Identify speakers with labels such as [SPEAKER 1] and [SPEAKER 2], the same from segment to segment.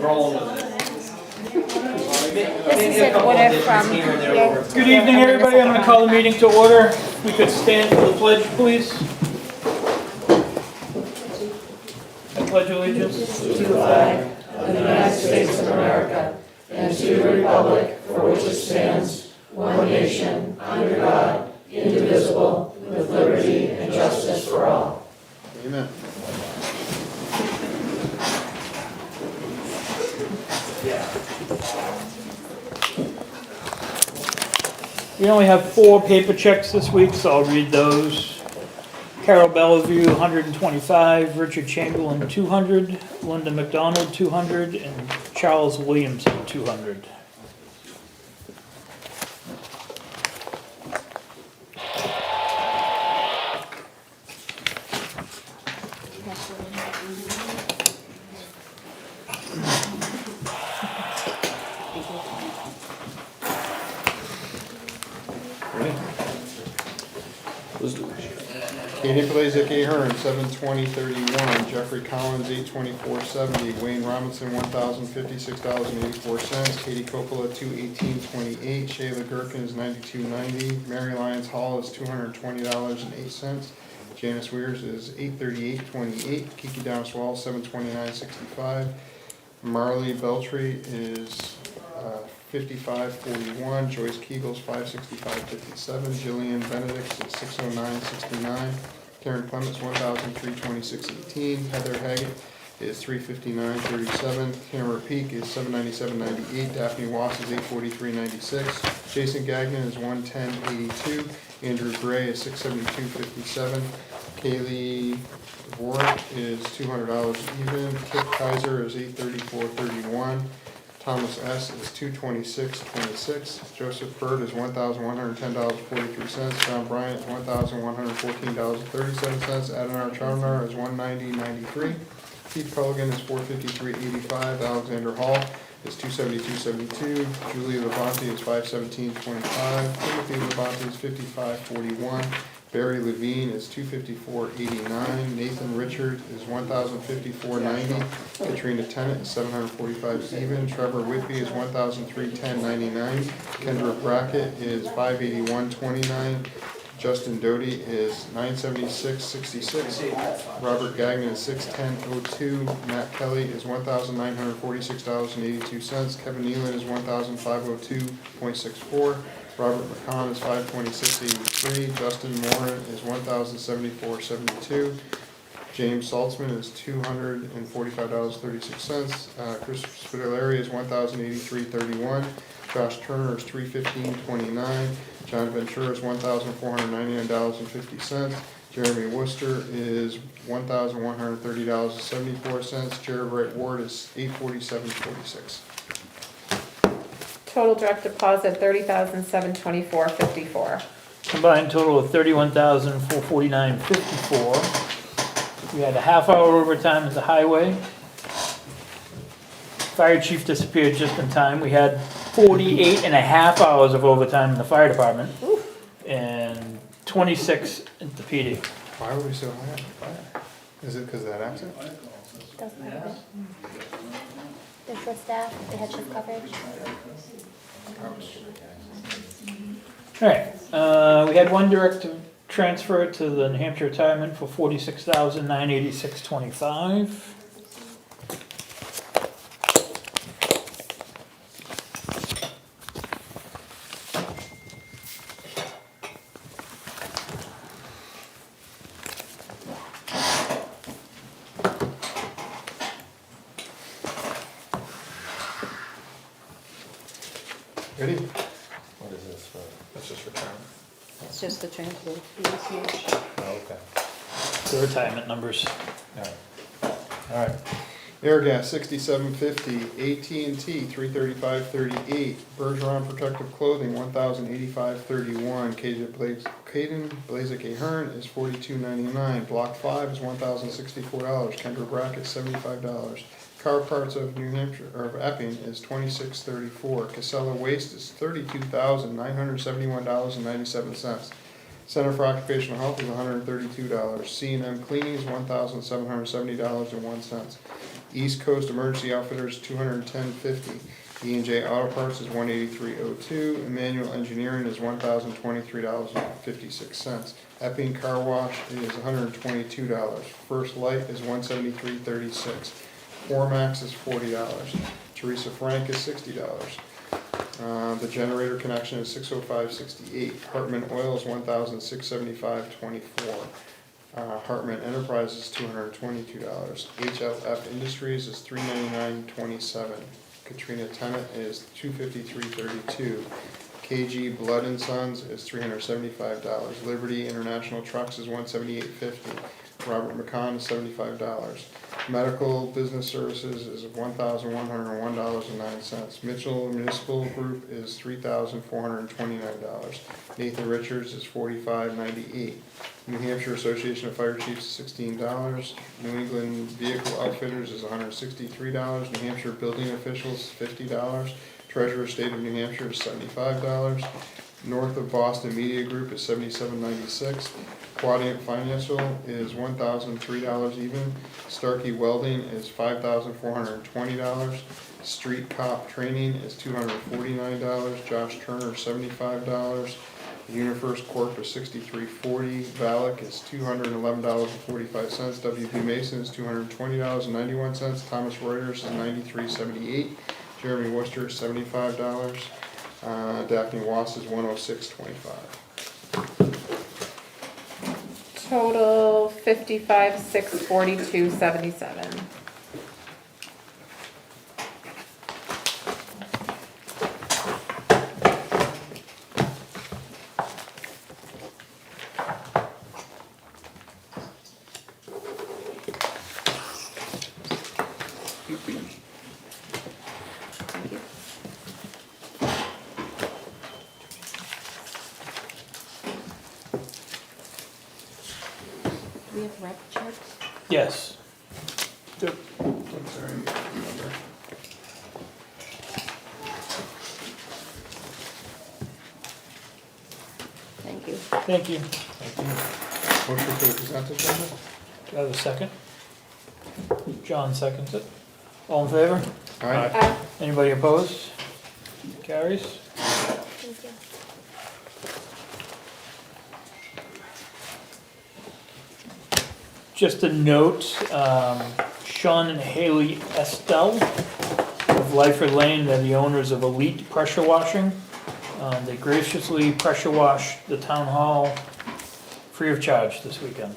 [SPEAKER 1] rolling with it.
[SPEAKER 2] This is an order from here.
[SPEAKER 3] Good evening, everybody. I'm going to call the meeting to order. If we could stand for the pledge, please. I pledge allegiance
[SPEAKER 4] To the flag of the United States of America and to the republic for which it stands, one nation, under God, indivisible, with liberty and justice for all.
[SPEAKER 5] Amen.
[SPEAKER 3] We only have 4 paper checks this week, so I'll read those. Carol Bellevue, 125, Richard Chamberlain, 200, Linda McDonald, 200, and Charles Williamson, 200.
[SPEAKER 5] Katie Blazek, Ahern, 720.31. Jeffrey Collins, 824.70. Wayne Robinson, $1,056.84. Katie Coppola, 218.28. Shayla Gherkin is 92.90. Mary Lyons Hall is $220.08. Janice Weirs is 838.28. Kiki Dowswell, 729.65. Marley Beltry is 55.41. Joyce Keegles, 565.57. Jillian Benedict is 609.69. Karen Clements, 1,326.18. Heather Haggett is 359.37. Tamara Peak is 797.98. Daphne Wass is 843.96. Jason Gagnon is 110.82. Andrew Gray is 672.57. Kaylee Warwick is $200 even. Kip Kaiser is 834.31. Thomas S. is $226.26. Joseph Bird is $1,110.43. John Bryant is $1,114.37. Adanar Charnar is $190.93. Keith Culligan is $453.85. Alexander Hall is $272.72. Julie Levante is $517.25. Timothy Levante is $55.41. Barry Levine is $254.89. Nathan Richard is $1,054.90. Katrina Tennant is $745 even. Trevor Whitby is $1,310.99. Kendra Brackett is $581.29. Justin Doty is $976.66. Robert Gagnon is $610.02. Matt Kelly is $1,946.82. Kevin Nealon is $1,502.64. Robert McCon is $526.83. Justin Moran is $1,074.72. James Saltzman is $245.36. Chris Spitaleri is $1,083.31. Josh Turner is $315.29. John Ventura is $1,499.50. Jeremy Worcester is $1,130.74. Jared Wright Ward is $847.46.
[SPEAKER 2] Total direct deposit, $30,724.54.
[SPEAKER 3] Combined total of $31,449.54. We had a half-hour overtime at the highway. Fire chief disappeared just in time. We had 48 and a half hours of overtime in the fire department. And 26 at the PD.
[SPEAKER 5] Why were we so high on fire? Is it because of that accident?
[SPEAKER 6] Doesn't matter. They're short staff, they had shift coverage.
[SPEAKER 3] Alright, we had one direct transfer to the New Hampshire retirement for $46,986.25.
[SPEAKER 5] Ready?
[SPEAKER 1] What is this for?
[SPEAKER 5] That's just retirement.
[SPEAKER 2] It's just the transfer.
[SPEAKER 1] Oh, okay.
[SPEAKER 3] The retirement numbers.
[SPEAKER 1] Alright.
[SPEAKER 5] Airgas 6750, AT&T 335.38, Bergeron Protective Clothing 1085.31, Caden Blazek Ahern is $42.99, Block 5 is $1,064, Kendra Brackett $75, Car Parts of New Hampshire or of Epping is $26.34, Casella Waste is $32,971.97. Center for Occupational Health is $132. C&M Cleaning is $1,770.01. East Coast Emergency Outfitters, $210.50. E&J Auto Parts is $183.02. Emmanuel Engineering is $1,023.56. Epping Car Wash is $122. First Light is $173.36. Formax is $40. Teresa Frank is $60. The generator connection is $605.68. Hartman Oil is $1,675.24. Hartman Enterprises $222. HLF Industries is $399.27. Katrina Tennant is $253.32. KG Blood and Sons is $375. Liberty International Trucks is $178.50. Robert McCon is $75. Medical Business Services is $1,101.09. Mitchell Municipal Group is $3,429. Nathan Richards is $45.98. New Hampshire Association of Fire Chiefs is $16. New England Vehicle Outfitters is $163. New Hampshire Building Officials $50. Treasurer State of New Hampshire is $75. North of Boston Media Group is $77.96. Quadient Financial is $1,003 even. Starkey Welding is $5,420. Street Cop Training is $249. Josh Turner $75. UniFirst Corp is $63.40. Valak is $211.45. WB Mason is $220.91. Thomas Reuters is $93.78. Jeremy Worcester is $75. Daphne Wass is $106.25.
[SPEAKER 4] Total 55,642.77.
[SPEAKER 2] We have rec checks.
[SPEAKER 3] Yes.
[SPEAKER 4] Thank you.
[SPEAKER 3] Thank you.
[SPEAKER 5] Motion for the consent agenda?
[SPEAKER 3] Do I have a second? John seconds it. All in favor?
[SPEAKER 5] Aye.
[SPEAKER 3] Anybody opposed? Carries.
[SPEAKER 6] Thank you.
[SPEAKER 3] Just a note, Sean and Haley Estelle of Lyford Lane, they're the owners of Elite Pressure Washing. They graciously pressure washed the town hall free of charge this weekend.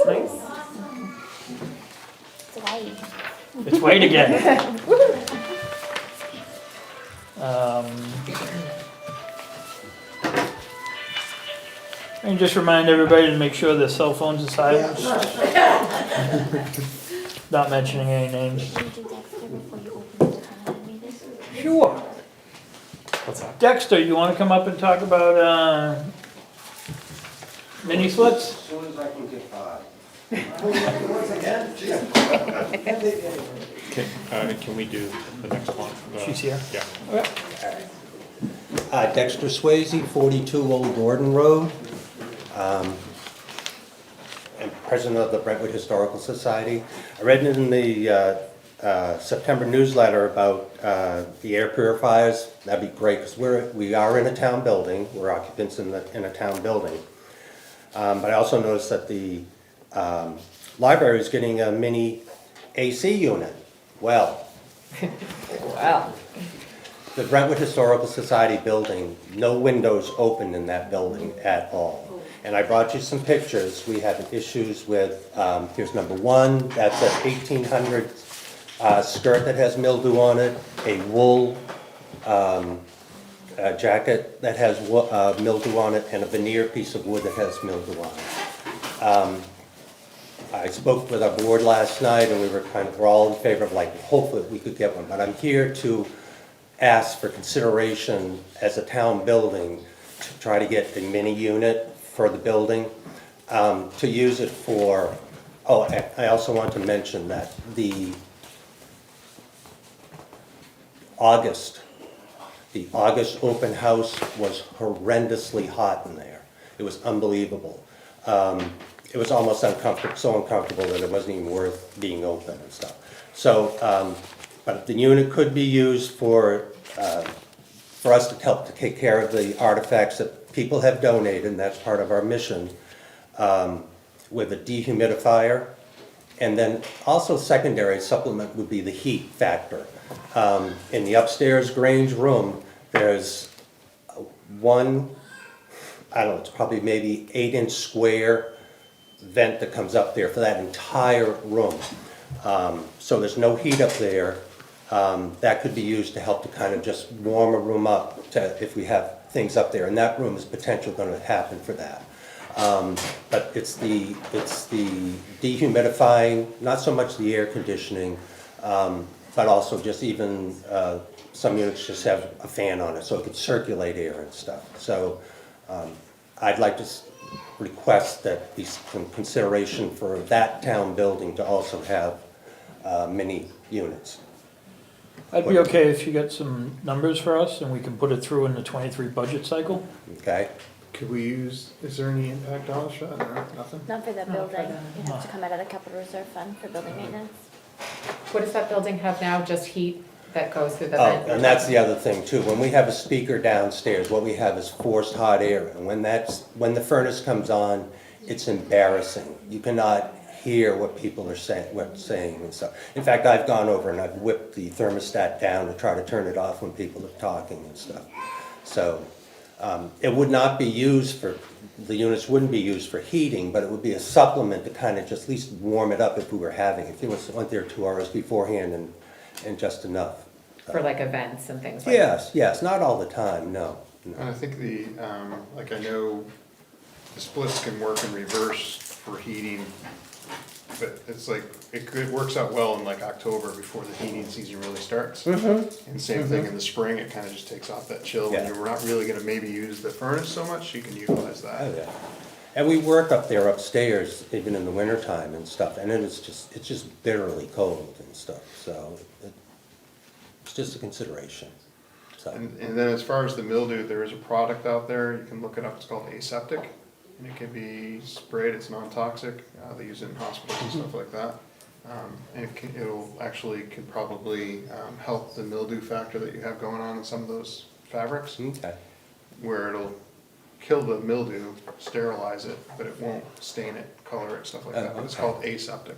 [SPEAKER 4] Nice.
[SPEAKER 6] It's white.
[SPEAKER 3] It's white again. And just remind everybody to make sure their cell phones are silenced. Not mentioning any names.
[SPEAKER 6] Can you do Dexter before you open the town meeting?
[SPEAKER 3] Sure.
[SPEAKER 1] What's that?
[SPEAKER 3] Dexter, you wanna come up and talk about, mini splits?
[SPEAKER 7] As soon as I can get by.
[SPEAKER 1] Can we do the next one?
[SPEAKER 3] She's here.
[SPEAKER 1] Yeah.
[SPEAKER 7] Dexter Swayze, 42 Old Gordon Road. I'm president of the Brentwood Historical Society. I read in the September newsletter about the air purifiers. That'd be great, because we are in a town building. We're occupants in a town building. But I also noticed that the library is getting a mini AC unit. Well,
[SPEAKER 4] Wow.
[SPEAKER 7] the Brentwood Historical Society building, no windows open in that building at all. And I brought you some pictures. We had issues with, here's number one, that's an 1800 skirt that has mildew on it, a wool jacket that has mildew on it, and a veneer piece of wood that has mildew on it. I spoke with our board last night, and we're all in favor of, like, hopefully we could get one, but I'm here to ask for consideration as a town building to try to get a mini unit for the building, to use it for, oh, I also want to mention that the August open house was horrendously hot in there. It was unbelievable. It was almost uncomfortable, so uncomfortable that it wasn't even worth being open and stuff. So, but the unit could be used for us to help to take care of the artifacts that people have donated, and that's part of our mission, with a dehumidifier. And then also secondary supplement would be the heat factor. In the upstairs Grange room, there's one, I don't know, it's probably maybe 8-inch square vent that comes up there for that entire room. So there's no heat up there. That could be used to help to kind of just warm a room up to, if we have things up there, and that room is potentially going to happen for that. But it's the dehumidifying, not so much the air conditioning, but also just even some units just have a fan on it, so it could circulate air and stuff. So I'd like to request that be some consideration for that town building to also have mini units.
[SPEAKER 3] I'd be okay if you got some numbers for us and we can put it through in the '23 budget cycle.
[SPEAKER 7] Okay?
[SPEAKER 5] Could we use, is there any impact on us, Sean, or nothing?
[SPEAKER 6] Not for the
[SPEAKER 2] Not for
[SPEAKER 6] building.
[SPEAKER 2] the-
[SPEAKER 6] You'd have to come out of the capital reserve fund for building maintenance.
[SPEAKER 2] What does that building have now, just heat that goes through the
[SPEAKER 7] Oh,
[SPEAKER 2] vent?
[SPEAKER 7] and that's the other thing too, when we have a speaker downstairs, what we have is forced hot air, and when the furnace comes on, it's embarrassing. You cannot hear what people are saying and stuff. In fact, I've gone over and I've whipped the thermostat down to try to turn it off when people are talking and stuff. So, it would not be used for, the units wouldn't be used for heating, but it would be a supplement to kind of just at least warm it up if we were having it. If you went there 2 hours beforehand and just enough.
[SPEAKER 2] For like events and things like that?
[SPEAKER 7] Yes, not all the time, no.
[SPEAKER 5] And I think the, like I know the splits can work in reverse for heating, but it's like, it works out well in like October before the heating season really starts. And same thing in the spring, it kind of just takes off that chill. When
[SPEAKER 7] Yeah.
[SPEAKER 5] you're not really gonna maybe use the furnace so much, you can utilize
[SPEAKER 7] Oh,
[SPEAKER 5] that.
[SPEAKER 7] yeah. And we work up there upstairs, even in the wintertime and stuff, and it's just bitterly cold and stuff, so it's just a consideration, so.
[SPEAKER 5] And then as far as the mildew, there is a product out there, you can look it up, it's called aseptic. And it can be sprayed, it's non-toxic, they use it in hospitals and stuff like that. And it'll actually can probably help the mildew factor that you have going on in some of those fabrics,
[SPEAKER 7] Okay,
[SPEAKER 5] where it'll kill the mildew, sterilize it, but it won't stain it, color it, stuff like that. But it's
[SPEAKER 7] okay.
[SPEAKER 5] called aseptic.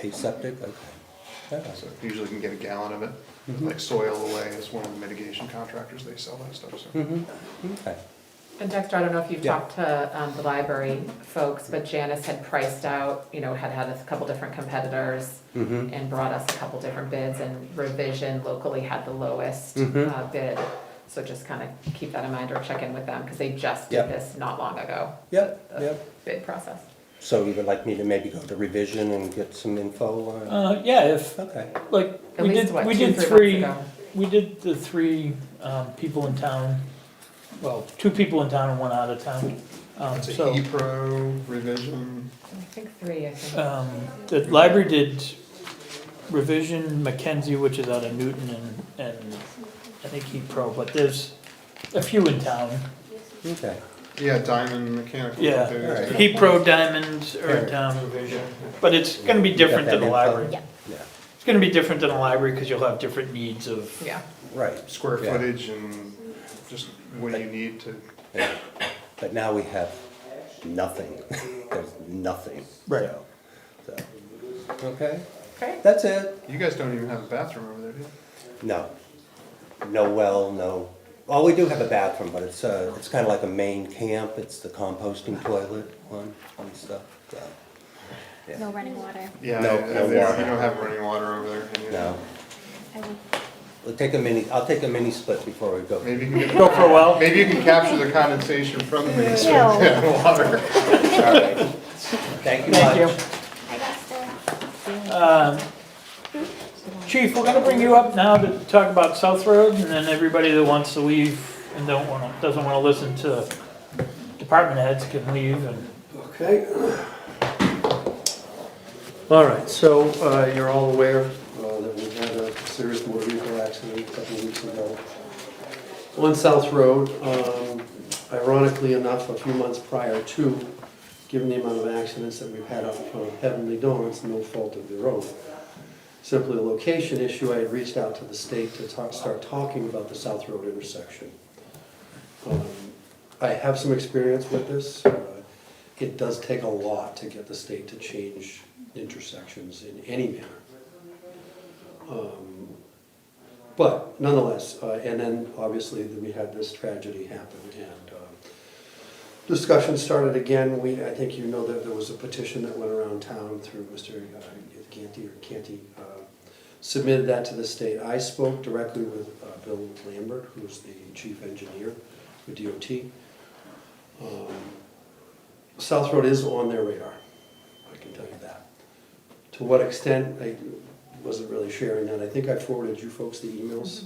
[SPEAKER 7] aseptic, okay. Yeah.
[SPEAKER 5] So usually you can get a gallon of it, like Soil Away is one of the mitigation contractors, they sell that stuff, so.
[SPEAKER 7] Okay,
[SPEAKER 2] And Dexter, I don't know if you've
[SPEAKER 7] Yeah.
[SPEAKER 2] talked to the library folks, but Janice had priced out, had a couple different competitors and brought us a couple different bids, and Revision locally had the lowest bid. So just kind of keep that in mind or check in with them, because they just did
[SPEAKER 7] Yep.
[SPEAKER 2] this not long ago.
[SPEAKER 7] Yep,
[SPEAKER 2] the
[SPEAKER 7] yep.
[SPEAKER 2] Bid process.
[SPEAKER 7] So you would like me to maybe go to revision and get some info on?
[SPEAKER 3] Yeah, if,
[SPEAKER 7] Okay,
[SPEAKER 3] like,
[SPEAKER 2] At
[SPEAKER 3] we
[SPEAKER 2] least,
[SPEAKER 3] did,
[SPEAKER 2] what,
[SPEAKER 3] we
[SPEAKER 2] 2-3
[SPEAKER 3] did
[SPEAKER 2] months
[SPEAKER 3] three,
[SPEAKER 2] ago?
[SPEAKER 3] we did the 3 people in town, well, 2 people in town and 1 out of town.
[SPEAKER 5] It's a
[SPEAKER 3] So,
[SPEAKER 5] E-Pro revision.
[SPEAKER 2] I think 3, I think.
[SPEAKER 3] the library did Revision, Mackenzie, which is out of Newton, and I think Heat Pro, but there's a few in town.
[SPEAKER 7] okay.
[SPEAKER 5] Yeah, Diamond Mechanical.
[SPEAKER 3] Yeah,
[SPEAKER 5] they-
[SPEAKER 3] Heat Pro Diamonds are in town, Revision, but it's gonna be different than the library.
[SPEAKER 6] Yeah.
[SPEAKER 7] Yeah,
[SPEAKER 3] It's gonna be different than the library, because you'll have different needs of,
[SPEAKER 2] Yeah.
[SPEAKER 7] right.
[SPEAKER 5] Square
[SPEAKER 7] Yeah.
[SPEAKER 5] footage and just what you need to.
[SPEAKER 7] Yeah. But now we have nothing. There's nothing.
[SPEAKER 3] Right.
[SPEAKER 7] So, okay,
[SPEAKER 2] Okay.
[SPEAKER 7] that's it.
[SPEAKER 5] You guys don't even have a bathroom over there, do you?
[SPEAKER 7] No. No well, no. Well, we do have a bathroom, but it's kind of like a main camp. It's the composting toilet one and stuff, so. Yeah.
[SPEAKER 6] No running water.
[SPEAKER 5] Yeah,
[SPEAKER 7] No,
[SPEAKER 5] you
[SPEAKER 7] no
[SPEAKER 5] don't
[SPEAKER 7] water.
[SPEAKER 5] have running water over there. and you-
[SPEAKER 7] No.
[SPEAKER 6] I would,
[SPEAKER 7] I'll take a mini split before we go.
[SPEAKER 5] Maybe you can
[SPEAKER 3] go for a while.
[SPEAKER 5] maybe you can capture the condensation from the mini
[SPEAKER 6] Ew.
[SPEAKER 5] split water.
[SPEAKER 7] All right. Thank you much.
[SPEAKER 3] Thank you.
[SPEAKER 6] I got stuff.
[SPEAKER 3] Chief, we're gonna bring you up now to talk about South Road, and then everybody that wants to leave and doesn't wanna listen to department heads can leave, and.
[SPEAKER 8] Okay. All right, so you're all aware that we had a serious motor vehicle accident a couple of weeks ago on South Road. Ironically enough, a few months prior to, given the amount of accidents that we've had up on Heavenly Dawn, it's no fault of their own. Simply a location issue, I had reached out to the state to start talking about the South Road intersection. I have some experience with this. It does take a lot to get the state to change intersections in any manner. But nonetheless, and then obviously we had this tragedy happen, and discussion started again. I think you know that there was a petition that went around town through Mr. Canty, submitted that to the state. I spoke directly with Bill Lambert, who's the chief engineer for DOT. South Road is on their radar, I can tell you that. To what extent, I wasn't really sharing that. I think I forwarded you folks the emails.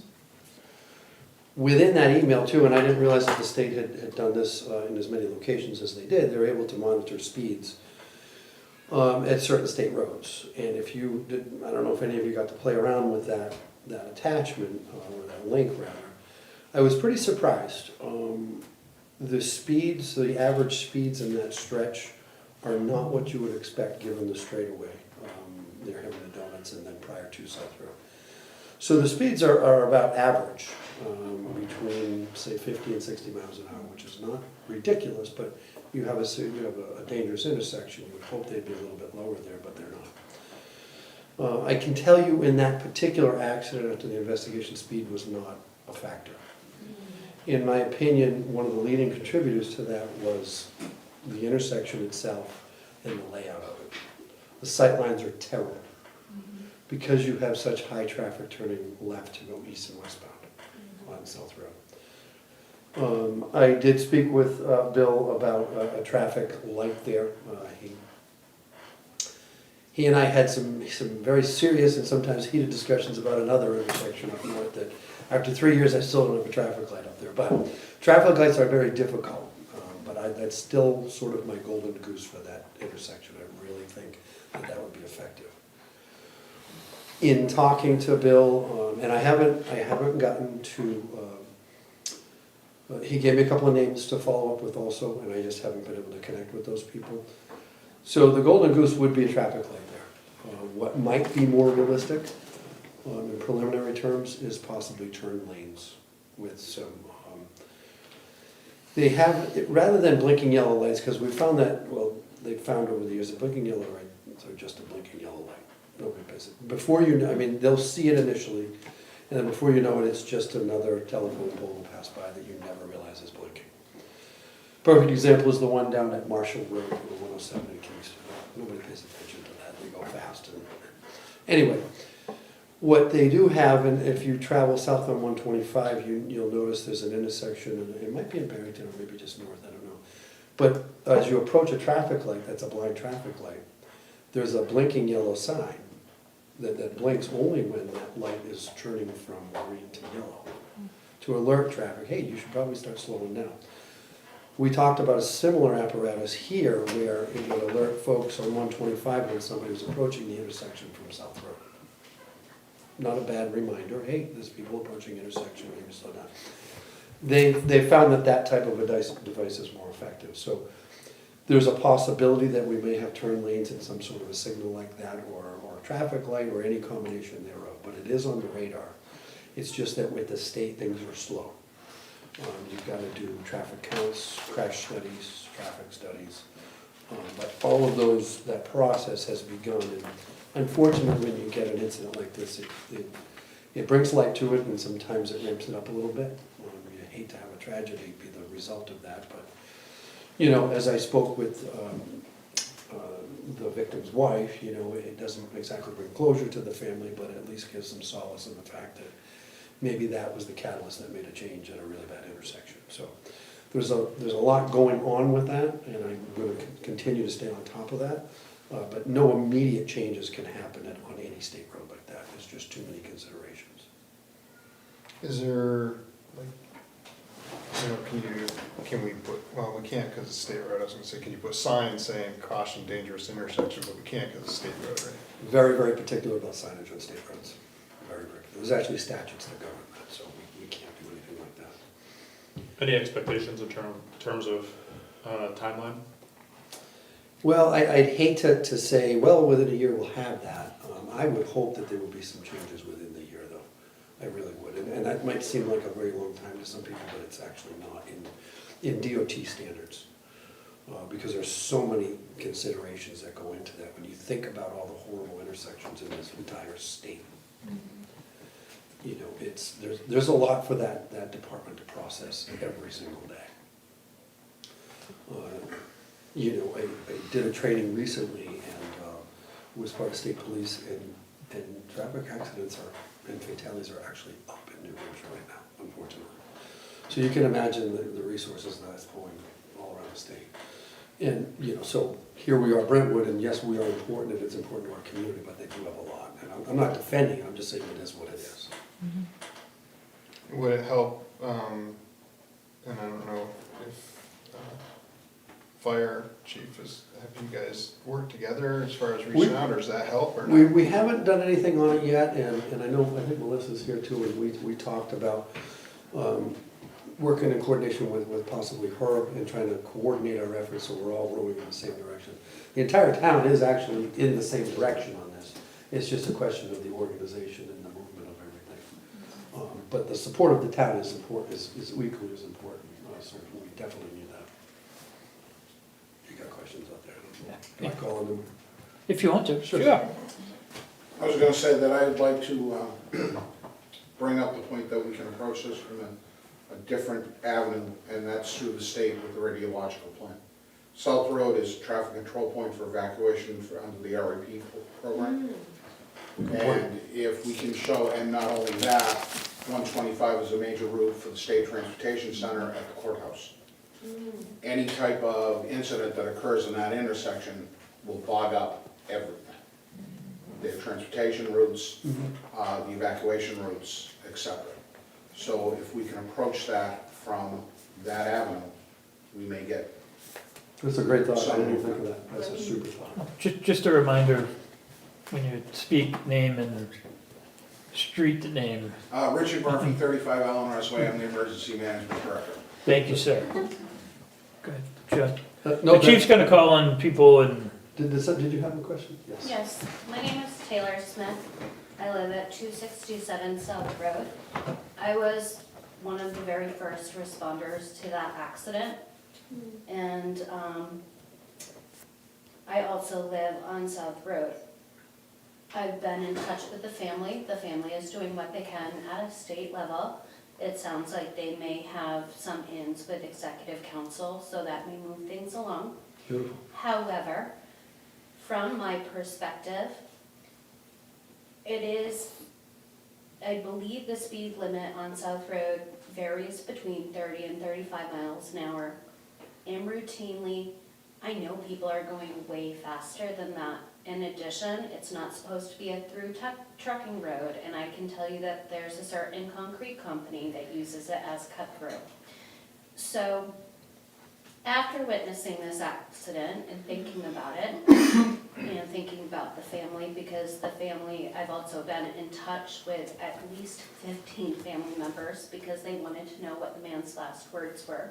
[SPEAKER 8] Within that email too, and I didn't realize that the state had done this in as many locations as they did, they're able to monitor speeds at certain state roads. And if you did, I don't know if any of you got to play around with that attachment, or that link rather, I was pretty surprised. The speeds, the average speeds in that stretch are not what you would expect given the straightaway. They're having the donuts and then prior to South Road. So the speeds are about average, between say 50 and 60 miles an hour, which is not ridiculous, but you have a dangerous intersection. You would hope they'd be a little bit lower there, but they're not. I can tell you in that particular accident, after the investigation, speed was not a factor. In my opinion, one of the leading contributors to that was the intersection itself and the layout of it. The sight lines are terrible because you have such high traffic turning left to go east and westbound on South Road. I did speak with Bill about a traffic light there. He and I had some very serious and sometimes heated discussions about another intersection up north that after 3 years I still don't have a traffic light up there. But traffic lights are very difficult, but that's still sort of my golden goose for that intersection. I really think that would be effective. In talking to Bill, and I haven't gotten to, he gave me a couple of names to follow up with also, and I just haven't been able to connect with those people. So the golden goose would be a traffic light there. What might be more realistic in preliminary terms is possibly turn lanes with some, they have, rather than blinking yellow lights, because we found that, well, they found over the years that blinking yellow lights are just a blinking yellow light. Nobody pays it. Before you know, I mean, they'll see it initially, and then before you know it, it's just another telephone pole to pass by that you never realize is blinking. Perfect example is the one down at Marshall Road, or 107 in Kingston. Nobody pays attention to that. They go fast. Anyway, what they do have, and if you travel south on 125, you'll notice there's an intersection, and it might be in Barrington or maybe just north, I don't know. But as you approach a traffic light, that's a blind traffic light, there's a blinking yellow sign that blinks only when that light is turning from green to yellow to alert traffic, hey, you should probably start slowing down. We talked about a similar apparatus here where it would alert folks on 125 when somebody was approaching the intersection from South Road. Not a bad reminder, hey, there's people approaching intersection, maybe slow down. They found that type of a device is more effective. So there's a possibility that we may have turn lanes in some sort of a signal like that, or a traffic light, or any combination thereof, but it is on the radar. It's just that with the state, things are slow. You've got to do traffic counts, crash studies, traffic studies. But all of those, that process has begun. And unfortunately, when you get an incident like this, it brings light to it, and sometimes it ramps it up a little bit. You hate to have a tragedy be the result of that, but you know, as I spoke with the victim's wife, you know, it doesn't exactly bring closure to the family, but at least gives them solace in the fact that maybe that was the catalyst that made a change at a really bad intersection. So there's a lot going on with that, and I'm going to continue to stay on top of that. But no immediate changes can happen on any state road like that. There's just too many considerations.
[SPEAKER 5] Is there, like, you know, can we put, well, we can't because it's state road. I was gonna say, can you put signs saying caution, dangerous intersection, but we can't because it's state road, right?
[SPEAKER 8] Very, very particular about signage on state roads. Very, very. There's actually statutes that govern that, so we can't do anything like that.
[SPEAKER 1] Any expectations in terms of timeline?
[SPEAKER 8] Well, I'd hate to say, well, within a year we'll have that. I would hope that there would be some changes within the year, though. I really would. And that might seem like a very long time to some people, but it's actually not in DOT standards. Because there's so many considerations that go into that when you think about all the horrible intersections in this entire state. You know, there's a lot for that department to process every single day. You know, I did a training recently and was part of state police, and traffic accidents and fatalities are actually up in New Hampshire right now, unfortunately. So you can imagine the resources that's pulling all around the state. And, you know, so here we are, Brentwood, and yes, we are important, and it's important to our community, but they do have a lot. And I'm not defending, I'm just saying it is what it is.
[SPEAKER 5] Would it help, and I don't know if fire chief have you guys worked together as far as reaching out, or does that help or not?
[SPEAKER 8] We haven't done anything on it yet, and I think Melissa's here too, and we talked about working in coordination with possibly her and trying to coordinate our efforts so we're all rowing in the same direction. The entire town is actually in the same direction on this. It's just a question of the organization and the movement of everything. But the support of the town is important, is equally as important, so we definitely need that. You got questions out there?
[SPEAKER 3] Yeah.
[SPEAKER 8] Am I calling them?
[SPEAKER 3] If you want to, sure.
[SPEAKER 4] I was gonna say that I'd like to bring up the point that we can approach this from a different avenue, and that's through the state with the radiological plan. South Road is a traffic control point for evacuation under the RAP program. And if we can show, and not only that, 125 is a major route for the State Transportation Center at the courthouse. Any type of incident that occurs in that intersection will bog up everything. The transportation routes, the evacuation routes, etc. So if we can approach that from that avenue, we may get.
[SPEAKER 8] That's a great thought, I didn't even think of that, that's a super thought.
[SPEAKER 3] Just a reminder, when you speak, name and street name.
[SPEAKER 4] Richard Murphy, 35 Eleanor's Way, I'm the Emergency Management Director.
[SPEAKER 3] Thank you, sir. Go ahead, Jeff.
[SPEAKER 8] No,
[SPEAKER 3] The chief's gonna call on people and,
[SPEAKER 8] Did you have a question? Yes.
[SPEAKER 9] Yes, my name is Taylor Smith. I live at 2627 South Road. I was one of the very first responders to that accident. And I also live on South Road. I've been in touch with the family. The family is doing what they can at a state level. It sounds like they may have some ins with executive council, so that may move things along.
[SPEAKER 8] Beautiful.
[SPEAKER 9] However, from my perspective, it is, I believe the speed limit on South Road varies between 30 and 35 miles an hour. And routinely, I know people are going way faster than that. In addition, it's not supposed to be a through trucking road, and I can tell you that there's a certain concrete company that uses it as cut through. So, after witnessing this accident and thinking about it, and thinking about the family, because the family, I've also been in touch with at least 15 family members because they wanted to know what the man's last words were.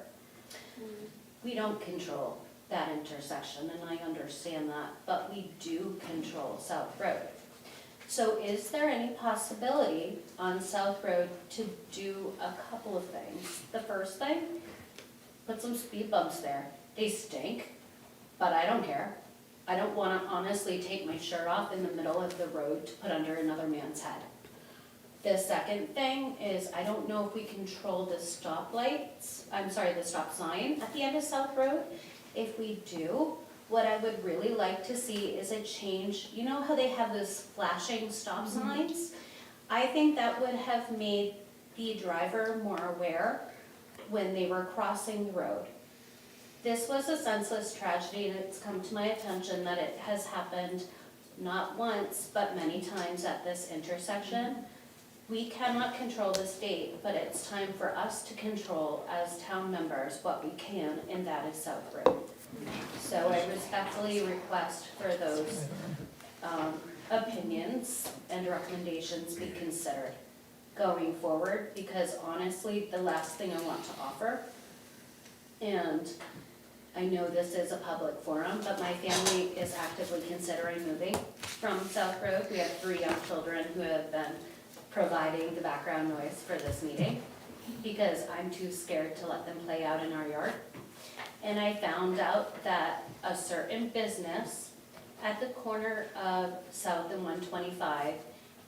[SPEAKER 9] We don't control that intersection, and I understand that, but we do control South Road. So is there any possibility on South Road to do a couple of things? The first thing, put some speed bumps there. They stink, but I don't care. I don't want to honestly take my shirt off in the middle of the road to put under another man's head. The second thing is, I don't know if we control the the stop sign at the end of South Road. If we do, what I would really like to see is a change. You know how they have those flashing stop signs? I think that would have made the driver more aware when they were crossing the road. This was a senseless tragedy, and it's come to my attention that it has happened not once, but many times at this intersection. We cannot control the state, but it's time for us to control as town members what we can, and that is South Road. So I respectfully request for those opinions and recommendations be considered going forward, because honestly, the last thing I want to offer And I know this is a public forum, but my family is actively considering moving from South Road. We have 3 young children who have been providing the background noise for this meeting because I'm too scared to let them play out in our yard. And I found out that a certain business at the corner of South and 125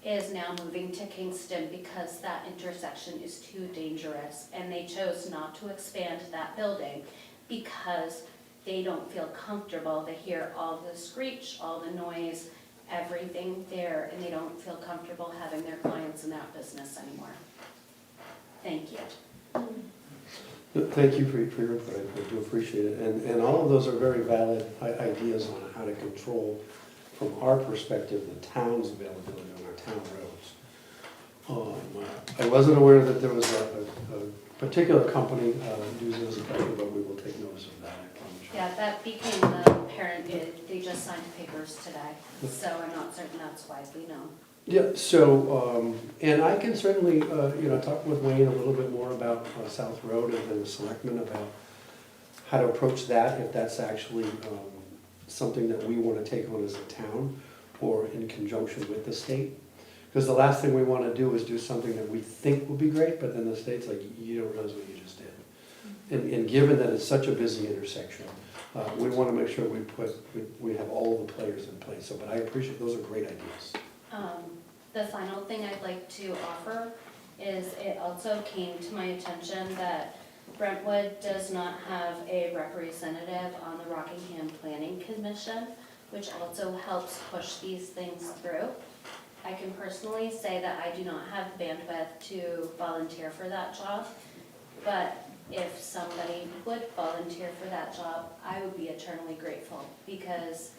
[SPEAKER 9] is now moving to Kingston because that intersection is too dangerous. And they chose not to expand that building because they don't feel comfortable. They hear all the screech, all the noise, everything there, and they don't feel comfortable having their clients in that business anymore. Thank you.
[SPEAKER 8] Thank you for your input, I do appreciate it. And all of those are very valid ideas on how to control, from our perspective, the town's availability on our town roads. I wasn't aware that there was a particular company using this effective, but we will take notice of that, I promise you.
[SPEAKER 9] Yeah, that became apparent, they just signed papers today, so I'm not certain that's widely known.
[SPEAKER 8] Yeah, so, and I can certainly, talk with Wayne a little bit more about South Road and the selectmen about how to approach that, if that's actually something that we want to take on as a town or in conjunction with the state. Because the last thing we want to do is do something that we think will be great, but then the state's like, you don't realize what you just did. And given that it's such a busy intersection, we want to make sure we have all the players in place. So, but I appreciate, those are great ideas.
[SPEAKER 9] The final thing I'd like to offer is it also came to my attention that Brentwood does not have a representative on the Rockingham Planning Commission, which also helps push these things through. I can personally say that I do not have bandwidth to volunteer for that job, but if somebody would volunteer for that job, I would be eternally grateful, because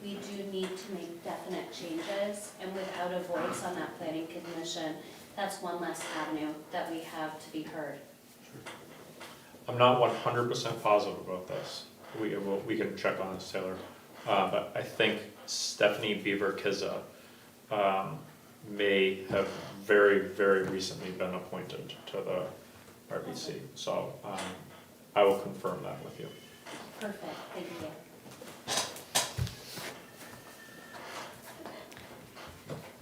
[SPEAKER 9] we do need to make definite changes, and without a voice on that planning commission, that's one less avenue that we have to be heard.
[SPEAKER 1] I'm not 100% positive about this. We can check on this, Taylor. But I think Stephanie Beaver-Kizza may have very, very recently been appointed to the RBC. So I will confirm that with you.
[SPEAKER 9] Perfect, thank you.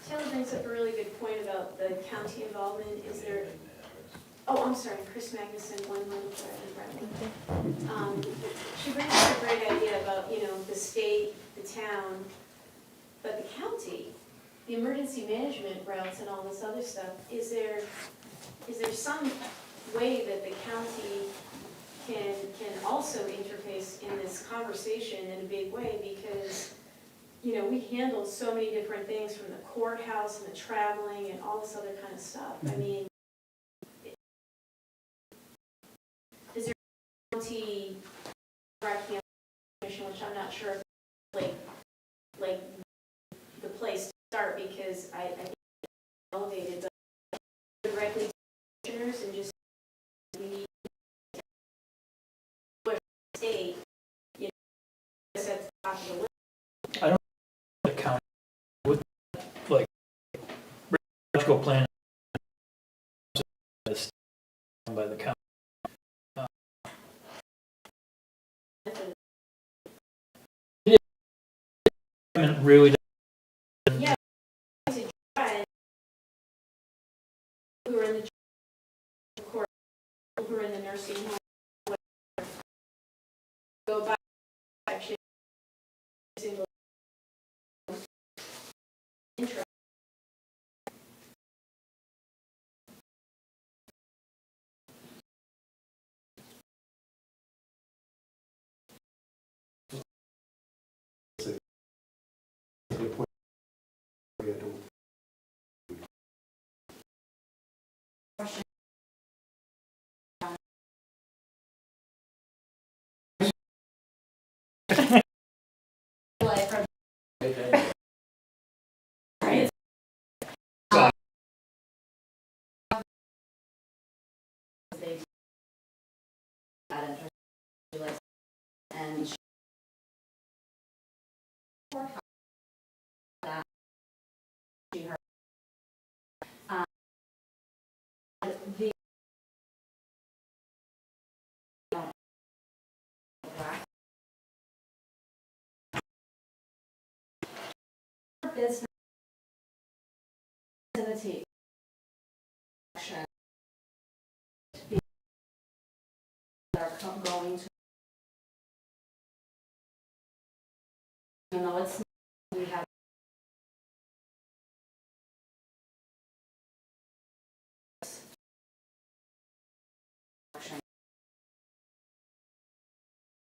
[SPEAKER 10] Taylor brings up a really good point about the county involvement. Is there, oh, I'm sorry, Chris Magnuson, 1 in Brentwood. She brings up a great idea about, the state, the town, but the county, the emergency management routes and all this other stuff. Is there some way that the county can also interface in this conversation in a big way? Because we handle so many different things, from the courthouse and the traveling and all this other kind of stuff. I mean, is there a county commission, which I'm not sure if like the place to start, because I think it's elevated, but directly to commissioners and just we need to state, at the top of the list.
[SPEAKER 3] The county would, like, regional plan by the county. Really,
[SPEAKER 10] Yeah, to try. Who are in the court, who are in the nursing home, whatever. Go by section, single interest.
[SPEAKER 9] And
[SPEAKER 10] business vicinity are going to, you know, it's, we have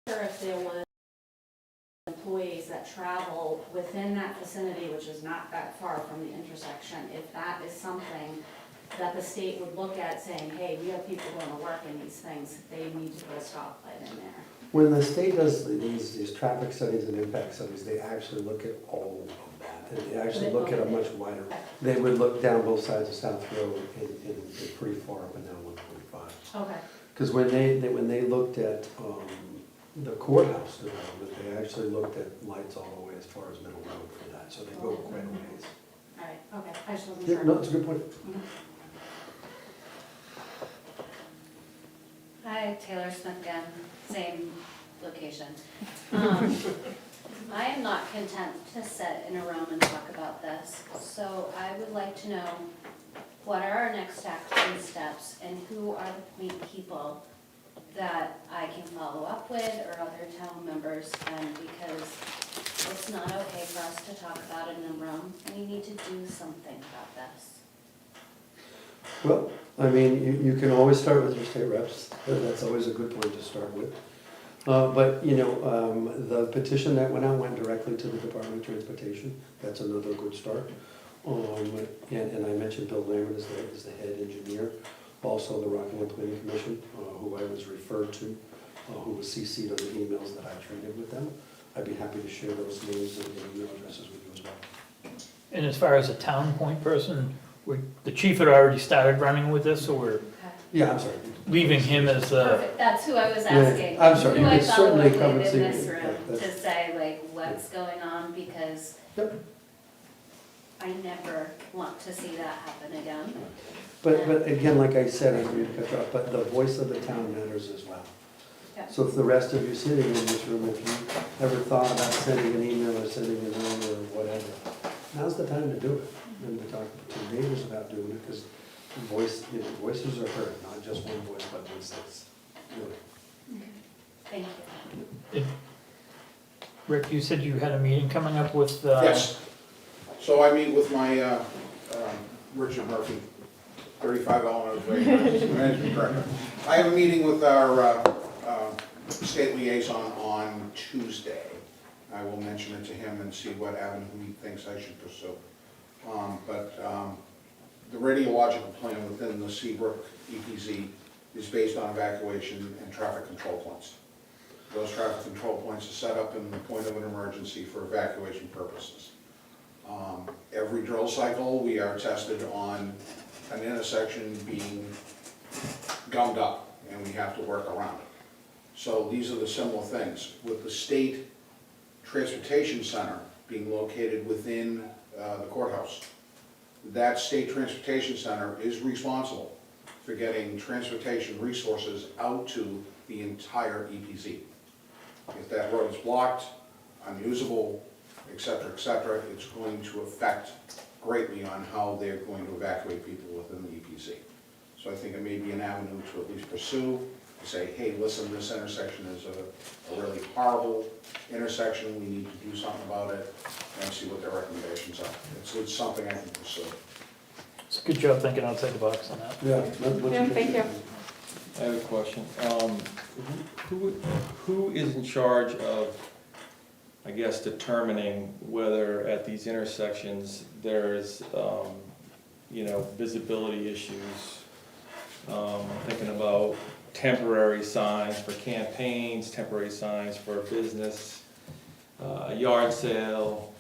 [SPEAKER 10] if there was employees that travel within that vicinity, which is not that far from the intersection, if that is something that the state would look at saying, hey, we have people going to work in these things, they need to put a stoplight in there.
[SPEAKER 8] When the state does these traffic studies and impact studies, they actually look at all of that. And they actually look at a much wider, they would look down both sides of South Road and pretty far up and down 125.
[SPEAKER 10] Okay.
[SPEAKER 8] Because when they looked at the courthouse development, they actually looked at lights all the way as far as Middle Road for that, so they go quite a ways.
[SPEAKER 10] All right, okay, I just wasn't
[SPEAKER 8] Yeah,
[SPEAKER 10] sure.
[SPEAKER 8] no, it's a good point.
[SPEAKER 9] Hi, Taylor Smith again, same location. I am not content to sit in a room and talk about this, so I would like to know what are our next action steps and who are the point people that I can follow up with or other town members, and because it's not okay for us to talk about it in a room, we need to do something about this.
[SPEAKER 8] Well, I mean, you can always start with your state reps, that's always a good point to start with. But, you know, the petition that went out went directly to the Department of Transportation, that's another good start. And I mentioned Bill Lambert as the head engineer, also the Rockingham Planning Commission, who I was referred to, who was CC'd on the emails that I traded with them. I'd be happy to share those names and email addresses with you as well.
[SPEAKER 3] And as far as a town point person, the chief had already started running with this, so we're
[SPEAKER 8] Yeah, I'm sorry.
[SPEAKER 3] leaving him as the,
[SPEAKER 9] Perfect, that's who I was
[SPEAKER 8] Yeah,
[SPEAKER 9] asking.
[SPEAKER 8] I'm sorry,
[SPEAKER 9] Who
[SPEAKER 8] you
[SPEAKER 9] I
[SPEAKER 8] could
[SPEAKER 9] follow
[SPEAKER 8] certainly
[SPEAKER 9] up
[SPEAKER 8] come
[SPEAKER 9] with
[SPEAKER 8] and
[SPEAKER 9] in
[SPEAKER 8] see
[SPEAKER 9] this
[SPEAKER 8] me.
[SPEAKER 9] room
[SPEAKER 8] Yeah,
[SPEAKER 9] to
[SPEAKER 8] that's-
[SPEAKER 9] say like what's going on, because
[SPEAKER 8] Yep.
[SPEAKER 9] I never want to see that happen again.
[SPEAKER 8] But again, like I said, I agree to cut you off, but the voice of the town matters as well.
[SPEAKER 9] Yeah.
[SPEAKER 8] So if the rest of you sitting in this room, if you ever thought about sending an email or sending a note or whatever, now's the time to do it. And to talk to neighbors about doing it, because voices are heard, not just one voice, but voices. Really.
[SPEAKER 9] Thank you.
[SPEAKER 3] Rick, you said you had a meeting coming up with,
[SPEAKER 11] Yes. So I meet with my, Richard Murphy, 35 Elementary Way, Management Director. I have a meeting with our state liaison on Tuesday. I will mention it to him and see what avenue he thinks I should pursue. But the radiological plan within the Seabrook EPZ is based on evacuation and traffic control points. Those traffic control points are set up in the point of an emergency for evacuation purposes. Every drill cycle, we are tested on an intersection being gummed up, and we have to work around it. So these are the similar things. With the state transportation center being located within the courthouse, that state transportation center is responsible for getting transportation resources out to the entire EPZ. If that road is blocked, unusable, et cetera, it's going to affect greatly on how they're going to evacuate people within the EPZ. So I think it may be an avenue to at least pursue, to say, hey, listen, this intersection is a really horrible intersection, we need to do something about it, and see what their recommendations are. It's something I can pursue.
[SPEAKER 3] it's a good job thinking outside the box on that.
[SPEAKER 8] Yeah.
[SPEAKER 2] Yeah, thank you.
[SPEAKER 12] I have a question. Who is in charge of, I guess, determining whether at these intersections there's, visibility issues? I'm thinking about temporary signs for campaigns, temporary signs for business, a yard sale.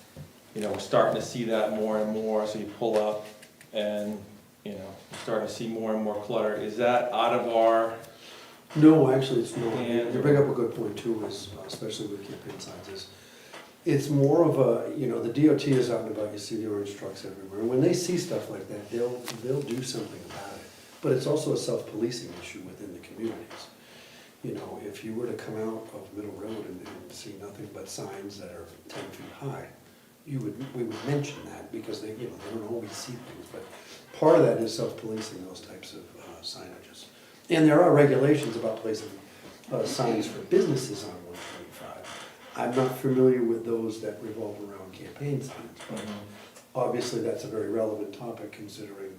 [SPEAKER 12] We're starting to see that more and more, so you pull up and, you're starting to see more and more clutter. Is that out of our,
[SPEAKER 8] No, actually, it's not.
[SPEAKER 12] And-
[SPEAKER 8] You bring up a good point too, is, especially with campaign signs, is it's more of a, the DOT is out and about, you see the orange trucks everywhere. And when they see stuff like that, they'll do something about it. But it's also a self-policing issue within the communities. If you were to come out of Middle Road and see nothing but signs that are 10 feet high, we would mention that, because they, they don't always see things, but part of that is self-policing those types of signages. And there are regulations about placing signs for businesses on 125. I'm not familiar with those that revolve around campaign signs, but obviously that's a very relevant topic considering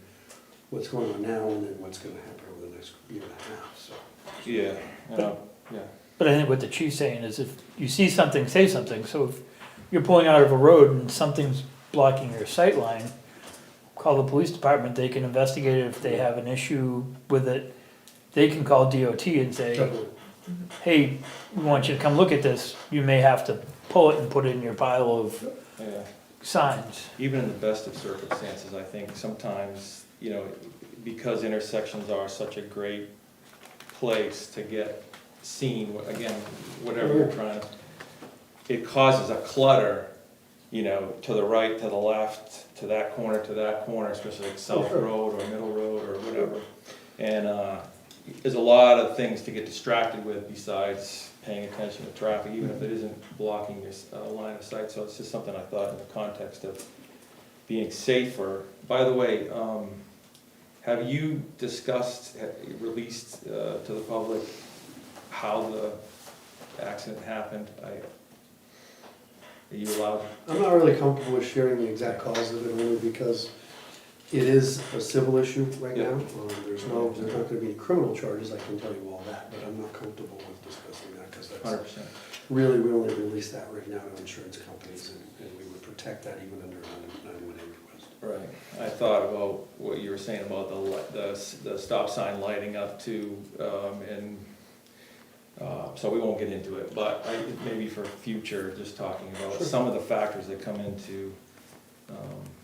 [SPEAKER 8] what's going on now and then what's gonna happen over the next year and a half, so.
[SPEAKER 12] Yeah, yeah.
[SPEAKER 3] But I think what the chief's saying is if you see something, say something. So if you're pulling out of a road and something's blocking your sight line, call the police department, they can investigate it if they have an issue with it. They can call DOT and say,
[SPEAKER 8] Definitely.
[SPEAKER 3] hey, we want you to come look at this. You may have to pull it and put it in your pile of
[SPEAKER 12] Yeah.
[SPEAKER 3] signs.
[SPEAKER 12] Even in the best of circumstances, I think sometimes, because intersections are such a great place to get seen, again, whatever you're trying to, it causes a clutter, to the right, to the left, to that corner, especially like South Road or Middle Road or whatever. And there's a lot of things to get distracted with besides paying attention to traffic, even if it isn't blocking your line of sight. So it's just something I thought in the context of being safer. By the way, have you discussed, released to the public how the accident happened? Are you allowed?
[SPEAKER 8] I'm not really comfortable with sharing the exact cause of it, only because it is a civil issue right now. There's not gonna be any criminal charges, I can tell you all that, but I'm not comfortable with discussing that, because that's
[SPEAKER 12] 100%.
[SPEAKER 8] really, we only release that right now to insurance companies, and we would protect that even under a 911 request.
[SPEAKER 12] Right. I thought about what you were saying about the stop sign lighting up too, so we won't get into it, but maybe for future, just talking about some of the factors that come into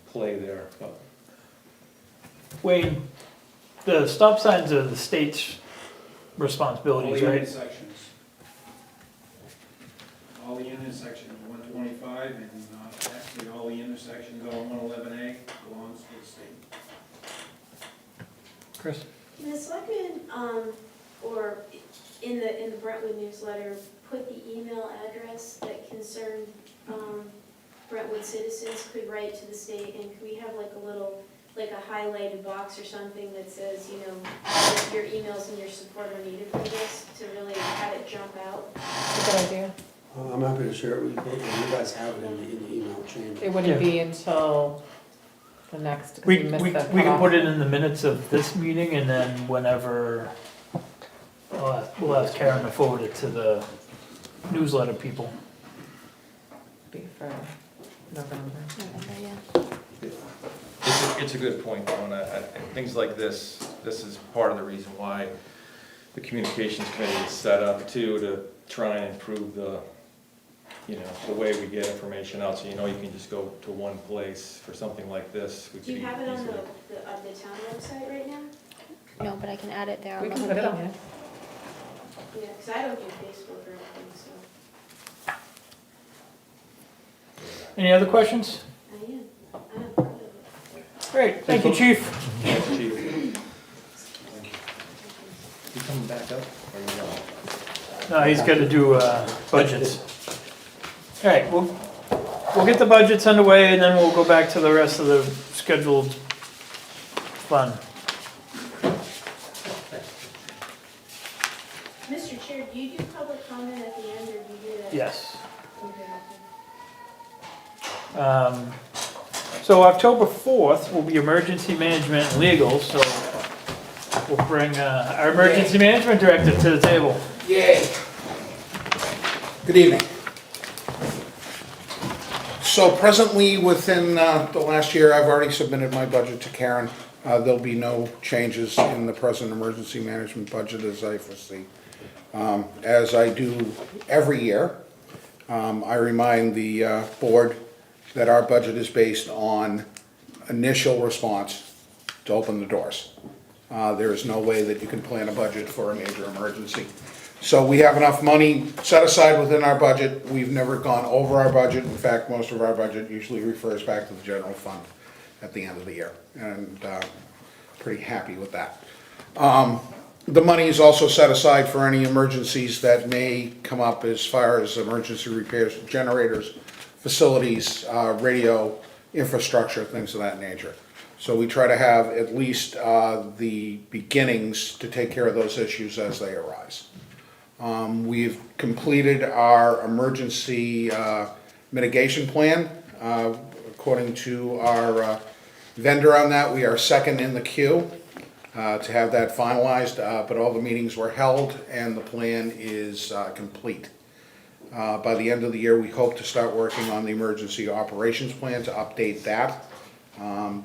[SPEAKER 12] play there. But
[SPEAKER 3] Wayne, the stop signs are the state's responsibilities, right?
[SPEAKER 13] All the intersections, 125, and actually all the intersections on 111A belongs to the state.
[SPEAKER 3] Chris?
[SPEAKER 10] The selectmen, or in the Brentwood newsletter, put the email address that concerned Brentwood citizens could write to the state, and could we have like a little, like a highlighted box or something that says, that your emails and your support are needed for this, to really have it jump out?
[SPEAKER 2] That's a good idea.
[SPEAKER 8] I'm happy to share it with you, both, and you guys have it in the email chain.
[SPEAKER 2] It wouldn't be until the next, 'cause
[SPEAKER 3] We
[SPEAKER 2] missed the
[SPEAKER 3] can
[SPEAKER 2] cutoff.
[SPEAKER 3] put it in the minutes of this meeting, and then whenever, we'll ask Karen to forward it to the newsletter people.
[SPEAKER 2] Be for November.
[SPEAKER 12] it's a good point, though, and things like this is part of the reason why the communications committee is set up too, to try and improve the way we get information out, so you can just go to one place for something like this.
[SPEAKER 10] Do you have it on the town website right now?
[SPEAKER 6] No, but I can add it there on
[SPEAKER 2] We
[SPEAKER 6] the
[SPEAKER 2] can put it on
[SPEAKER 6] homepage.
[SPEAKER 2] there.
[SPEAKER 10] Yeah, because I don't do Facebook or anything, so
[SPEAKER 3] Any other questions?
[SPEAKER 10] I am.
[SPEAKER 3] Great, thank you, chief.
[SPEAKER 12] Thanks, Chief. You coming back up, or you not?
[SPEAKER 3] No, he's got to do budgets. All right, we'll get the budgets underway, and then we'll go back to the rest of the scheduled fun.
[SPEAKER 10] Mr. Chair, do you do public comment at the end, or do you do that?
[SPEAKER 3] Yes.
[SPEAKER 10] Okay.
[SPEAKER 3] So October 4th will be emergency management and legal, so we'll bring our emergency management director to the table.
[SPEAKER 11] Yay. Good evening. So presently, within the last year, I've already submitted my budget to Karen. There'll be no changes in the present emergency management budget as I foresee. As I do every year, I remind the board that our budget is based on initial response to open the doors. There is no way that you can plan a budget for a major emergency. So we have enough money set aside within our budget. We've never gone over our budget. In fact, most of our budget usually refers back to the general fund at the end of the year, and pretty happy with that. The money is also set aside for any emergencies that may come up as far as emergency repairs to generators, facilities, radio infrastructure, things of that nature. So we try to have at least the beginnings to take care of those issues as they arise. We've completed our emergency mitigation plan. According to our vendor on that, we are second in the queue to have that finalized, but all the meetings were held and the plan is complete. By the end of the year, we hope to start working on the emergency operations plan to update that,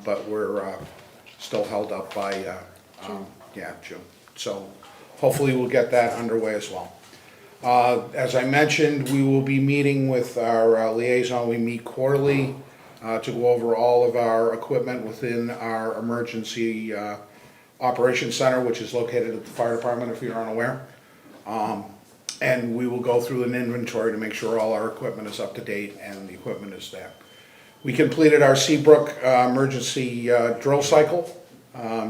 [SPEAKER 11] but we're still held up by, June. So hopefully we'll get that underway as well. As I mentioned, we will be meeting with our liaison. We meet quarterly to go over all of our equipment within our emergency operations center, which is located at the fire department, if you're unaware. And we will go through an inventory to make sure all our equipment is up to date and the equipment is there. We completed our Seabrook emergency drill cycle,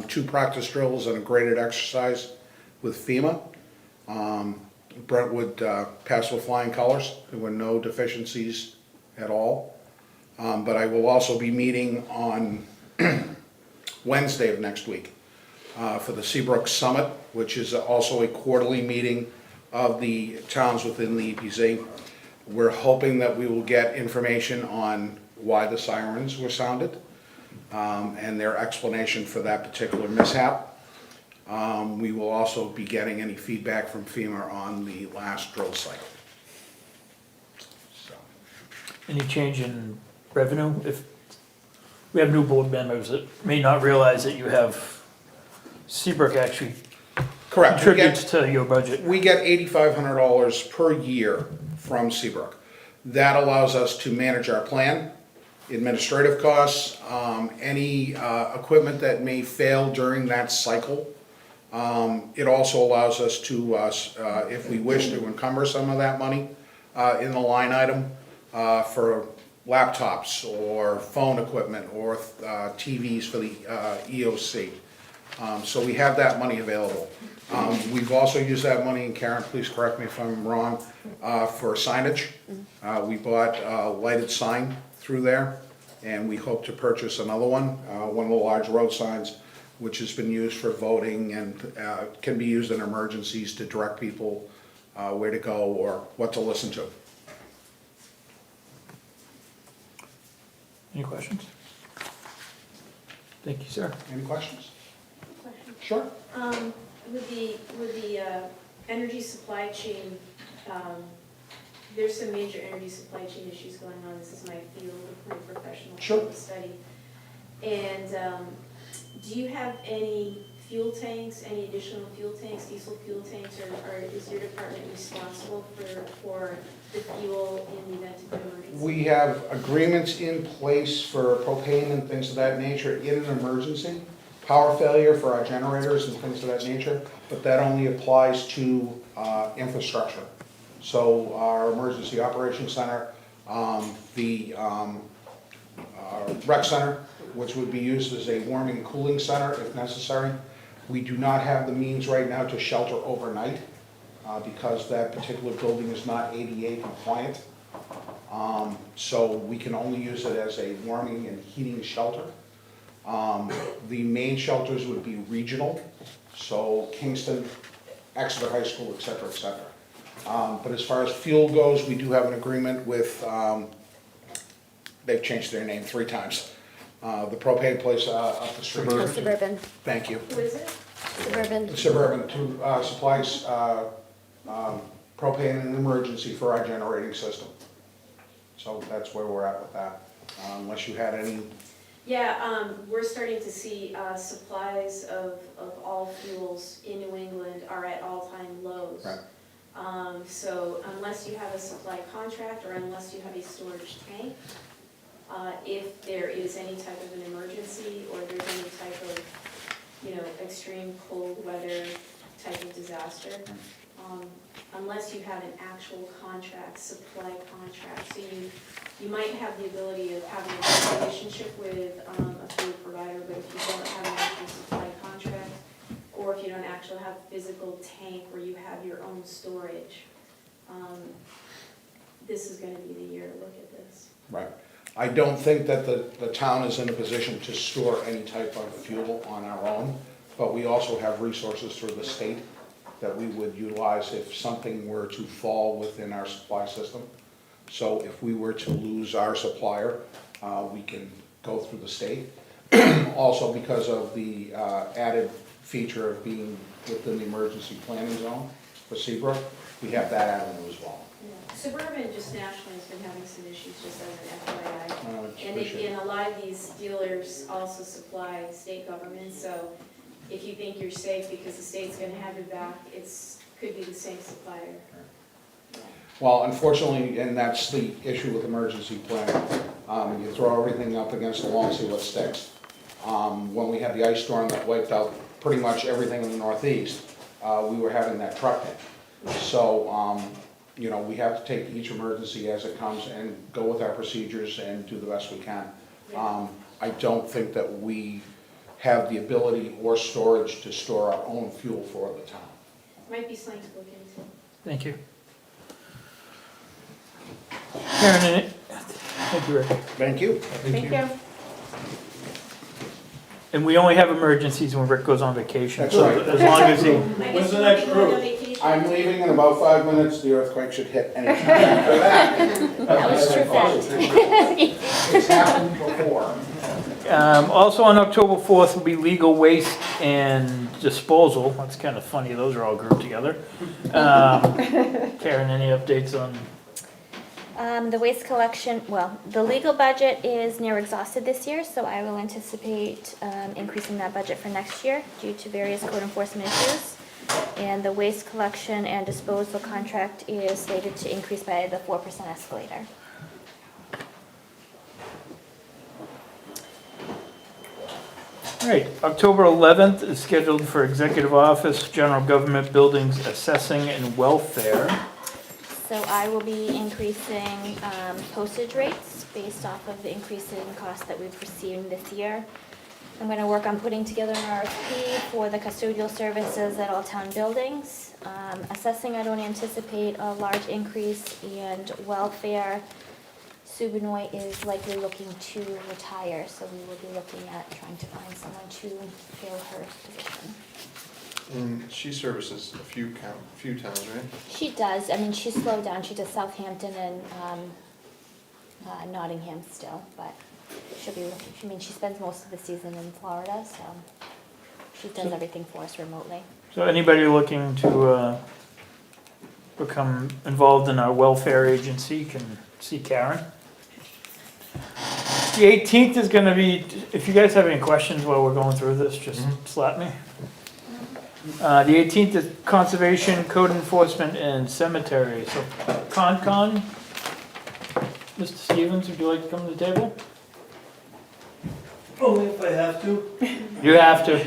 [SPEAKER 11] 2 practice drills and a graded exercise with FEMA. Brentwood passed with flying colors. There were no deficiencies at all. But I will also be meeting on Wednesday of next week for the Seabrook Summit, which is also a quarterly meeting of the towns within the EPZ. We're hoping that we will get information on why the sirens were sounded and their explanation for that particular mishap. We will also be getting any feedback from FEMA on the last drill cycle. So.
[SPEAKER 3] Any change in revenue? If we have new board members that may not realize that you have Seabrook actually
[SPEAKER 11] Correct.
[SPEAKER 3] contributes to your budget.
[SPEAKER 11] We get $8,500 per year from Seabrook. That allows us to manage our plan, administrative costs, any equipment that may fail during that cycle. It also allows us to, if we wish to encumber some of that money in the line item for laptops or phone equipment or TVs for the EOC. So we have that money available. We've also used that money, and Karen, please correct me if I'm wrong, for signage. We bought a lighted sign through there, and we hope to purchase another one of the large road signs, which has been used for voting and can be used in emergencies to direct people where to go or what to listen to.
[SPEAKER 3] Any questions? Thank you, sir.
[SPEAKER 11] Any questions?
[SPEAKER 10] Question.
[SPEAKER 11] Sure.
[SPEAKER 10] With the energy supply chain, there's some major energy supply chain issues going on. This is my field, my professional
[SPEAKER 11] Sure.
[SPEAKER 10] study. And do you have any fuel tanks, any additional fuel tanks, diesel fuel tanks, or is your department responsible for the fuel in the event of an emergency?
[SPEAKER 11] We have agreements in place for propane and things of that nature in an emergency. Power failure for our generators and things of that nature, but that only applies to infrastructure. So our emergency operations center, the rec center, which would be used as a warming and cooling center if necessary. We do not have the means right now to shelter overnight because that particular building is not ADA compliant. So we can only use it as a warming and heating shelter. The main shelters would be regional, so Kingston, Exeter High School, et cetera, et cetera. But as far as fuel goes, we do have an agreement with, they've changed their name 3 times. The propane place up the street.
[SPEAKER 6] Oh, Suburban,
[SPEAKER 11] Thank you.
[SPEAKER 10] What is it?
[SPEAKER 6] Suburban.
[SPEAKER 11] Suburban supplies propane in an emergency for our generating system. So that's where we're at with that, unless you had any.
[SPEAKER 10] Yeah, we're starting to see supplies of all fuels in New England are at all-time lows.
[SPEAKER 11] Right.
[SPEAKER 10] So unless you have a supply contract or unless you have a storage tank, if there is any type of an emergency or there's any type of, extreme cold weather type of disaster, unless you have an actual contract, supply contract, so you might have the ability of having a relationship with a fuel provider, but if you don't have an actual supply contract, or if you don't actually have a physical tank where you have your own storage, this is gonna be the year to look at this.
[SPEAKER 11] Right. I don't think that the town is in a position to store any type of fuel on our own, but we also have resources through the state that we would utilize if something were to fall within our supply system. So if we were to lose our supplier, we can go through the state. Also because of the added feature of being within the emergency planning zone for Seabrook, we have that avenue as well.
[SPEAKER 10] Suburban just nationally has been having some issues, just as an FYI. And
[SPEAKER 11] Appreciate
[SPEAKER 10] again, a lot of these dealers also supply state governments, so if you think you're safe because the state's gonna have your back, could be the same supplier.
[SPEAKER 11] Well, unfortunately, and that's the issue with emergency planning, you throw everything up against the wall and see what sticks. When we had the ice storm that wiped out pretty much everything in the Northeast, we were having that truck in. So, you know, we have to take each emergency as it comes and go with our procedures and do the best we can. I don't think that we have the ability or storage to store our own fuel for the town.
[SPEAKER 10] Might be something to look into.
[SPEAKER 3] Thank you. Karen, thank you, Rick.
[SPEAKER 11] Thank you.
[SPEAKER 2] Thank you.
[SPEAKER 3] And we only have emergencies when Rick goes on vacation.
[SPEAKER 11] That's
[SPEAKER 3] so
[SPEAKER 11] right.
[SPEAKER 3] As long as he,
[SPEAKER 12] When's the next cruise?
[SPEAKER 11] I'm leaving in about 5 minutes, the earthquake should hit any time after that.
[SPEAKER 6] That was true fast.
[SPEAKER 11] It's happened before.
[SPEAKER 3] also on October 4th will be legal waste and disposal. That's kind of funny, those are all grouped together. Karen, any updates on?
[SPEAKER 6] The waste collection, well, the legal budget is near exhausted this year, so I will anticipate increasing that budget for next year due to various code enforcement issues. And the waste collection and disposal contract is slated to increase by the 4% escalator.
[SPEAKER 3] All right, October 11th is scheduled for Executive Office, General Government Buildings Assessing and Welfare.
[SPEAKER 6] So I will be increasing postage rates based off of the increase in costs that we've received this year. I'm going to work on putting together an RFP for the custodial services at all town buildings. Assessing, I don't anticipate a large increase, and welfare, Sue Benoit is likely looking to retire, so we will be looking at trying to find someone to fill her position.
[SPEAKER 5] And she services a few towns, right?
[SPEAKER 6] She does, I mean, she's slowed down, she does Southampton and Nottingham still, but she'll be, I mean, she spends most of the season in Florida, so she does everything for us remotely.
[SPEAKER 3] So anybody looking to become involved in our welfare agency can see Karen. The 18th is going to be, if you guys have any questions while we're going through this, just slap me. The 18th is Conservation, Code Enforcement, and Cemetery. So Concon, Mr. Stevens, would you like to come to the table?
[SPEAKER 12] Only if I have to.
[SPEAKER 3] You have to.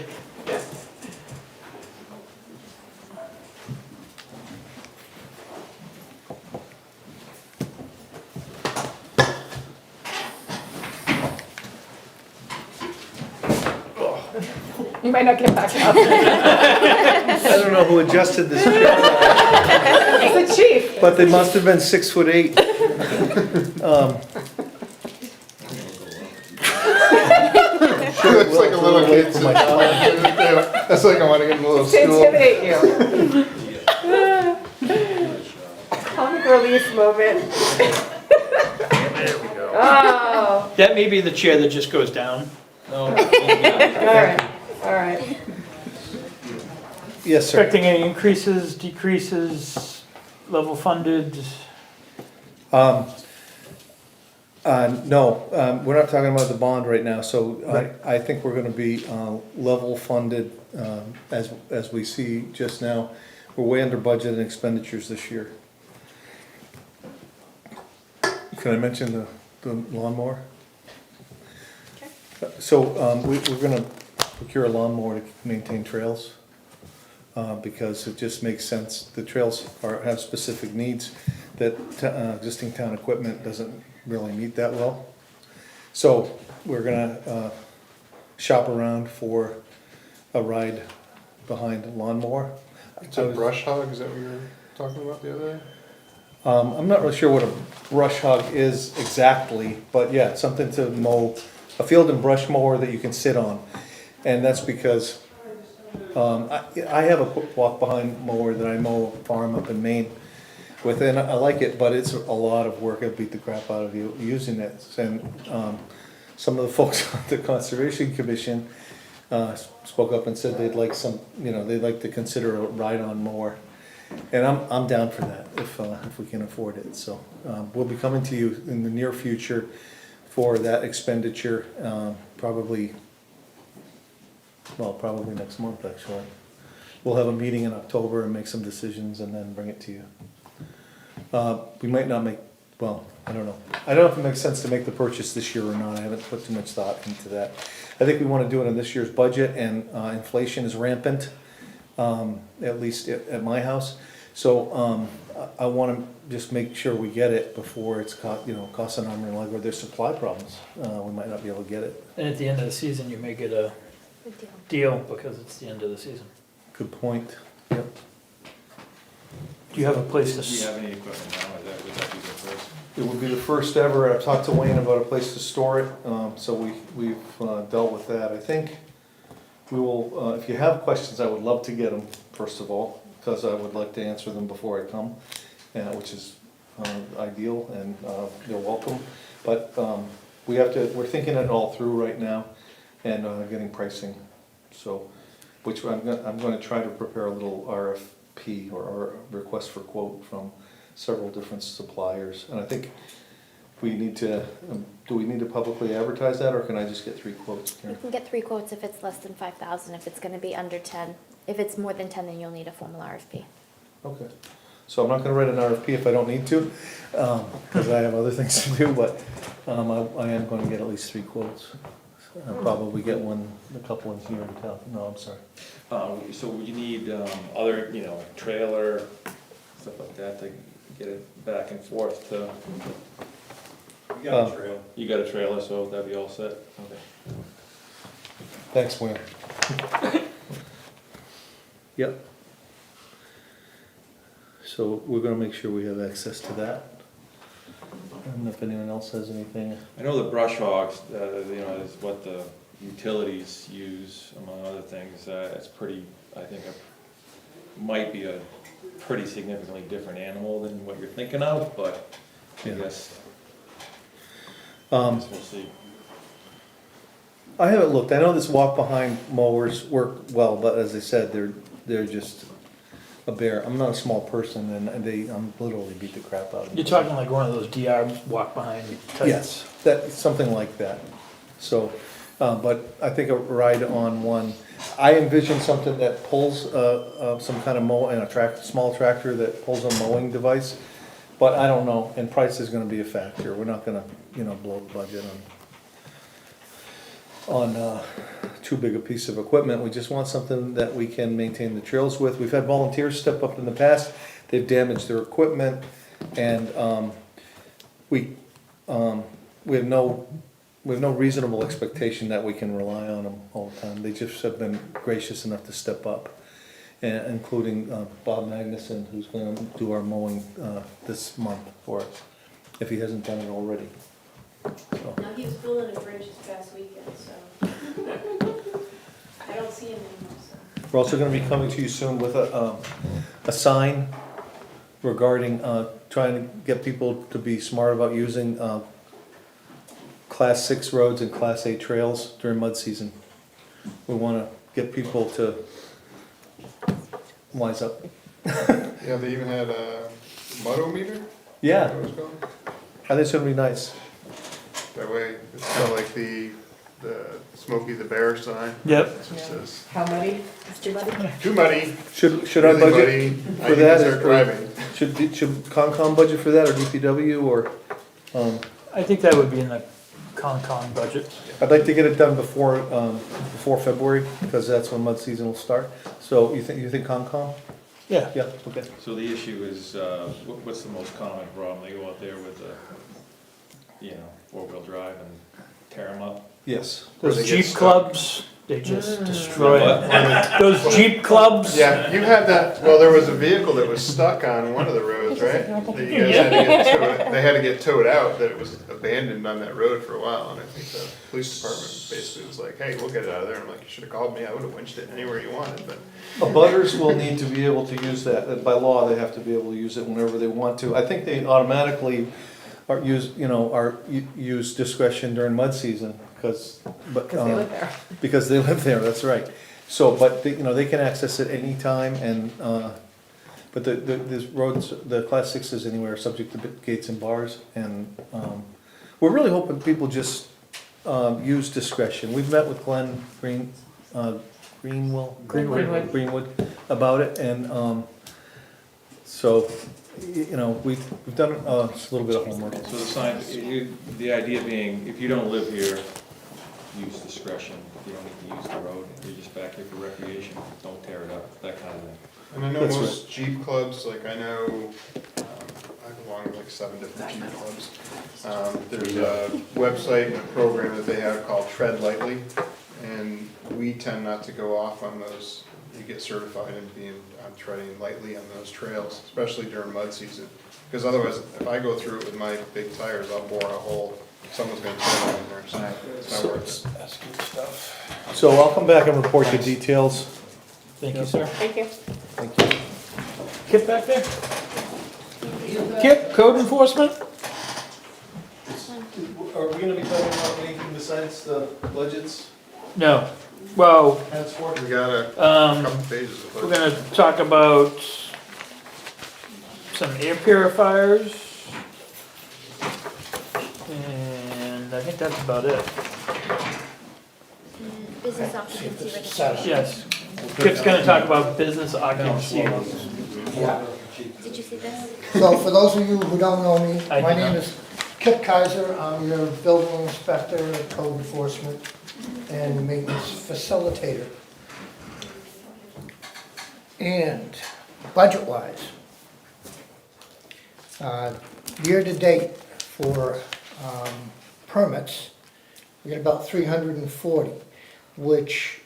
[SPEAKER 2] You might not get back up.
[SPEAKER 14] I don't know who adjusted this,
[SPEAKER 2] It's the chief.
[SPEAKER 14] but they must have been 6'8".
[SPEAKER 5] That's like a little kid sitting down. That's like I want to get in a little
[SPEAKER 2] To
[SPEAKER 5] stool.
[SPEAKER 2] intimidate you. Comic relief moment.
[SPEAKER 1] There we go.
[SPEAKER 2] Oh,
[SPEAKER 3] That may be the chair that just goes down.
[SPEAKER 12] No.
[SPEAKER 2] all right.
[SPEAKER 14] Yes, sir.
[SPEAKER 3] Expecting any increases, decreases, level funded?
[SPEAKER 14] No, we're not talking about the bond right now, so I think we're gonna be level funded, as we see just now. We're way under budget and expenditures this year. Can I mention the lawnmower? So, we're gonna procure a lawnmower to maintain trails, because it just makes sense. The trails have specific needs that existing town equipment doesn't really meet that well. So, we're gonna shop around for a ride behind a lawnmower.
[SPEAKER 5] It's a brush hog, is that what you were talking about the other day?
[SPEAKER 14] I'm not really sure what a brush hog is exactly, but yeah, it's something to mow, a field and brush mower that you can sit on. And that's because, I have a walk behind mower that I mow a farm up in Maine with, and I like it, but it's a lot of work. It'll beat the crap out of you using it. And, some of the folks on the Conservation Commission, spoke up and said they'd like some, they'd like to consider a ride-on mower. And I'm down for that if we can afford it. So we'll be coming to you in the near future for that expenditure, probably next month, actually. We'll have a meeting in October and make some decisions and then bring it to you. We might not make, I don't know. I don't know if it makes sense to make the purchase this year or not. I haven't put too much thought into that. I think we want to do it in this year's budget, and inflation is rampant. At least at my house. So I want to just make sure we get it before it's costs an arm and a leg, or there's supply problems. We might not be able to get it.
[SPEAKER 3] And at the end of the season, you may get a
[SPEAKER 6] Good
[SPEAKER 3] deal
[SPEAKER 6] deal.
[SPEAKER 3] because it's the end of the season.
[SPEAKER 14] Good point. Yep.
[SPEAKER 3] Do you have a place to?
[SPEAKER 12] Do you have any equipment now, would that be the first?
[SPEAKER 14] It would be the first ever. I've talked to Wayne about a place to store it, so we've dealt with that. I think we will, if you have questions, I would love to get them, first of all, because I would like to answer them before I come, which is ideal, and they're welcome. But we're thinking it all through right now, and getting pricing. So, which I'm going to try to prepare a little RFP, or request for quote, from several different suppliers. And I think we need to, do we need to publicly advertise that, or can I just get 3 quotes?
[SPEAKER 6] You can get 3 quotes if it's less than 5,000, if it's gonna be under 10. If it's more than 10, then you'll need a formal RFP.
[SPEAKER 14] Okay. So I'm not gonna write an RFP if I don't need to, because I have other things to do, but I am gonna get at least 3 quotes. I'll probably get a couple in here in town. No, I'm sorry.
[SPEAKER 12] So you need other, trailer, stuff like that to get it back and forth to,
[SPEAKER 13] We got a trail.
[SPEAKER 12] you got a trailer, so that'd be all set? Okay.
[SPEAKER 14] Thanks, Wayne. Yep. So we're gonna make sure we have access to that. I don't know if anyone else has anything.
[SPEAKER 12] I know the brush hogs, is what the utilities use, among other things. It's pretty, I think, might be a pretty significantly different animal than what you're thinking of, but I guess we'll see.
[SPEAKER 14] I haven't looked. I know this walk-behind mowers work well, but as I said, they're just a bear. I'm not a small person, and I'm literally beat the crap out of them.
[SPEAKER 3] You're talking like one of those DR walk behind types?
[SPEAKER 14] Yes, something like that. So, but I think a ride-on one, I envision something that pulls some kind of mow, and small tractor that pulls a mowing device. But I don't know, and price is gonna be a factor. We're not gonna, blow the budget on too big a piece of equipment. We just want something that we can maintain the trails with. We've had volunteers step up in the past. They've damaged their equipment, and we have no reasonable expectation that we can rely on them all the time. They just have been gracious enough to step up, and including Bob Magnuson, who's going to do our mowing this month for us, if he hasn't done it already. So.
[SPEAKER 10] Now, he was pulling a bridge this past weekend, so. I don't see him anymore, so.
[SPEAKER 14] We're also going to be coming to you soon with a sign regarding trying to get people to be smart about using Class 6 roads and Class 8 trails during mud season. We want to get people to wise up.
[SPEAKER 5] Yeah, they even had a mudometer?
[SPEAKER 14] Yeah,
[SPEAKER 5] What it was called?
[SPEAKER 14] I think it's going to be nice.
[SPEAKER 5] That way, it's kind of like the Smokey the Bear sign.
[SPEAKER 3] Yep.
[SPEAKER 5] It just says,
[SPEAKER 2] How many?
[SPEAKER 6] Mr. Buddy?
[SPEAKER 5] too muddy,
[SPEAKER 14] Should I
[SPEAKER 5] really
[SPEAKER 14] budget
[SPEAKER 5] muddy,
[SPEAKER 14] for
[SPEAKER 5] I need to
[SPEAKER 14] that?
[SPEAKER 5] start driving.
[SPEAKER 14] Should Concom budget for that, or DPW, or?
[SPEAKER 3] I think that would be in the Concom budget.
[SPEAKER 14] I'd like to get it done before February, because that's when mud season will start. So you think Concom?
[SPEAKER 3] Yeah.
[SPEAKER 14] Yeah, okay.
[SPEAKER 12] So the issue is, what's the most common problem? They go out there with the, 4-wheel drive and tear them up?
[SPEAKER 14] Yes.
[SPEAKER 5] Or they
[SPEAKER 3] There's
[SPEAKER 5] get
[SPEAKER 3] Jeep
[SPEAKER 5] stuck.
[SPEAKER 3] clubs, They just destroy
[SPEAKER 12] What?
[SPEAKER 3] it. Those Jeep clubs?
[SPEAKER 5] Yeah, you had that, well, there was a vehicle that was stuck on one of the roads, right? That you guys had to get towed, they had to get towed out, that it was abandoned on that road for a while, and I think the police department basically was like, hey, we'll get it out of there. I'm like, you should've called me, I would've winched it anywhere you wanted, but.
[SPEAKER 14] Abutters will need to be able to use that, by law, they have to be able to use it whenever they want to. I think they automatically use discretion during mud season, because, but.
[SPEAKER 2] Because they live there.
[SPEAKER 14] Because they live there, that's right. So, but, they can access it anytime, and, but these roads, the class sixes anywhere are subject to gates and bars, and, we're really hoping people just, use discretion. We've met with Glenn Greenwood about it, and, so, we've done, just a little bit of homework.
[SPEAKER 12] So the sign, the idea being, if you don't live here, use discretion. You don't need to use the road. You're just back here for recreation. Don't tear it up, that kind of thing.
[SPEAKER 5] And I know
[SPEAKER 14] That's
[SPEAKER 5] most Jeep clubs, like I know, I belong to like 7 different Jeep clubs. There's a website and a program that they have called Tread Lightly, and we tend not to go off on those. You get certified in being, treading lightly on those trails, especially during mud season. Because otherwise, if I go through it with my big tires, I'll bore a hole. Someone's gonna tear it in there, so it's not worth it.
[SPEAKER 14] That's good stuff. So I'll come back and report the details.
[SPEAKER 3] Thank you, sir.
[SPEAKER 2] Thank you.
[SPEAKER 14] Thank you.
[SPEAKER 3] Kip back there? Kip, code enforcement?
[SPEAKER 14] Are we gonna be talking about anything besides the budgets
[SPEAKER 3] No. Well,
[SPEAKER 14] henceforth?
[SPEAKER 5] We got a couple pages of
[SPEAKER 3] we're
[SPEAKER 5] it.
[SPEAKER 3] gonna talk about some air purifiers. And I think that's about it.
[SPEAKER 6] Business occupancy registration.
[SPEAKER 3] Yes. Kip's gonna talk about business occupancy.
[SPEAKER 4] Yeah.
[SPEAKER 6] Did you see this?
[SPEAKER 4] So for those of you who don't know me,
[SPEAKER 3] I
[SPEAKER 4] my
[SPEAKER 3] do
[SPEAKER 4] name
[SPEAKER 3] not.
[SPEAKER 4] is Kip Kaiser. I'm your building inspector, code enforcement, and maintenance facilitator. And budget-wise, year-to-date for permits, we get about 340, which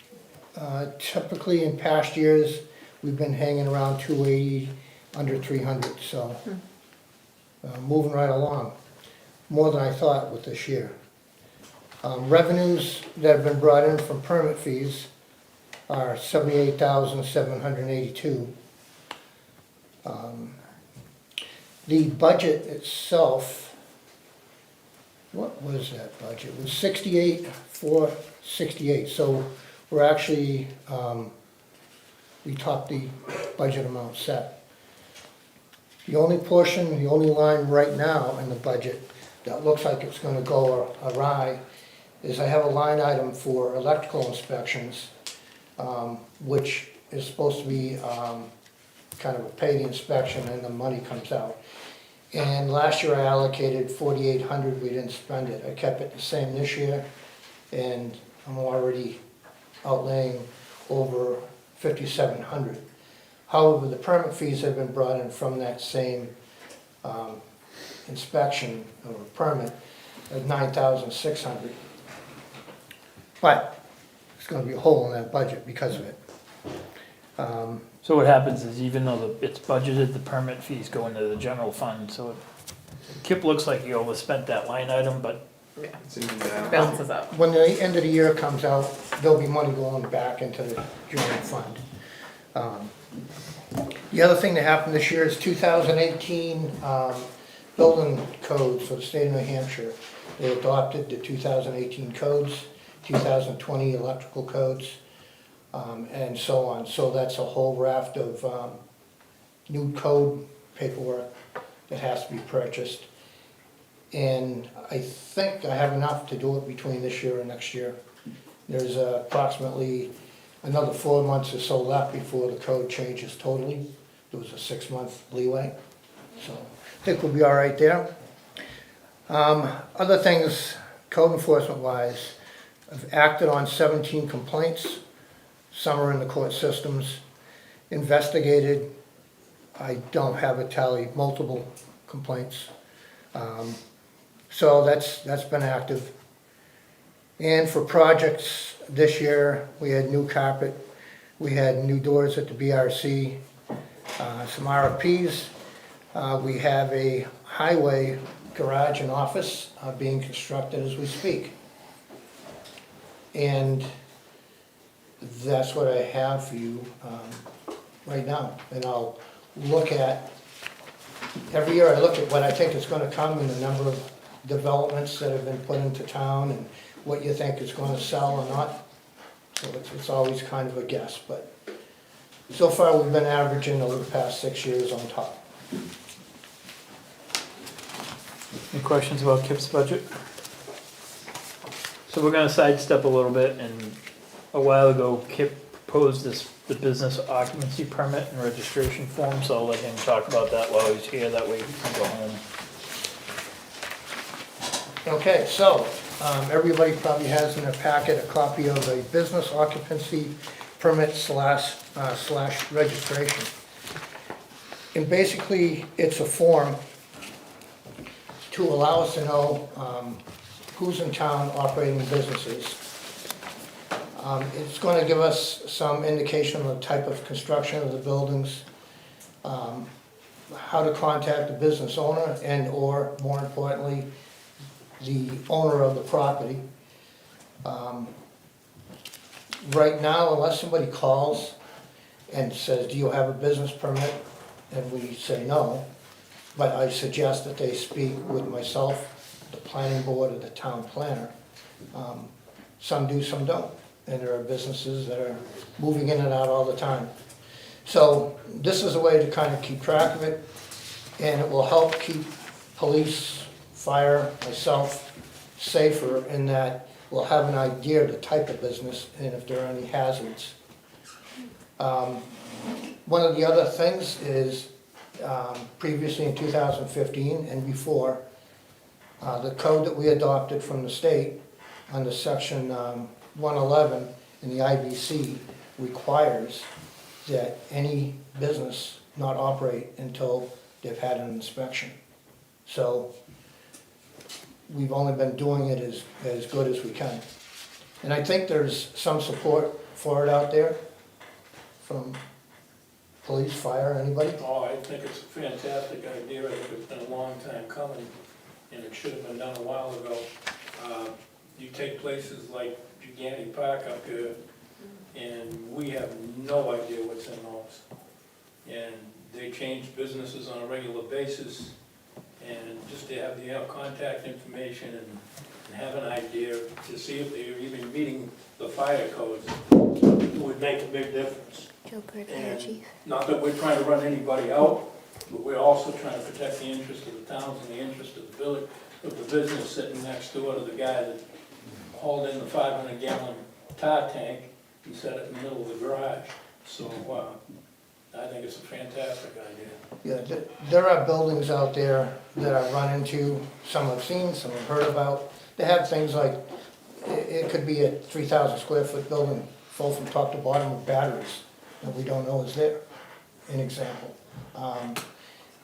[SPEAKER 4] typically in past years, we've been hanging around 280, under 300, so moving right along. More than I thought with this year. Revenues that have been brought in from permit fees are 78,782. The budget itself, what was that budget? It was 68,468, so we're actually, we topped the budget amount set. The only portion, the only line right now in the budget that looks like it's gonna go awry is I have a line item for electrical inspections, which is supposed to be kind of a paid inspection and the money comes out. And last year I allocated 4,800, we didn't spend it. I kept it the same this year, and I'm already outlaying over 5,700. However, the permit fees have been brought in from that same inspection or permit of 9,600. But it's gonna be a hole in that budget because of it.
[SPEAKER 3] So what happens is even though it's budgeted, the permit fees go into the general fund, so Kip looks like he overspent that line item, but
[SPEAKER 5] It's even down.
[SPEAKER 2] Balances out.
[SPEAKER 4] When the end of the year comes out, there'll be money going back into the general fund. The other thing that happened this year is 2018 building codes for the state of New Hampshire. They adopted the 2018 codes, 2020 electrical codes, and so on. So that's a whole raft of new code paperwork that has to be purchased. And I think I have enough to do it between this year and next year. There's approximately another 4 months or so left before the code changes totally. There was a 6-month leeway, so I think we'll be all right there. Other things, code enforcement wise, I've acted on 17 complaints. Some are in the court systems. Investigated, I don't have a tally, multiple complaints. So that's been active. And for projects this year, we had new carpet, we had new doors at the BRC, some RFPs. We have a highway garage and office being constructed as we speak. And that's what I have for you right now. And I'll look at, every year I look at what I think is gonna come and the number of developments that have been put into town and what you think is gonna sell or not. So it's always kind of a guess, but so far we've been averaging over the past 6 years on top.
[SPEAKER 3] Any questions about Kip's budget? So we're gonna sidestep a little bit, and a while ago, Kip proposed the business occupancy permit and registration form, so I'll let him talk about that while he's here, that way he can go home.
[SPEAKER 4] Okay, so, everybody probably has in their packet a copy of a business occupancy permit slash registration. And basically, it's a form to allow us to know who's in town operating businesses. It's gonna give us some indication of the type of construction of the buildings, how to contact the business owner and or, more importantly, the owner of the property. Right now, unless somebody calls and says, do you have a business permit? And we say no, but I suggest that they speak with myself, the planning board, or the town planner. Some do, some don't, and there are businesses that are moving in and out all the time. So this is a way to kind of keep track of it, and it will help keep police, fire, myself safer in that we'll have an idea of the type of business and if there are any hazards. One of the other things is, previously in 2015 and before, the code that we adopted from the state under section 111 in the IBC requires that any business not operate until they've had an inspection. So we've only been doing it as good as we can. And I think there's some support for it out there from police, fire, anybody?
[SPEAKER 15] Oh, I think it's a fantastic idea. I think it's been a long time coming, and it should have been done a while ago. You take places like Giganti Park up here, and we have no idea what's in those. And they change businesses on a regular basis, and just to have the contact information and have an idea to see if they're even meeting the fire codes would make a big difference. And not that we're trying to run anybody out, but we're also trying to protect the interest of the towns and the interest of the village, of the business sitting next door to the guy that hauled in the 500-gallon tar tank and set it in the middle of the garage. So I think it's a fantastic idea.
[SPEAKER 4] Yeah, there are buildings out there that I've run into, some I've seen, some I've heard about. They have things like, it could be a 3,000 square foot building full from top to bottom with batteries that we don't know is there, an example.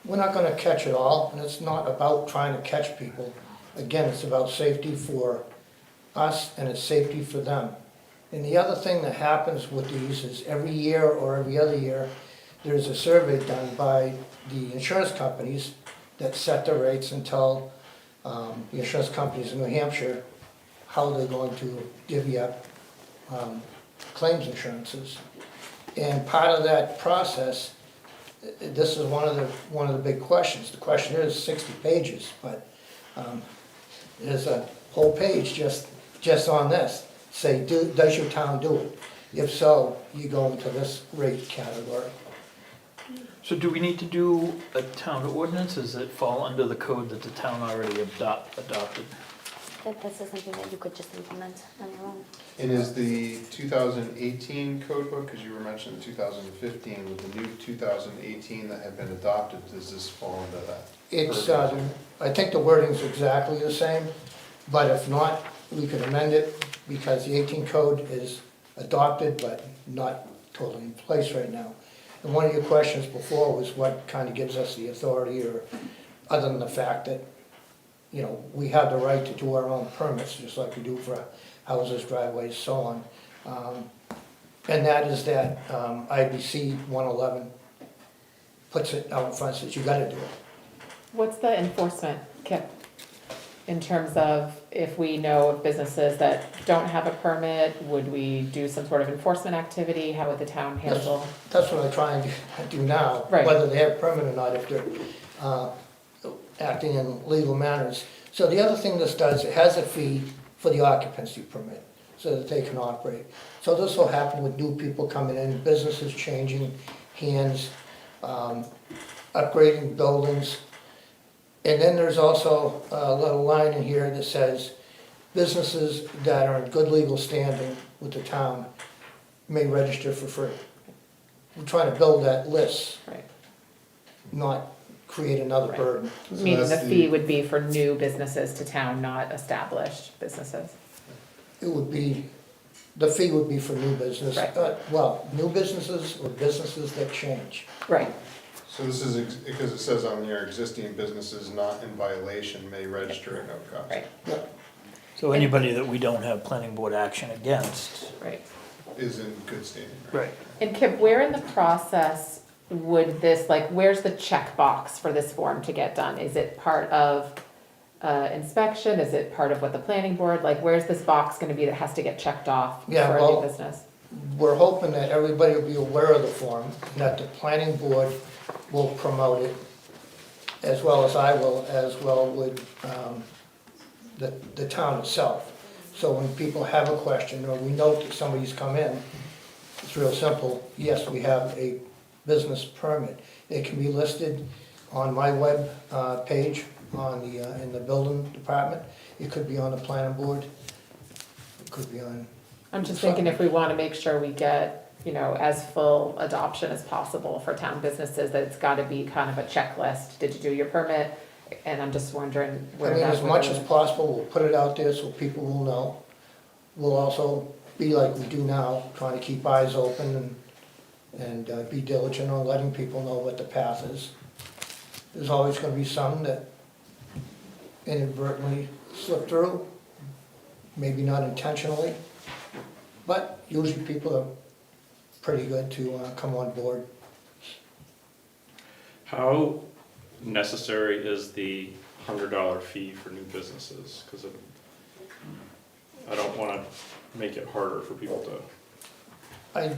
[SPEAKER 4] We're not gonna catch it all, and it's not about trying to catch people. Again, it's about safety for us and it's safety for them. And the other thing that happens with these is every year or every other year, there's a survey done by the insurance companies that set the rates and tell the insurance companies in New Hampshire how they're going to divvy up claims insurances. And part of that process, this is one of the big questions. The questionnaire is 60 pages, but there's a whole page just on this. Say, does your town do it? If so, you go into this rate category.
[SPEAKER 3] So do we need to do a town ordinance, or does it fall under the code that the town already adopted?
[SPEAKER 6] This is something that you could just implement on your own.
[SPEAKER 5] And is the 2018 code book, because you were mentioning 2015, with the new 2018 that had been adopted, does this fall under that?
[SPEAKER 4] It's, I think the wording's exactly the same, but if not, we could amend it because the 18 code is adopted but not totally in place right now. And one of your questions before was what kind of gives us the authority, or other than the fact that, you know, we have the right to do our own permits, just like we do for a houses, driveways, so on. And that is that IBC 111 puts it out in front, says you gotta do it.
[SPEAKER 2] What's the enforcement, Kip? In terms of if we know of businesses that don't have a permit, would we do some sort of enforcement activity? How would the town handle?
[SPEAKER 4] That's what I try and do now,
[SPEAKER 2] Right.
[SPEAKER 4] whether they have a permit or not, if they're acting in legal manners. So the other thing this does, it has a fee for the occupancy permit, so that they can operate. So this will happen with new people coming in, businesses changing hands, upgrading buildings. And then there's also a little line in here that says, businesses that are in good legal standing with the town may register for free. We're trying to build that list,
[SPEAKER 2] Right.
[SPEAKER 4] not create another
[SPEAKER 2] Right.
[SPEAKER 4] burden.
[SPEAKER 2] Meaning the
[SPEAKER 5] that's
[SPEAKER 2] fee
[SPEAKER 5] the-
[SPEAKER 2] would be for new businesses to town, not established businesses.
[SPEAKER 4] It would be, the fee would be for new business,
[SPEAKER 2] Right.
[SPEAKER 4] well, new businesses or businesses that change.
[SPEAKER 2] Right,
[SPEAKER 5] So this is, because it says on there, existing businesses not in violation may register at no cost.
[SPEAKER 2] right,
[SPEAKER 3] So anybody that we don't have planning board action against.
[SPEAKER 2] right.
[SPEAKER 5] Is in good standing.
[SPEAKER 3] Right.
[SPEAKER 2] And Kip, where in the process would this, like, where's the checkbox for this form to get done? Is it part of inspection? Is it part of what the planning board, like, where's this box gonna be that has to get checked off for
[SPEAKER 4] Yeah,
[SPEAKER 2] a
[SPEAKER 4] well-
[SPEAKER 2] new business?
[SPEAKER 4] We're hoping that everybody will be aware of the form, and that the planning board will promote it, as well as I will, as well with the town itself. So when people have a question, or we note that somebody's come in, it's real simple, yes, we have a business permit. It can be listed on my web page, on the, in the building department. It could be on the planning board, it could be on.
[SPEAKER 2] I'm just thinking if we wanna make sure we get, you know, as full adoption as possible for town businesses, that it's gotta be kind of a checklist. Did you do your permit? And I'm just wondering
[SPEAKER 4] I
[SPEAKER 2] where
[SPEAKER 4] mean,
[SPEAKER 2] that
[SPEAKER 4] as
[SPEAKER 2] would
[SPEAKER 4] much
[SPEAKER 2] go.
[SPEAKER 4] as possible, we'll put it out there so people will know. We'll also be like we do now, trying to keep eyes open and be diligent on letting people know what the path is. There's always gonna be some that inadvertently slip through, maybe not intentionally, but usually people are pretty good to come on board.
[SPEAKER 1] How necessary is the $100 fee for new businesses? Cause I don't wanna make it harder for people to,
[SPEAKER 4] I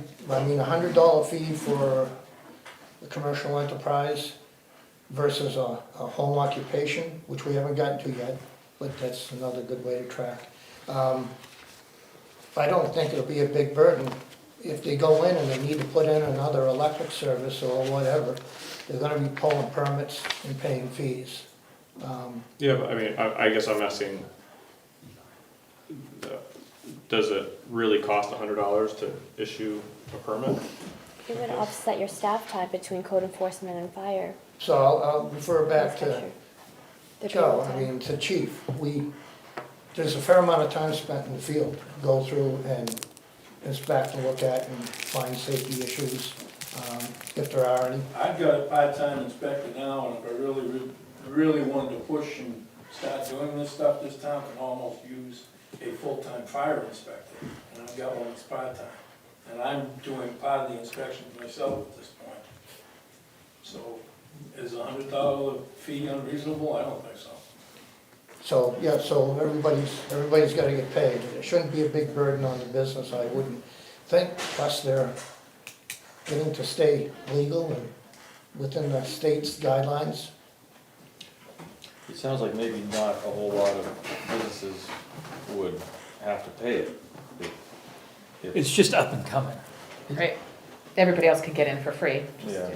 [SPEAKER 4] mean, $100 fee for a commercial enterprise versus a home occupation, which we haven't gotten to yet, but that's another good way to track. I don't think it'll be a big burden. If they go in and they need to put in another electric service or whatever, they're gonna be pulling permits and paying fees.
[SPEAKER 1] yeah, but I mean, I guess I'm asking, does it really cost $100 to issue a permit?
[SPEAKER 6] It would offset your staff time between code enforcement and fire.
[SPEAKER 4] So I'll refer back to
[SPEAKER 6] Inspection. The
[SPEAKER 4] Joe,
[SPEAKER 6] people
[SPEAKER 4] I
[SPEAKER 6] time.
[SPEAKER 4] mean, to Chief. There's a fair amount of time spent in the field, go through and inspect and look at and find safety issues, if there are any.
[SPEAKER 15] I've got a part-time inspector now, and if I really wanted to push and start doing this stuff, this town can almost use a full-time fire inspector, and I've got one that's part-time. And I'm doing part of the inspections myself at this point. So, is $100 fee unreasonable? I don't think so.
[SPEAKER 4] So, yeah, so everybody's gotta get paid. It shouldn't be a big burden on the business, I wouldn't think, plus they're getting to stay legal and within the state's guidelines.
[SPEAKER 12] It sounds like maybe not a whole lot of businesses would have to pay it. If-
[SPEAKER 3] It's just up and coming.
[SPEAKER 2] Right, everybody else can get in for free.
[SPEAKER 12] Yeah.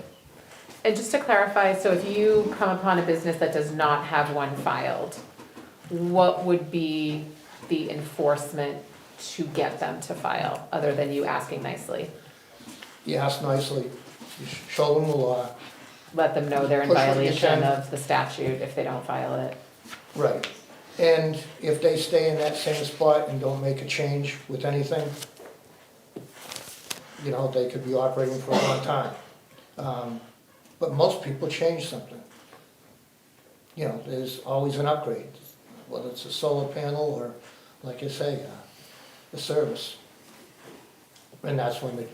[SPEAKER 2] And just to clarify, so if you come upon a business that does not have one filed, what would be the enforcement to get them to file, other than you asking nicely?
[SPEAKER 4] You ask nicely, you show them the law.
[SPEAKER 2] Let them know they're in
[SPEAKER 4] Push what you
[SPEAKER 2] violation
[SPEAKER 4] can.
[SPEAKER 2] of the statute if they don't file it.
[SPEAKER 4] Right. And if they stay in that same spot and don't make a change with anything, you know, they could be operating for a long time. But most people change something. You know, there's always an upgrade, whether it's a solar panel or, like I say, the service. And that's when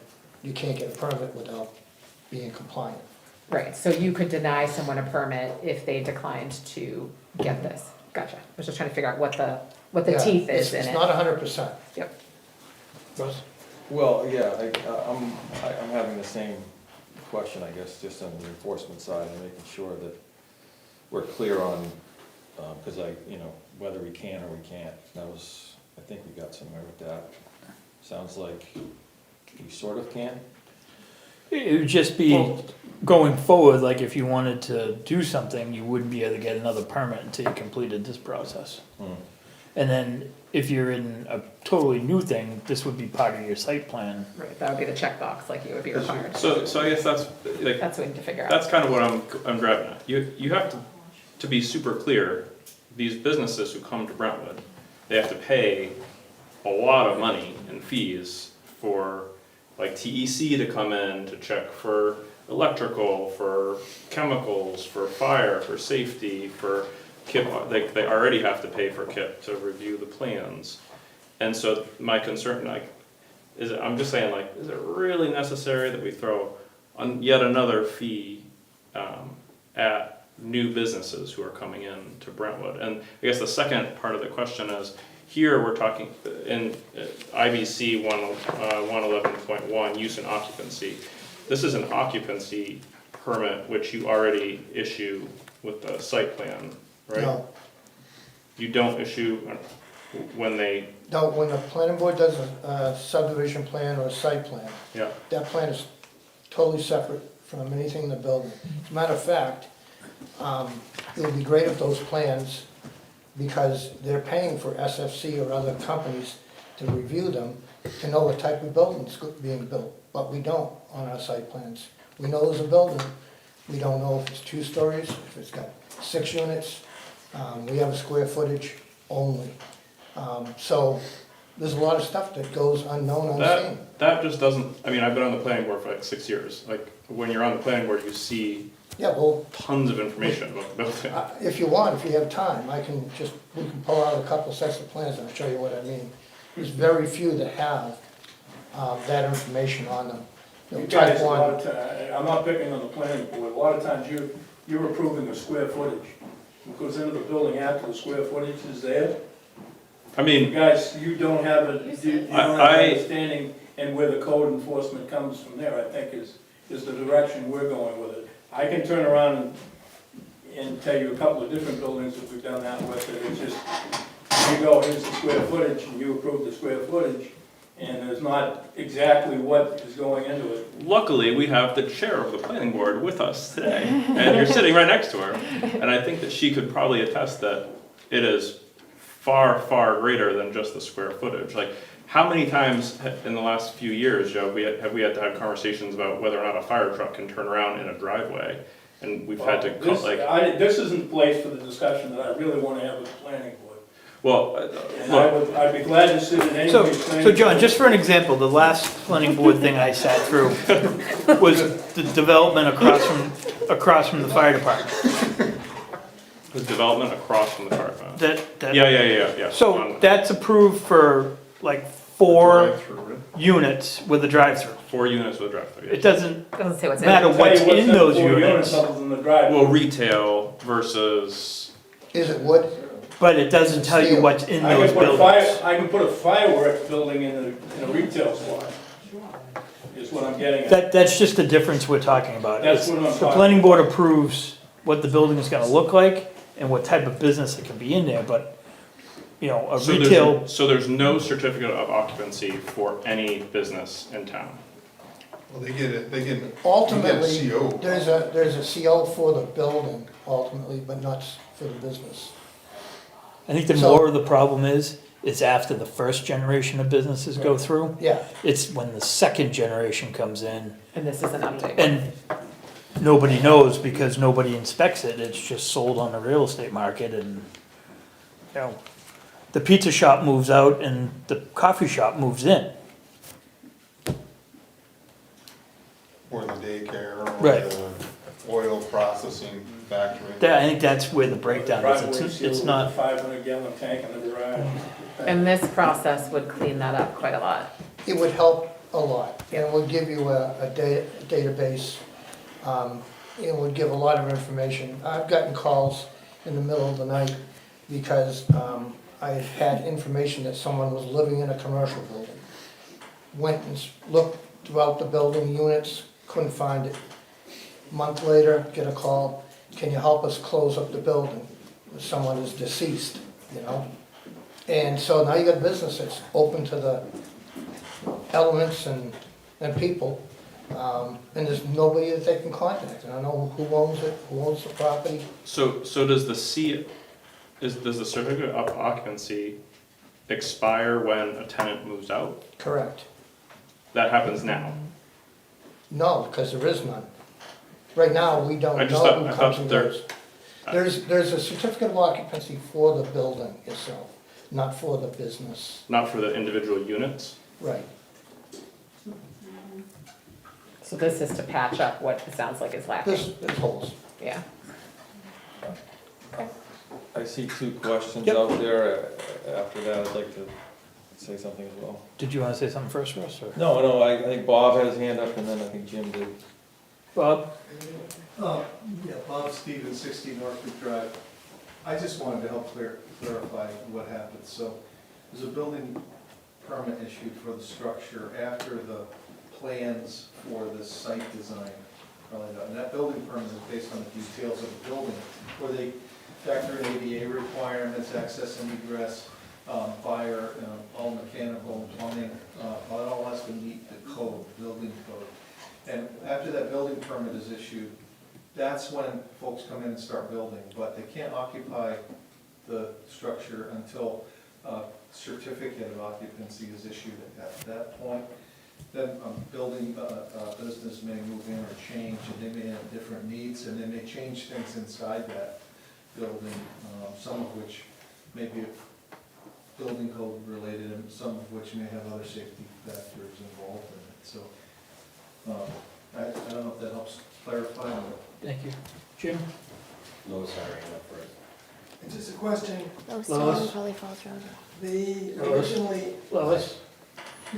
[SPEAKER 4] you can't get a permit without being compliant.
[SPEAKER 2] Right, so you could deny someone a permit if they declined to get this. Gotcha. I was just trying to figure out what the
[SPEAKER 4] Yeah,
[SPEAKER 2] teeth is in
[SPEAKER 4] It's
[SPEAKER 2] it.
[SPEAKER 4] not 100%.
[SPEAKER 2] Yep.
[SPEAKER 4] Russ?
[SPEAKER 12] Well, yeah, I'm having the same question, I guess, just on the enforcement side and making sure that we're clear on, because whether we can or we can't. I think we got somewhere with that. Sounds like we sort of can.
[SPEAKER 3] It would just be going forward, like if you wanted to do something, you wouldn't be able to get another permit until you completed this process. And then if you're in a totally new thing, this would be part of your site plan.
[SPEAKER 2] Right, that would be the checkbox, like you would be required.
[SPEAKER 1] So I guess that's, like,
[SPEAKER 2] That's what we need to figure out.
[SPEAKER 1] that's kind of what I'm grabbing at. You have to be super clear, these businesses who come to Brentwood, they have to pay a lot of money in fees for, like, TEC to come in to check for electrical, for chemicals, for fire, for safety, for KIP. They already have to pay for KIP to review the plans. And so my concern, like, I'm just saying, like, is it really necessary that we throw on yet another fee at new businesses who are coming in to Brentwood? And I guess the second part of the question is, here we're talking in IBC 111.1, use and occupancy. This is an occupancy permit which you already issue with the site plan, right?
[SPEAKER 4] No.
[SPEAKER 1] You don't issue when they,
[SPEAKER 4] No, when the planning board does a subdivision plan or a site plan,
[SPEAKER 1] yeah.
[SPEAKER 4] that plan is totally separate from anything in the building. As a matter of fact, it would be great if those plans, because they're paying for SFC or other companies to review them, to know what type of building's being built, but we don't on our site plans. We know there's a building, we don't know if it's 2 stories, if it's got 6 units, we have a square footage only. So there's a lot of stuff that goes unknown, unseen.
[SPEAKER 1] That just doesn't, I mean, I've been on the planning board for like 6 years. Like, when you're on the planning board, you see
[SPEAKER 4] Yeah, well,
[SPEAKER 1] tons of information about the building.
[SPEAKER 4] if you want, if you have time, we can pull out a couple sets of plans and I'll show you what I mean. There's very few that have that information on them.
[SPEAKER 15] You
[SPEAKER 4] Type
[SPEAKER 15] guys, a lot
[SPEAKER 4] 1,
[SPEAKER 15] of times, I'm not picking on the planning board, a lot of times you're approving the square footage. What goes into the building after the square footage is there.
[SPEAKER 1] I
[SPEAKER 15] You
[SPEAKER 1] mean,
[SPEAKER 15] guys, you don't have understanding and where the code enforcement comes from there, I think is the direction we're going with it. I can turn around and tell you a couple of different buildings that we've done that with, that it's just, here you go, here's the square footage, and you approve the square footage, and there's not exactly what is going into it.
[SPEAKER 1] luckily, we have the chair of the planning board with us today, and you're sitting right next to her. And I think that she could probably attest that it is far, far greater than just the square footage. Like, how many times in the last few years, Joe, have we had to have conversations about whether or not a fire truck can turn around in a driveway? And we've had to,
[SPEAKER 15] This isn't the place for the discussion that I really want to have with the planning board.
[SPEAKER 1] well,
[SPEAKER 15] And
[SPEAKER 1] look,
[SPEAKER 15] I'd be glad to sit in any
[SPEAKER 3] So,
[SPEAKER 15] of these planning.
[SPEAKER 3] so John, just for an example, the last planning board thing I sat through was the development across from the fire department.
[SPEAKER 1] the development across from the fire department.
[SPEAKER 3] That.
[SPEAKER 1] Yeah.
[SPEAKER 3] So that's approved for like 4 units with a drive-through.
[SPEAKER 1] 4 units with a drive-through.
[SPEAKER 3] It doesn't
[SPEAKER 2] Doesn't say what's in
[SPEAKER 3] matter
[SPEAKER 2] it.
[SPEAKER 3] what's
[SPEAKER 15] Tell you
[SPEAKER 3] in those
[SPEAKER 15] the 4
[SPEAKER 3] units,
[SPEAKER 15] other than the driveway.
[SPEAKER 1] Well, retail versus,
[SPEAKER 4] is it wood?
[SPEAKER 3] but it doesn't tell you what's in
[SPEAKER 15] I
[SPEAKER 3] those
[SPEAKER 15] can put a
[SPEAKER 3] buildings.
[SPEAKER 15] I can put a fireworks building in a retail spot, is what I'm getting at.
[SPEAKER 3] That's just the difference we're talking about.
[SPEAKER 15] That's
[SPEAKER 3] It's-
[SPEAKER 15] what I'm
[SPEAKER 3] The
[SPEAKER 15] talking
[SPEAKER 3] planning board approves what the building is gonna look like and what type of business it can be in there, but, a
[SPEAKER 1] so
[SPEAKER 3] retail,
[SPEAKER 1] there's no certificate of occupancy for any business in town.
[SPEAKER 5] Well, they get
[SPEAKER 4] Ultimately,
[SPEAKER 5] a CO.
[SPEAKER 4] there's a CO for the building ultimately, but not for the business.
[SPEAKER 3] I think the
[SPEAKER 4] So-
[SPEAKER 3] more of the problem is after the first generation of businesses go through.
[SPEAKER 4] Yeah,
[SPEAKER 3] It's when the second generation comes in
[SPEAKER 2] And this is an update.
[SPEAKER 3] and nobody knows because nobody inspects it. It's just sold on the real estate market and, the pizza shop moves out and the coffee shop moves in.
[SPEAKER 5] Or the daycare, or
[SPEAKER 3] Right.
[SPEAKER 5] the oil processing factory.
[SPEAKER 3] I think that's where the breakdown
[SPEAKER 15] Driveway
[SPEAKER 3] is. It's
[SPEAKER 15] sealed with a
[SPEAKER 3] not,
[SPEAKER 15] 500-gallon tank in the garage.
[SPEAKER 2] And this process would clean that up quite a lot.
[SPEAKER 4] It would help a lot, and it would give you a database. It would give a lot of information. I've gotten calls in the middle of the night because I had information that someone was living in a commercial building. Went and looked throughout the building units, couldn't find it. Month later, get a call, can you help us close up the building? Someone is deceased, you know? And so now you got a business that's open to the elements and people, and there's nobody that they can contact. And I know who owns it, who owns the property.
[SPEAKER 1] So does does the certificate of occupancy expire when a tenant moves out?
[SPEAKER 4] Correct.
[SPEAKER 1] That happens now.
[SPEAKER 4] No, because there is none. Right now, we don't
[SPEAKER 1] I just
[SPEAKER 4] know
[SPEAKER 1] thought-
[SPEAKER 4] who
[SPEAKER 1] I
[SPEAKER 4] comes
[SPEAKER 1] thought
[SPEAKER 4] and
[SPEAKER 1] there-
[SPEAKER 4] goes. There's a certificate of occupancy for the building itself, not for the business.
[SPEAKER 1] Not for the individual units?
[SPEAKER 4] Right.
[SPEAKER 2] So this is to patch up what it sounds like is lacking.
[SPEAKER 4] There's holes.
[SPEAKER 2] Yeah.
[SPEAKER 12] I see two questions
[SPEAKER 3] Yep.
[SPEAKER 12] out there. After that, I'd like to say something as well.
[SPEAKER 3] Did you wanna say something first, Russ, or?
[SPEAKER 12] No, I think Bob had his hand up, and then I think Jim did.
[SPEAKER 3] Bob?
[SPEAKER 14] Yeah, Bob Stevens, 60 Northwood Drive. I just wanted to help clarify what happened. So there's a building permit issued for the structure after the plans for the site design are laid out. And that building permit is based on the details of the building, where they factor in ADA requirements, access and egress, fire, all mechanical and plumbing, it all has to meet the code, building code. And after that building permit is issued, that's when folks come in and start building, but they can't occupy the structure until a certificate of occupancy is issued at that point. Then a building, business may move in or change, and they may have different needs, and they may change things inside that building, some of which may be building code related, and some of which may have other safety factors involved in it. So I don't know if that helps clarify, but
[SPEAKER 3] Thank you. Jim?
[SPEAKER 7] Lois, sorry, up first.
[SPEAKER 16] It's just a question,
[SPEAKER 6] Lois,
[SPEAKER 3] Lois?
[SPEAKER 6] Probably Falls Road.
[SPEAKER 16] the
[SPEAKER 3] Lois?
[SPEAKER 16] originally,
[SPEAKER 3] Lois?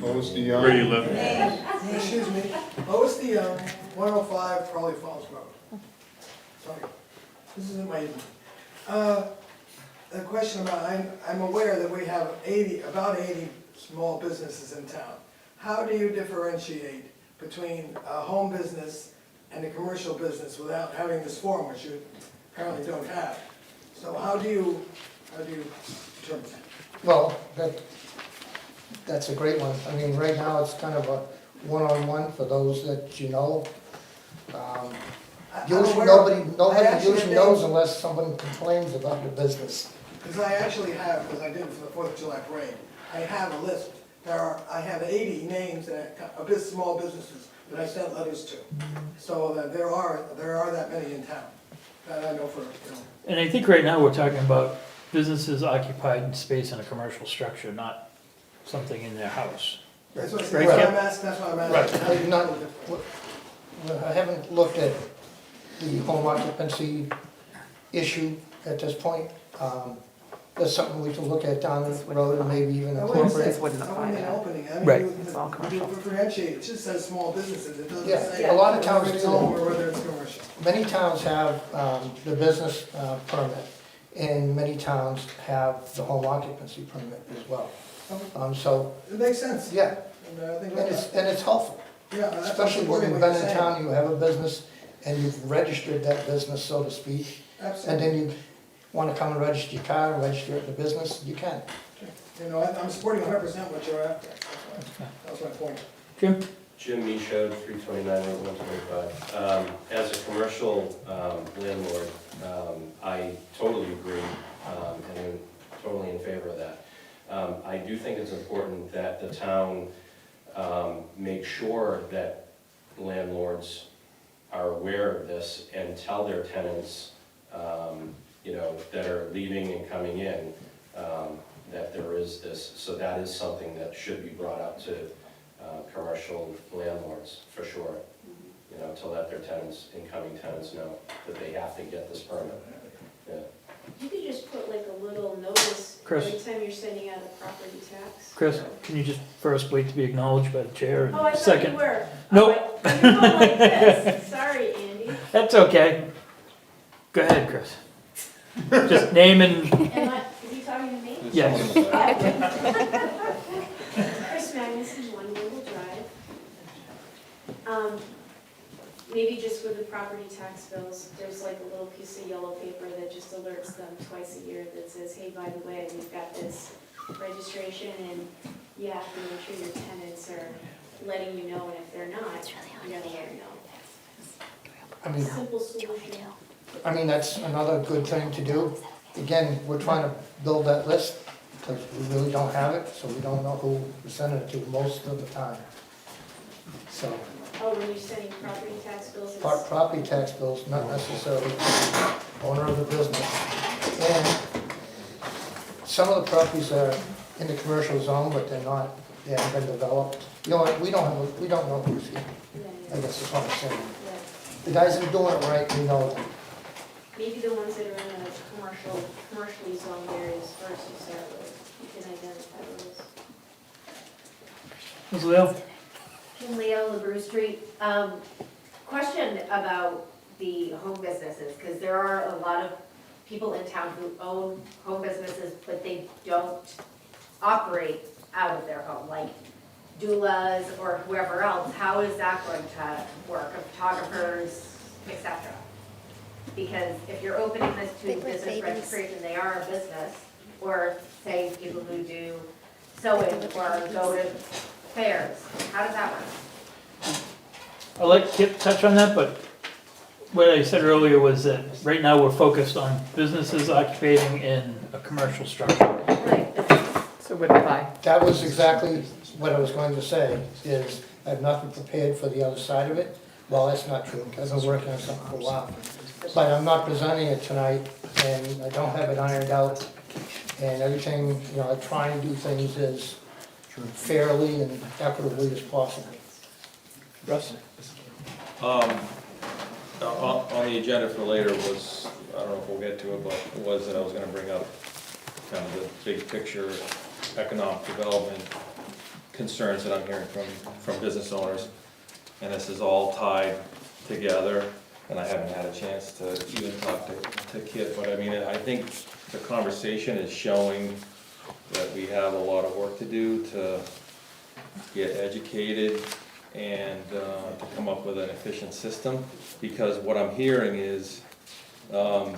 [SPEAKER 5] Lois Dion.
[SPEAKER 1] Where do you live?
[SPEAKER 16] excuse me, Lois Dion, 105 Probably Falls Road. Sorry, this isn't my evening. A question about, I'm aware that we have about 80 small businesses in town. How do you differentiate between a home business and a commercial business without having this form, which you apparently don't have? So how do you determine that?
[SPEAKER 4] Well, that's a great one. I mean, right now, it's kind of a one-on-one for those that you know.
[SPEAKER 16] I'm
[SPEAKER 4] Usually,
[SPEAKER 16] aware-
[SPEAKER 4] nobody
[SPEAKER 16] I actually
[SPEAKER 4] usually
[SPEAKER 16] have
[SPEAKER 4] knows
[SPEAKER 16] names-
[SPEAKER 4] unless someone complains about the business.
[SPEAKER 16] Because I actually have, because I did it for the 4th of July parade, I have a list. I have 80 names of small businesses that I sent letters to. So that there are that many in town, that I know for,
[SPEAKER 3] And I think right now we're talking about businesses occupied space in a commercial structure, not something in their house.
[SPEAKER 16] That's what
[SPEAKER 3] Right,
[SPEAKER 16] I'm
[SPEAKER 3] Kim?
[SPEAKER 16] asking, that's what I'm asking.
[SPEAKER 4] I haven't looked at the home occupancy issue at this point. That's something we can look at down the road and maybe even
[SPEAKER 16] I wouldn't
[SPEAKER 4] incorporate.
[SPEAKER 16] say,
[SPEAKER 2] wouldn't
[SPEAKER 16] I
[SPEAKER 2] apply
[SPEAKER 16] wouldn't
[SPEAKER 2] to
[SPEAKER 16] mean
[SPEAKER 2] that.
[SPEAKER 16] opening, I mean,
[SPEAKER 3] Right.
[SPEAKER 2] It's all commercial.
[SPEAKER 16] you differentiate, it just says small businesses, it doesn't
[SPEAKER 4] Yeah,
[SPEAKER 16] say.
[SPEAKER 4] a lot of towns
[SPEAKER 16] whether it's
[SPEAKER 4] do that.
[SPEAKER 16] home or whether it's commercial.
[SPEAKER 4] Many towns have the business permit, and many towns have the home occupancy permit as well. So,
[SPEAKER 16] It makes sense.
[SPEAKER 4] yeah,
[SPEAKER 16] And I think,
[SPEAKER 4] and it's helpful,
[SPEAKER 16] yeah, that's
[SPEAKER 4] especially when
[SPEAKER 16] supporting
[SPEAKER 4] you've
[SPEAKER 16] what
[SPEAKER 4] been
[SPEAKER 16] you're
[SPEAKER 4] in
[SPEAKER 16] saying.
[SPEAKER 4] town, you have a business, and you've registered that business, so to speak, and
[SPEAKER 16] Absolutely.
[SPEAKER 4] then you want to come and register your car, and register it in the business, you can.
[SPEAKER 16] You know, I'm supporting 100% what you're after, that's my point.
[SPEAKER 3] Jim?
[SPEAKER 17] Jim Michaud, 329 Route 125. As a commercial landlord, I totally agree and am totally in favor of that. I do think it's important that the town make sure that landlords are aware of this and tell their tenants, that are leaving and coming in, that there is this. So that is something that should be brought up to commercial landlords, for sure. To let their tenants, incoming tenants know that they have to get this permit. Yeah.
[SPEAKER 10] You could just put like a little notice
[SPEAKER 3] Chris.
[SPEAKER 10] every time you're sending out a property tax.
[SPEAKER 3] Chris, can you just first wait to be acknowledged by the chair? and
[SPEAKER 10] Oh, I thought
[SPEAKER 3] second?
[SPEAKER 10] you were.
[SPEAKER 3] Nope.
[SPEAKER 10] Oh, you're going like this. Sorry, Andy.
[SPEAKER 3] That's okay. Go ahead, Chris. Just name and,
[SPEAKER 10] Is he talking to me?
[SPEAKER 12] There's
[SPEAKER 3] Yes.
[SPEAKER 12] someone in the back.
[SPEAKER 10] Chris Magnuson, One Noble Drive. Maybe just with the property tax bills, there's like a little piece of yellow paper that just alerts them twice a year that says, hey, by the way, we've got this registration and you have to make sure your tenants are letting you know, and if they're not, you gotta let them know.
[SPEAKER 16] I mean,
[SPEAKER 10] Simple solution.
[SPEAKER 16] that's another good thing to do. Again, we're trying to build that list, because we really don't have it, so we don't know who we're sending it to most of the time. So,
[SPEAKER 10] Oh, when you're sending property tax bills, it's.
[SPEAKER 16] property tax bills, not necessarily the owner of the business. And some of the properties are in the commercial zone, but they're not, they haven't been developed. You know what, we don't know who's here, I guess that's what I'm saying.
[SPEAKER 10] Yeah.
[SPEAKER 16] The guys that are doing it right, we know them.
[SPEAKER 10] Maybe the ones that are in the commercially zoned areas first to start with, you can identify those.
[SPEAKER 3] Ms. Leo?
[SPEAKER 4] Kim Leo, LaBrue Street. Question about the home businesses, because there are a lot of people in town who own home businesses, but they don't operate out of their home, like doulas or whoever else. How is that going to work, photographers, etc.? Because if you're opening this to business registration, they are a business, or say people who do sewing or go to fairs, how does that work?
[SPEAKER 3] I'll let Kip touch on that, but what I said earlier was that right now we're focused on businesses occupating in a commercial structure.
[SPEAKER 4] Right,
[SPEAKER 2] So would apply.
[SPEAKER 16] That was exactly what I was going to say, is I have not been prepared for the other side of it. Well, that's not true, because I've been working on something for a while. But I'm not presenting it tonight, and I don't have it ironed out. And everything, I try and do things as fairly and equitably as possible.
[SPEAKER 3] Russ?
[SPEAKER 12] On the agenda for later was, I don't know if we'll get to it, but it was that I was gonna bring up kind of the big picture economic development concerns that I'm hearing from business owners. And this is all tied together, and I haven't had a chance to even talk to Kit, but I mean, I think the conversation is showing that we have a lot of work to do to get educated and to come up with an efficient system, because what I'm hearing is, the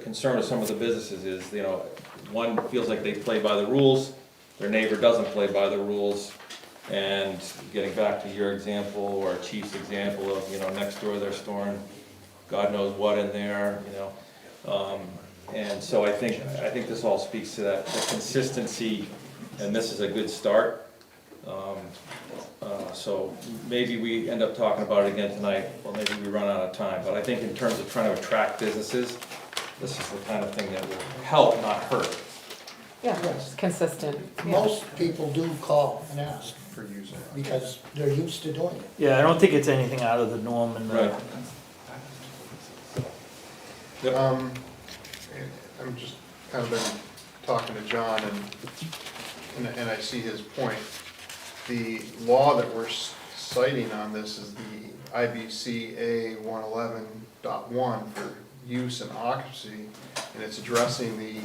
[SPEAKER 12] concern of some of the businesses is, one feels like they play by the rules, their neighbor doesn't play by the rules, and getting back to your example, or Chief's example of, next door they're storing God knows what in there, and so I think this all speaks to that, the consistency, and this is a good start. So maybe we end up talking about it again tonight, or maybe we run out of time, but I think in terms of trying to attract businesses, this is the kind of thing that will help, not hurt.
[SPEAKER 2] Yeah, just consistent. Yeah.
[SPEAKER 16] Most people do call and ask,
[SPEAKER 5] For using it.
[SPEAKER 16] because they're used to doing it.
[SPEAKER 3] Yeah, I don't think it's anything out of the norm in the.
[SPEAKER 12] Right. Yep.
[SPEAKER 5] I'm just kind of been talking to John, and I see his point. The law that we're citing on this is the IBCA 111.1 for use and occupancy, and it's addressing the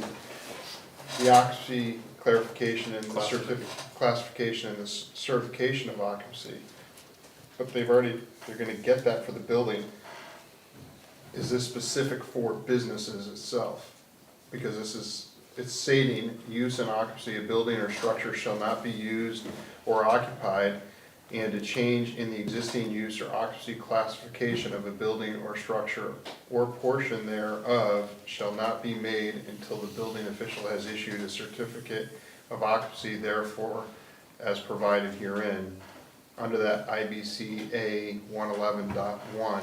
[SPEAKER 5] occupancy clarification and the classification and the certification of occupancy. But they're gonna get that for the building. Is this specific for businesses itself? Because it's stating use and occupancy, a building or structure shall not be used or occupied, and a change in the existing use or occupancy classification of a building or structure or portion thereof shall not be made until the building official has issued a certificate of occupancy, therefore, as provided herein, under that IBCA 111.1.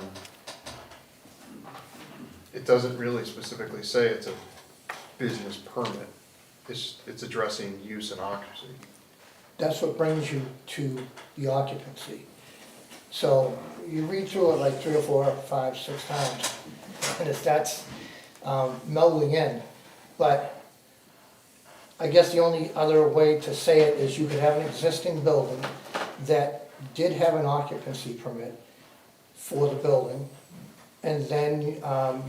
[SPEAKER 5] It doesn't really specifically say it's a business permit. It's addressing use and occupancy.
[SPEAKER 16] That's what brings you to the occupancy. So you read through it like 3 or 4, 5, 6 times, and if that's melding in. But I guess the only other way to say it is you could have an existing building that did have an occupancy permit for the building, and then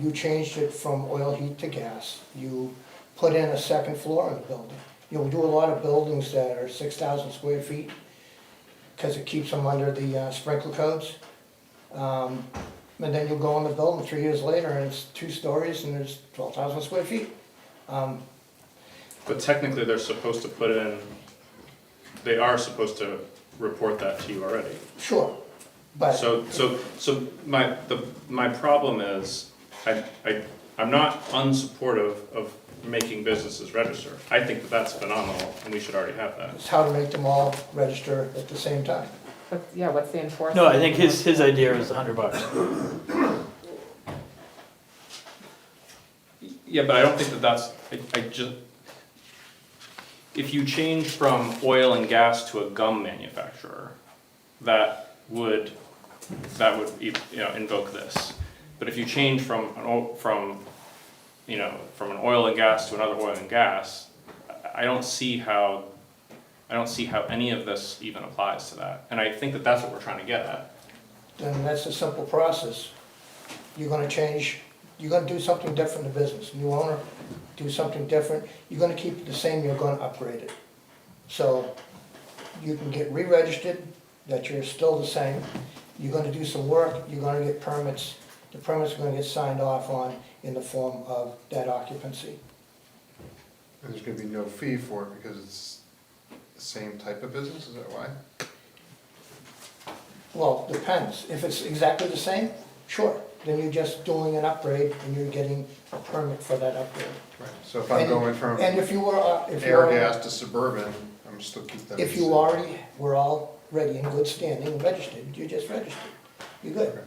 [SPEAKER 16] you changed it from oil heat to gas. You put in a second floor in the building. You know, we do a lot of buildings that are 6,000 square feet, because it keeps them under the sprinkler codes. And then you go in the building 3 years later, and it's 2 stories, and there's 12,000 square feet.
[SPEAKER 1] But technically, they're supposed to put in, they are supposed to report that to you already.
[SPEAKER 16] Sure, but.
[SPEAKER 1] So my problem is, I'm not unsupportive of making businesses register. I think that that's phenomenal, and we should already have that.
[SPEAKER 16] It's how to make them all register at the same time.
[SPEAKER 2] What's the enforcement?
[SPEAKER 3] No, I think his idea is $100.
[SPEAKER 1] Yeah, but I don't think that that's, I just, if you change from oil and gas to a gum manufacturer, that would invoke this. But if you change from an oil and gas to another oil and gas, I don't see how any of this even applies to that. And I think that that's what we're trying to get at.
[SPEAKER 16] Then that's a simple process. You're gonna change, you're gonna do something different in the business. New owner, do something different. You're gonna keep it the same, you're gonna upgrade it. So you can get re-registered, that you're still the same. You're gonna do some work, you're gonna get permits. The permits are gonna get signed off on in the form of that occupancy.
[SPEAKER 5] And there's gonna be no fee for it because it's the same type of business, is that why?
[SPEAKER 16] Well, depends. If it's exactly the same, sure. Then you're just doing an upgrade and you're getting a permit for that upgrade.
[SPEAKER 5] Right. So if I'm going from
[SPEAKER 16] And if you were,
[SPEAKER 5] air gas to suburban, I'm still keep them.
[SPEAKER 16] if you already were already in good standing and registered, you just registered. You're good.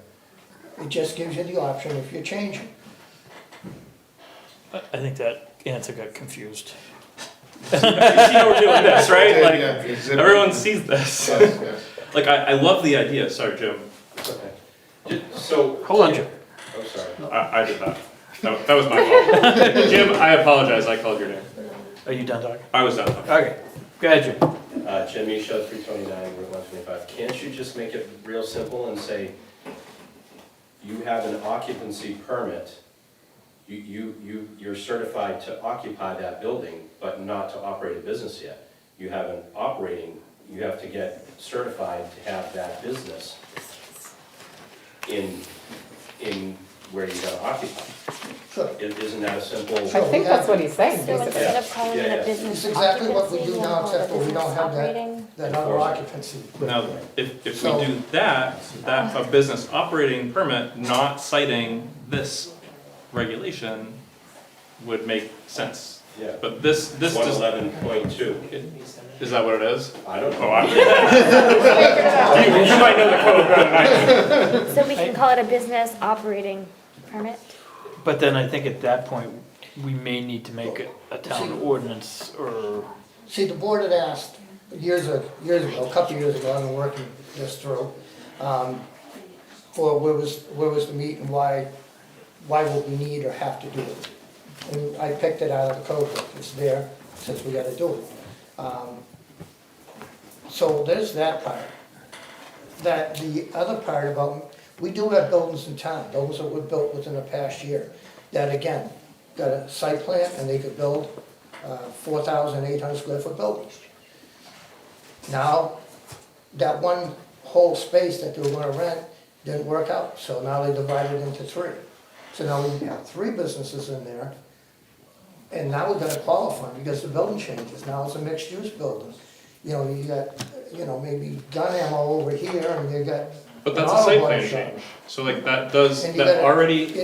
[SPEAKER 16] It just gives you the option if you're changing.
[SPEAKER 3] I think that answer got confused.
[SPEAKER 1] You see how we're doing this, right? Like,
[SPEAKER 5] Yeah, yeah.
[SPEAKER 1] everyone sees this.
[SPEAKER 5] Yes, yes.
[SPEAKER 1] Like, I love the idea, sorry, Jim.
[SPEAKER 17] So.
[SPEAKER 3] Hold on, Jim.
[SPEAKER 17] I'm sorry.
[SPEAKER 1] I did that. That was my fault. Jim, I apologize, I called your name.
[SPEAKER 3] Are you done talking?
[SPEAKER 1] I was done.
[SPEAKER 3] Okay, go ahead, Jim.
[SPEAKER 17] Jim Misha, 329 Route 125. Can't you just make it real simple and say, you have an occupancy permit, you're certified to occupy that building, but not to operate a business yet. You have an operating, you have to get certified to have that business in where you're gonna occupy.
[SPEAKER 16] Sure.
[SPEAKER 17] Isn't that a simple?
[SPEAKER 2] I think that's what he's saying,
[SPEAKER 6] So
[SPEAKER 2] basically.
[SPEAKER 6] instead of calling it
[SPEAKER 17] Yeah,
[SPEAKER 6] a
[SPEAKER 17] yeah.
[SPEAKER 6] business
[SPEAKER 16] It's exactly what we
[SPEAKER 6] occupancy,
[SPEAKER 16] do
[SPEAKER 6] you
[SPEAKER 16] now,
[SPEAKER 6] wanna call it
[SPEAKER 16] except for we
[SPEAKER 6] business
[SPEAKER 16] don't have
[SPEAKER 6] operating?
[SPEAKER 16] that other occupancy.
[SPEAKER 1] Now, if we
[SPEAKER 16] So-
[SPEAKER 1] do that, a business operating permit not citing this regulation would make sense.
[SPEAKER 17] Yeah.
[SPEAKER 1] But this just,
[SPEAKER 17] 111.2.
[SPEAKER 1] is that what it is?
[SPEAKER 17] I don't
[SPEAKER 1] Oh,
[SPEAKER 17] know.
[SPEAKER 1] you might know the code better than I do.
[SPEAKER 6] So we can call it a business operating permit?
[SPEAKER 3] But then I think at that point, we may need to make it a town ordinance or,
[SPEAKER 16] See, the board had asked years ago, a couple of years ago, I've been working this through, for where was the meat and why would we need or have to do it? And I picked it out of the code book, it's there, since we gotta do it. So there's that part. That, the other part about, we do have buildings in town, buildings that were built within the past year, that again, got a site plan and they could build 4,800 square foot buildings. Now, that one whole space that they were gonna rent didn't work out, so now they divided it into 3. So now we have 3 businesses in there, and now we're gonna qualify because the building changes, now it's a mixed use building. You know, you got, maybe gun ammo over here, and you got.
[SPEAKER 1] But that's
[SPEAKER 16] an
[SPEAKER 1] a site
[SPEAKER 16] auto body
[SPEAKER 1] plan
[SPEAKER 16] shop.
[SPEAKER 1] change. So like that does,
[SPEAKER 16] And you gotta-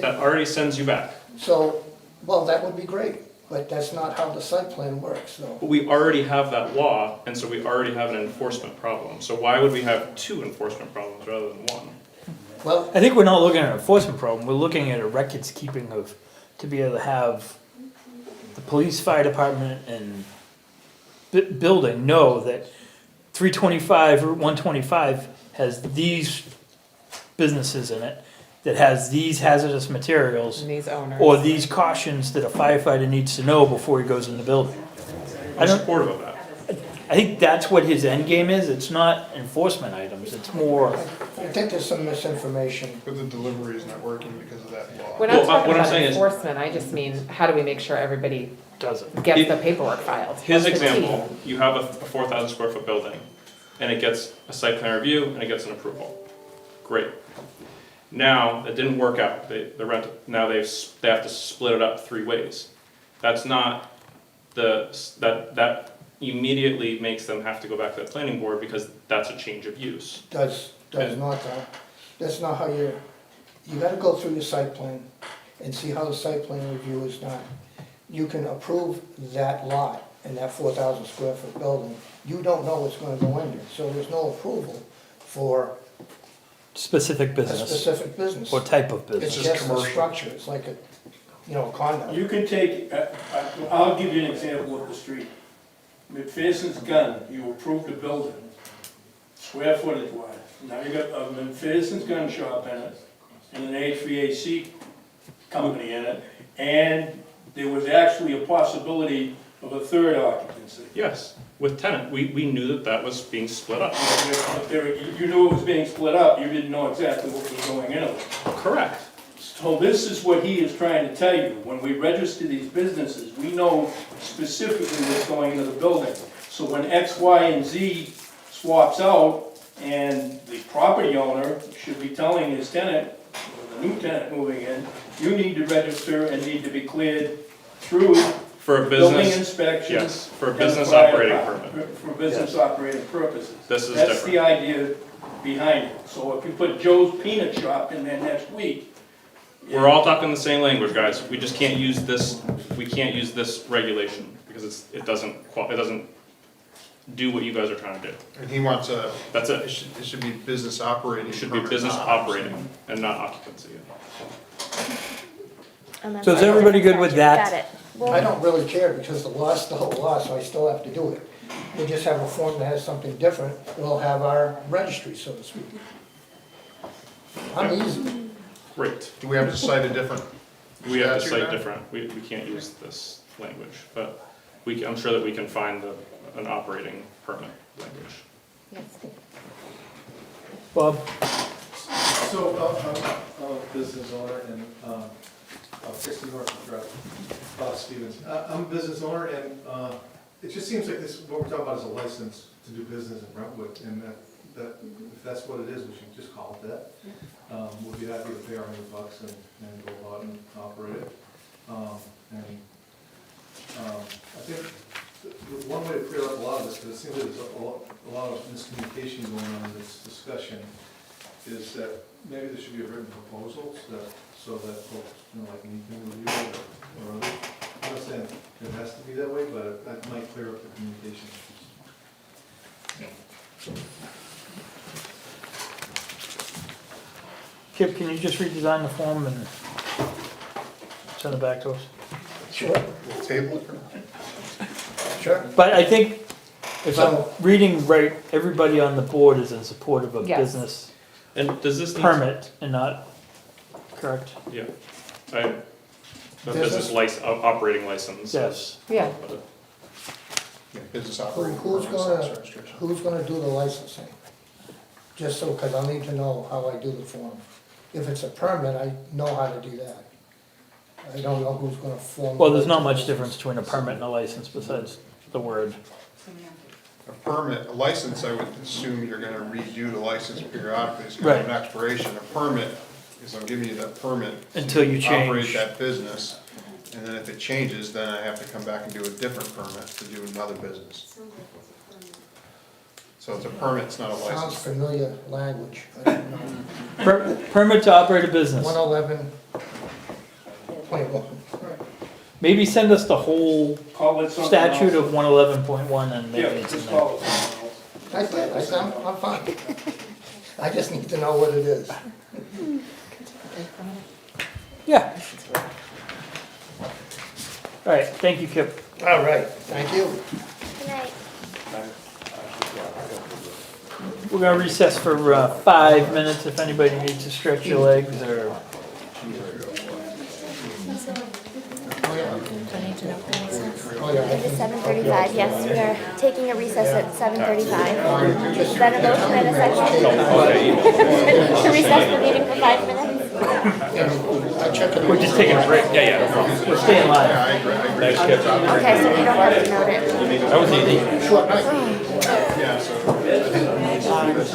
[SPEAKER 1] that already sends you back.
[SPEAKER 16] So, well, that would be great, but that's not how the site plan works, so.
[SPEAKER 1] But we already have that law, and so we already have an enforcement problem. So why would we have 2 enforcement problems rather than 1?
[SPEAKER 16] Well,
[SPEAKER 3] I think we're not looking at an enforcement problem, we're looking at a records keeping of, to be able to have the police, fire department, and building know that 325 or 125 has these businesses in it, that has these hazardous materials
[SPEAKER 2] And these owners.
[SPEAKER 3] or these cautions that a firefighter needs to know before he goes in the building. I
[SPEAKER 1] I'm
[SPEAKER 3] don't,
[SPEAKER 1] supportive of that.
[SPEAKER 3] I think that's what his end game is. It's not enforcement items. It's more,
[SPEAKER 16] I think there's some misinformation.
[SPEAKER 5] But the delivery is not working because of that law.
[SPEAKER 2] When I'm
[SPEAKER 1] Well,
[SPEAKER 2] talking
[SPEAKER 1] what I'm
[SPEAKER 2] about
[SPEAKER 1] saying is-
[SPEAKER 2] enforcement, I just mean, how do we make sure everybody
[SPEAKER 3] doesn't.
[SPEAKER 2] gets the paperwork filed?
[SPEAKER 1] His
[SPEAKER 2] What's the
[SPEAKER 1] example,
[SPEAKER 2] key?
[SPEAKER 1] you have a 4,000 square foot building, and it gets a site plan review, and it gets an approval. Great. Now, it didn't work out, now they have to split it up 3 ways. That's not that immediately makes them have to go back to the planning board because that's a change of use.
[SPEAKER 16] Does not, that's not how you gotta go through your site plan and see how the site plan review is done. You can approve that lot and that 4,000 square foot building, you don't know what's gonna go in there, so there's no approval for
[SPEAKER 3] Specific
[SPEAKER 16] a
[SPEAKER 3] business
[SPEAKER 16] specific business.
[SPEAKER 3] or type of
[SPEAKER 16] It's
[SPEAKER 3] business.
[SPEAKER 5] just
[SPEAKER 16] just a
[SPEAKER 5] commercial.
[SPEAKER 16] structure, it's like a, condo.
[SPEAKER 15] You can take, I'll give you an example of the street. McPherson's Gun, you approved the building, square footage wise. Now you got a McPherson's Gun Shop in it, and an HVAC company in it, and there was actually a possibility of a third occupancy.
[SPEAKER 1] Yes, with tenant, we knew that was being split up.
[SPEAKER 15] You knew it was being split up, you didn't know exactly what was going in it.
[SPEAKER 1] Correct.
[SPEAKER 15] So this is what he is trying to tell you. When we register these businesses, we know specifically what's going into the building. So when X, Y, and Z swaps out, and the property owner should be telling his tenant, or the new tenant moving in, you need to register and need to be cleared through
[SPEAKER 1] For a
[SPEAKER 15] building
[SPEAKER 1] business,
[SPEAKER 15] inspection.
[SPEAKER 1] yes, for a
[SPEAKER 15] and
[SPEAKER 1] business
[SPEAKER 15] fire
[SPEAKER 1] operating
[SPEAKER 15] department,
[SPEAKER 1] permit.
[SPEAKER 15] For business operating purposes.
[SPEAKER 1] This is
[SPEAKER 15] That's the
[SPEAKER 1] different.
[SPEAKER 15] idea behind it. So if you put Joe's Peanut Shop in there next week,
[SPEAKER 1] We're all talking the same language, guys. We just can't use this, we can't use this regulation because it doesn't do what you guys are trying to do.
[SPEAKER 5] And he wants
[SPEAKER 1] That's
[SPEAKER 5] it
[SPEAKER 1] it.
[SPEAKER 5] should be business operating.
[SPEAKER 1] It should be
[SPEAKER 5] permit,
[SPEAKER 1] business
[SPEAKER 5] not
[SPEAKER 1] operating and not occupancy.
[SPEAKER 6] And that's
[SPEAKER 3] So is
[SPEAKER 6] why
[SPEAKER 3] everybody
[SPEAKER 6] it's
[SPEAKER 3] good with
[SPEAKER 6] statute.
[SPEAKER 3] that?
[SPEAKER 6] Got it. Well,
[SPEAKER 16] I don't really care because the law's the whole law, so I still have to do it. We just have a form that has something different, we'll have our registry, so to speak. I'm easy.
[SPEAKER 1] Great.
[SPEAKER 5] Do we have to cite a different?
[SPEAKER 1] We have to
[SPEAKER 5] statute
[SPEAKER 1] cite
[SPEAKER 5] then?
[SPEAKER 1] different, we can't use this language, but I'm sure that we can find an operating permit language.
[SPEAKER 2] Yes.
[SPEAKER 3] Bob?
[SPEAKER 14] So, I'm a business owner and, 60 North Drive, Bob Stevens. I'm a business owner and, it just seems like this, what we're talking about is a license to do business in Brentwood, and that, if that's what it is, we should just call it that. We'll be happy to pay our $100 and go out and operate it. I think the one way to clear up a lot of this, because it seems like there's a lot of miscommunication going on in this discussion, is that maybe there should be a written proposal so that folks, like anything review or others. I'm not saying it has to be that way, but that might clear up the communication issues.
[SPEAKER 3] Kip, can you just redesign the form and send it back to us?
[SPEAKER 16] Sure.
[SPEAKER 5] Table it for now.
[SPEAKER 16] Sure.
[SPEAKER 3] But I think, if I'm
[SPEAKER 16] So-
[SPEAKER 3] reading right, everybody on the board is in support of a
[SPEAKER 2] Yes.
[SPEAKER 3] business
[SPEAKER 1] And does this need?
[SPEAKER 3] permit and not, correct?
[SPEAKER 1] Yeah. A
[SPEAKER 16] Business-
[SPEAKER 1] business operating license.
[SPEAKER 3] Yes.
[SPEAKER 2] Yeah.
[SPEAKER 5] Yeah, business operating.
[SPEAKER 16] Who's
[SPEAKER 5] permit,
[SPEAKER 16] gonna,
[SPEAKER 5] size restriction.
[SPEAKER 16] who's gonna do the licensing? Just so, because I'll need to know how I do the form. If it's a permit, I know how to do that. I don't know who's gonna form.
[SPEAKER 3] Well, there's not much difference between a permit and a license besides the word.
[SPEAKER 5] A permit, a license, I would assume you're gonna redo the license periodically, it's gonna have an expiration. A permit is I'm giving you that permit.
[SPEAKER 3] Until you
[SPEAKER 5] to Operate
[SPEAKER 3] change.
[SPEAKER 5] that business, and then if it changes, then I have to come back and do a different permit to do another business. So it's a permit, it's not a
[SPEAKER 16] Sounds
[SPEAKER 5] license.
[SPEAKER 16] familiar language. I don't know.
[SPEAKER 3] Permit to operate a business.
[SPEAKER 16] 111.1.
[SPEAKER 3] Maybe send us the whole
[SPEAKER 15] call it something
[SPEAKER 3] statute
[SPEAKER 15] else.
[SPEAKER 3] of 111.1 and maybe
[SPEAKER 15] Yeah,
[SPEAKER 3] it's in
[SPEAKER 15] just
[SPEAKER 3] there.
[SPEAKER 15] call it something else.
[SPEAKER 16] I'm fine. I just need to know what it is.
[SPEAKER 3] Yeah. All right, thank you, Kip.
[SPEAKER 16] All right, thank you.
[SPEAKER 6] Good night.
[SPEAKER 3] We're gonna recess for 5 minutes if anybody needs to stretch your legs or.
[SPEAKER 6] It is 7:35, yes, we are taking a recess at 7:35. Is that a motion and a second? To recess the meeting for 5 minutes?
[SPEAKER 3] We're just taking a break. Yeah, no problem. We're staying live.
[SPEAKER 6] Okay, so you don't have to note it.
[SPEAKER 3] That was easy.
[SPEAKER 6] It's hot in here.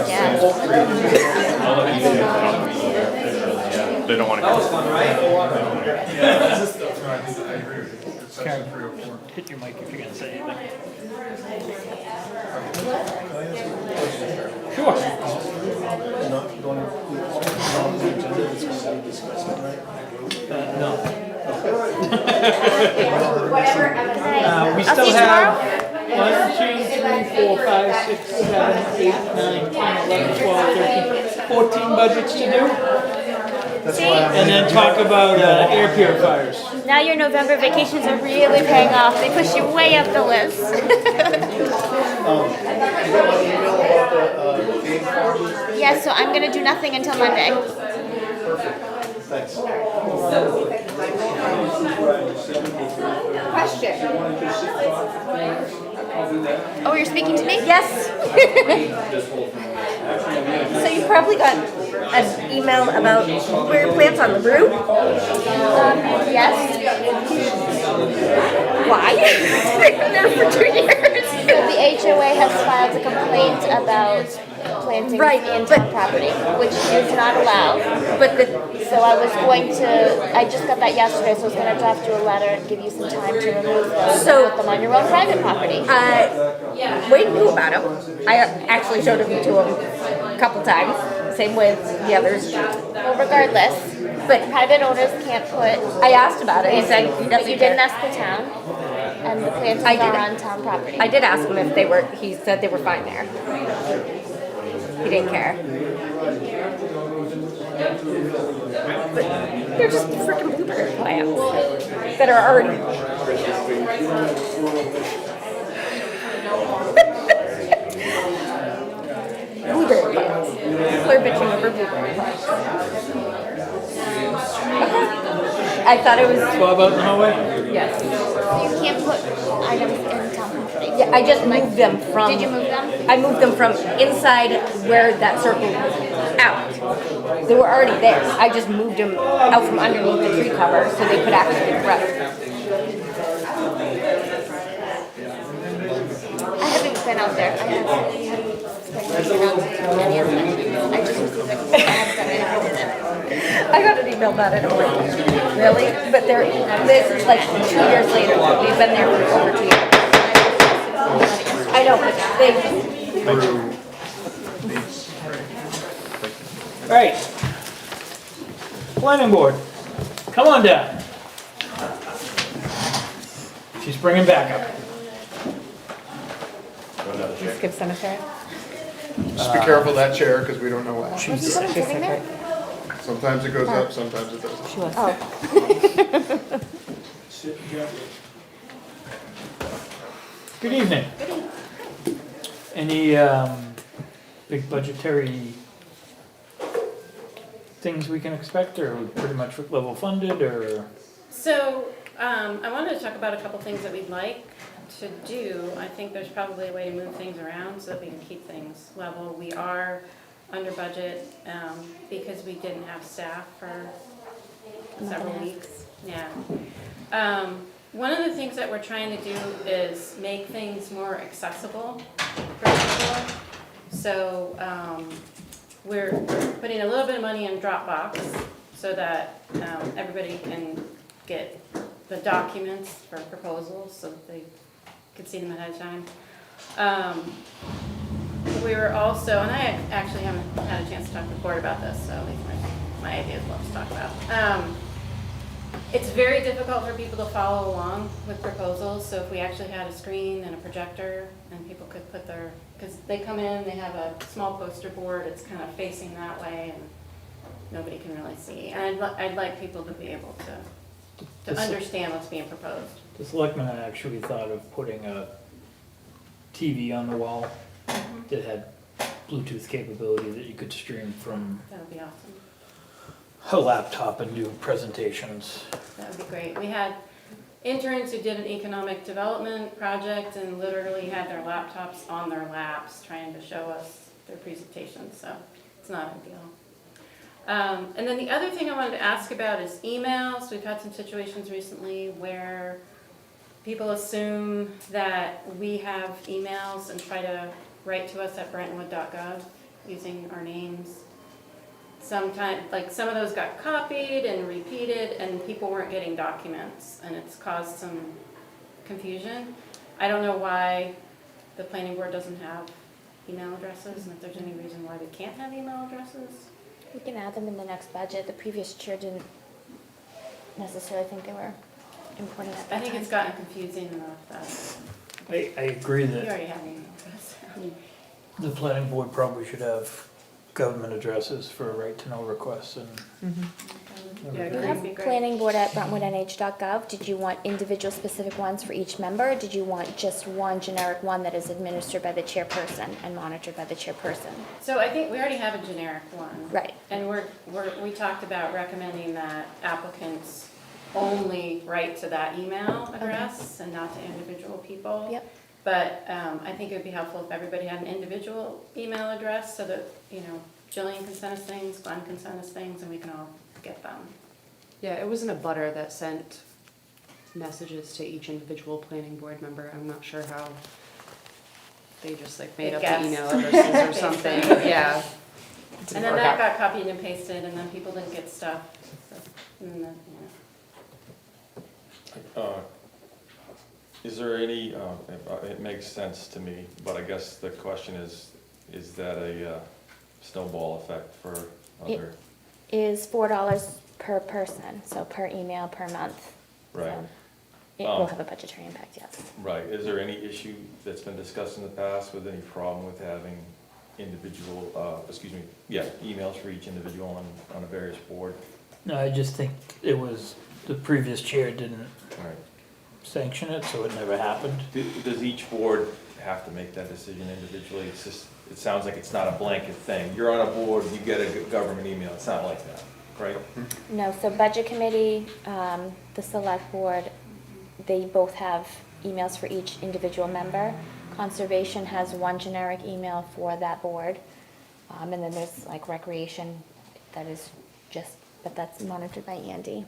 [SPEAKER 6] Yeah.
[SPEAKER 1] They don't want to go.
[SPEAKER 3] Karen, hit your mic if you're gonna say anything. Sure. No. We
[SPEAKER 6] I'll see
[SPEAKER 3] still
[SPEAKER 6] you
[SPEAKER 3] have
[SPEAKER 6] tomorrow.
[SPEAKER 3] 1, 2, 3, 4, 5, 6, 7, 8, 9, 10, 11, 12, 13, 14 budgets to do.
[SPEAKER 6] See,
[SPEAKER 3] And then talk about air purifiers.
[SPEAKER 6] now your November vacations are really paying off. They push you way up the list. Yes, so I'm gonna do nothing until Monday.
[SPEAKER 14] Thanks.
[SPEAKER 6] Oh, you're speaking to me?
[SPEAKER 4] Yes. So you probably got an email about where your plants on the roof?
[SPEAKER 6] Yes.
[SPEAKER 4] Why? They've been there for 2 years.
[SPEAKER 6] So the HOA has filed a complaint about planting
[SPEAKER 4] Right,
[SPEAKER 6] in
[SPEAKER 4] but-
[SPEAKER 6] town property, which is not allowed.
[SPEAKER 4] But the,
[SPEAKER 6] So I was going to, I just got that yesterday, so I was gonna draft you a letter and give you some time to remove those
[SPEAKER 4] So-
[SPEAKER 6] and put them on your own private property.
[SPEAKER 4] Wade knew about him. I actually showed him to him a couple times, same with the others.
[SPEAKER 6] Well, regardless,
[SPEAKER 4] But
[SPEAKER 6] private owners can't put,
[SPEAKER 4] I asked about it, he said he
[SPEAKER 6] but
[SPEAKER 4] doesn't
[SPEAKER 6] you didn't
[SPEAKER 4] care.
[SPEAKER 6] ask the town, and the plantings
[SPEAKER 4] I did.
[SPEAKER 6] are on town property.
[SPEAKER 4] I did ask him if they were, he said they were fine there. He didn't care. But they're just freaking blueberry plants that are already. Blueberry plants. They're bitching over blueberry plants. Okay. I thought it was,
[SPEAKER 3] Go about in the hallway?
[SPEAKER 4] yes.
[SPEAKER 6] You can't put items in town property.
[SPEAKER 4] Yeah, I just moved them from.
[SPEAKER 6] Did you move them?
[SPEAKER 4] I moved them from inside where that circle was out. They were already there. I just moved them out from underneath the tree cover so they could actually grow.
[SPEAKER 6] I haven't been out there. I haven't been around any of them. I just received it. I haven't done anything with it.
[SPEAKER 4] I got an email about it. I'm like, really? But they're, this is like 2 years later. They've been there for over 2 years. I know, but they,
[SPEAKER 3] Alright. Planning board, come on down. She's bringing back up.
[SPEAKER 2] Skip cemetery.
[SPEAKER 5] Just be careful of that chair, because we don't know what happens.
[SPEAKER 6] Was he sitting there?
[SPEAKER 5] Sometimes it goes up, sometimes it doesn't.
[SPEAKER 6] Oh.
[SPEAKER 3] Good evening. Any big budgetary things we can expect, or pretty much level funded, or?
[SPEAKER 18] So, I wanted to talk about a couple things that we'd like to do. I think there's probably a way to move things around so that we can keep things level. We are under budget, because we didn't have staff for several weeks, yeah. One of the things that we're trying to do is make things more accessible for people. So, we're putting a little bit of money in Dropbox so that everybody can get the documents for proposals so that they could see them ahead of time. We were also, and I actually haven't had a chance to talk to the board about this, so at least my idea is what to talk about. It's very difficult for people to follow along with proposals, so if we actually had a screen and a projector and people could put their, because they come in, they have a small poster board, it's kind of facing that way, and nobody can really see. And I'd like people to be able to
[SPEAKER 3] This-
[SPEAKER 18] understand what's being proposed.
[SPEAKER 3] The selectmen had actually thought of putting a TV on the wall that had Bluetooth capability that you could stream from
[SPEAKER 18] That would be awesome.
[SPEAKER 3] a laptop and do presentations.
[SPEAKER 18] That would be great. We had interns who did an economic development project and literally had their laptops on their laps trying to show us their presentations, so it's not ideal. And then the other thing I wanted to ask about is emails. We've had some situations recently where people assume that we have emails and try to write to us at brentwood.gov using our names. Sometimes, like some of those got copied and repeated and people weren't getting documents and it's caused some confusion. I don't know why the planning board doesn't have email addresses and if there's any reason why we can't have email addresses.
[SPEAKER 6] We can add them in the next budget. The previous chair didn't necessarily think they were important at that
[SPEAKER 18] I
[SPEAKER 6] time.
[SPEAKER 18] think it's gotten confusing enough that
[SPEAKER 3] I agree
[SPEAKER 18] you
[SPEAKER 3] that
[SPEAKER 18] already have an email address.
[SPEAKER 3] the planning board probably should have government addresses for right-to-know requests and.
[SPEAKER 18] Yeah,
[SPEAKER 6] We
[SPEAKER 18] that'd
[SPEAKER 6] have
[SPEAKER 18] be great.
[SPEAKER 6] planning board at brentwoodnh.gov. Did you want individual specific ones for each member? Or did you want just one generic one that is administered by the chairperson and monitored by the chairperson?
[SPEAKER 18] So I think we already have a generic one.
[SPEAKER 6] Right.
[SPEAKER 18] And we talked about recommending that applicants only write to that email address and not to individual people.
[SPEAKER 6] Yep.
[SPEAKER 18] But I think it would be helpful if everybody had an individual email address so that, Jillian can send us things, Glenn can send us things, and we can all get them.
[SPEAKER 19] Yeah, it wasn't a butter that sent messages to each individual planning board member. I'm not sure how they just like made
[SPEAKER 18] They
[SPEAKER 19] up
[SPEAKER 18] guessed.
[SPEAKER 19] the email addresses or
[SPEAKER 18] They
[SPEAKER 19] something,
[SPEAKER 18] said.
[SPEAKER 19] yeah.
[SPEAKER 18] And then that got copied and pasted, and then people didn't get stuff. So, and then,
[SPEAKER 12] Is there any, it makes sense to me, but I guess the question is that a snowball effect for other?
[SPEAKER 6] Is $4 per person, so per email, per month.
[SPEAKER 12] Right.
[SPEAKER 6] So it will have a budgetary impact, yes.
[SPEAKER 12] Right, is there any issue that's been discussed in the past with any problem with having individual, emails for each individual on a various board?
[SPEAKER 3] No, I just think it was, the previous chair didn't
[SPEAKER 12] Right.
[SPEAKER 3] sanction it, so it never happened.
[SPEAKER 12] Does each board have to make that decision individually? It's just, it sounds like it's not a blanket thing. You're on a board, you get a government email, it's not like that, right?
[SPEAKER 6] No, so budget committee, the select board, they both have emails for each individual member. Conservation has one generic email for that board. And then there's like recreation that is but that's monitored by Andy.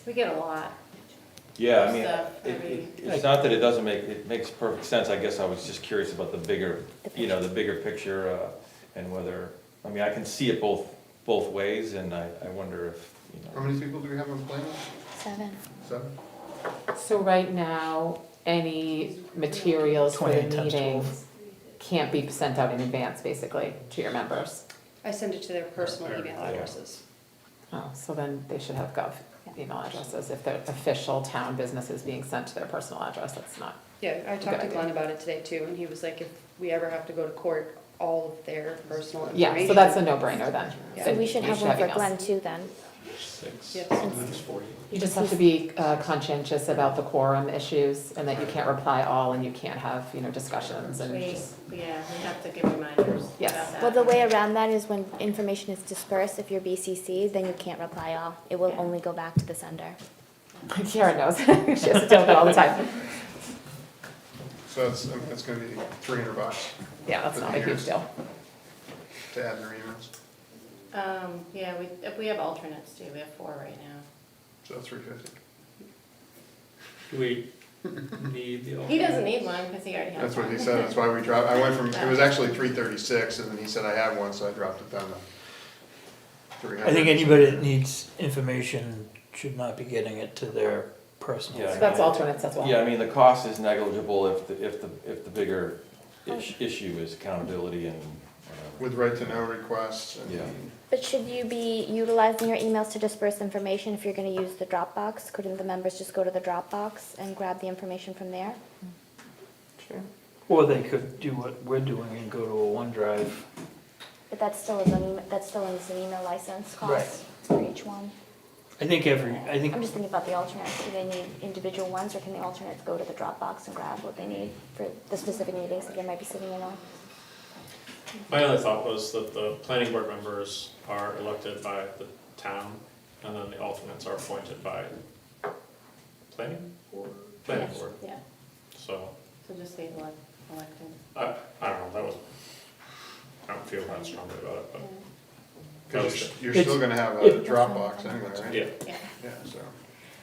[SPEAKER 18] we get a lot.
[SPEAKER 12] Yeah, I mean,
[SPEAKER 18] Stuff every-
[SPEAKER 12] it's not that it makes perfect sense. I guess I was just curious about the bigger picture, and whether, I can see it both ways, and I wonder if,
[SPEAKER 5] How many people do we have on planning?
[SPEAKER 6] 7.
[SPEAKER 5] 7?
[SPEAKER 2] So right now, any materials for the
[SPEAKER 3] 20 times
[SPEAKER 2] meeting
[SPEAKER 3] 12.
[SPEAKER 2] can't be sent out in advance, basically, to your members.
[SPEAKER 19] I send it to their personal email addresses.
[SPEAKER 2] Oh, so then they should have gov email addresses. If the official town business is being sent to their personal address, that's not.
[SPEAKER 19] Yeah, I talked to
[SPEAKER 2] Good
[SPEAKER 19] Glenn about it today too, and he was like, if we ever have to go to court, all of their personal information.
[SPEAKER 2] Yeah, so that's a no-brainer then.
[SPEAKER 19] Yeah.
[SPEAKER 6] So we should have one for
[SPEAKER 2] emails.
[SPEAKER 6] Glenn too then.
[SPEAKER 12] 6.
[SPEAKER 19] Yes.
[SPEAKER 2] You just have to be conscientious about the quorum issues and that you can't reply all and you can't have, discussions and just.
[SPEAKER 18] We have to give reminders
[SPEAKER 2] Yes.
[SPEAKER 18] about that.
[SPEAKER 6] Well, the way around that is when information is dispersed, if you're BCC, then you can't reply all. It will only go back to the sender.
[SPEAKER 2] Karen knows. She has to deal with it all the time.
[SPEAKER 5] So it's gonna be $300
[SPEAKER 2] Yeah, that's not a huge deal.
[SPEAKER 5] to add their emails,
[SPEAKER 18] We have alternates too, we have 4 right now.
[SPEAKER 5] so $350.
[SPEAKER 1] Do we need the?
[SPEAKER 18] He doesn't need one, because he already has
[SPEAKER 5] That's
[SPEAKER 18] one.
[SPEAKER 5] what he said, that's why we dropped, I went from, it was actually $336, and then he said I have one, so I dropped it down to $300.
[SPEAKER 3] I think anybody that needs information should not be getting it to their personal.
[SPEAKER 12] Yeah,
[SPEAKER 2] So that's alternates as well.
[SPEAKER 12] Yeah, the cost is negligible if the bigger issue is accountability and whatever.
[SPEAKER 5] With right-to-know requests, and
[SPEAKER 12] Yeah.
[SPEAKER 6] But should you be utilizing your emails to disperse information if you're gonna use the Dropbox? Couldn't the members just go to the Dropbox and grab the information from there?
[SPEAKER 2] True.
[SPEAKER 3] Or they could do what we're doing and go to a OneDrive.
[SPEAKER 6] But that still is an email license cost for each one.
[SPEAKER 3] I think
[SPEAKER 6] I'm just thinking about the alternates. Do they need individual ones, or can the alternates go to the Dropbox and grab what they need for the specific meetings that they might be sitting in on?
[SPEAKER 1] My only thought was that the planning board members are elected by the town, and then the alternates are appointed by planning board? Planning
[SPEAKER 18] Yes,
[SPEAKER 1] board,
[SPEAKER 18] Yeah,
[SPEAKER 1] so,
[SPEAKER 18] so just stay elected.
[SPEAKER 1] I don't know, that was, I don't feel that strongly about it, but.
[SPEAKER 5] Cause you're
[SPEAKER 3] It's-
[SPEAKER 5] still gonna have a
[SPEAKER 3] it-
[SPEAKER 5] Dropbox anyway, right?
[SPEAKER 1] Yeah,
[SPEAKER 5] Yeah, so.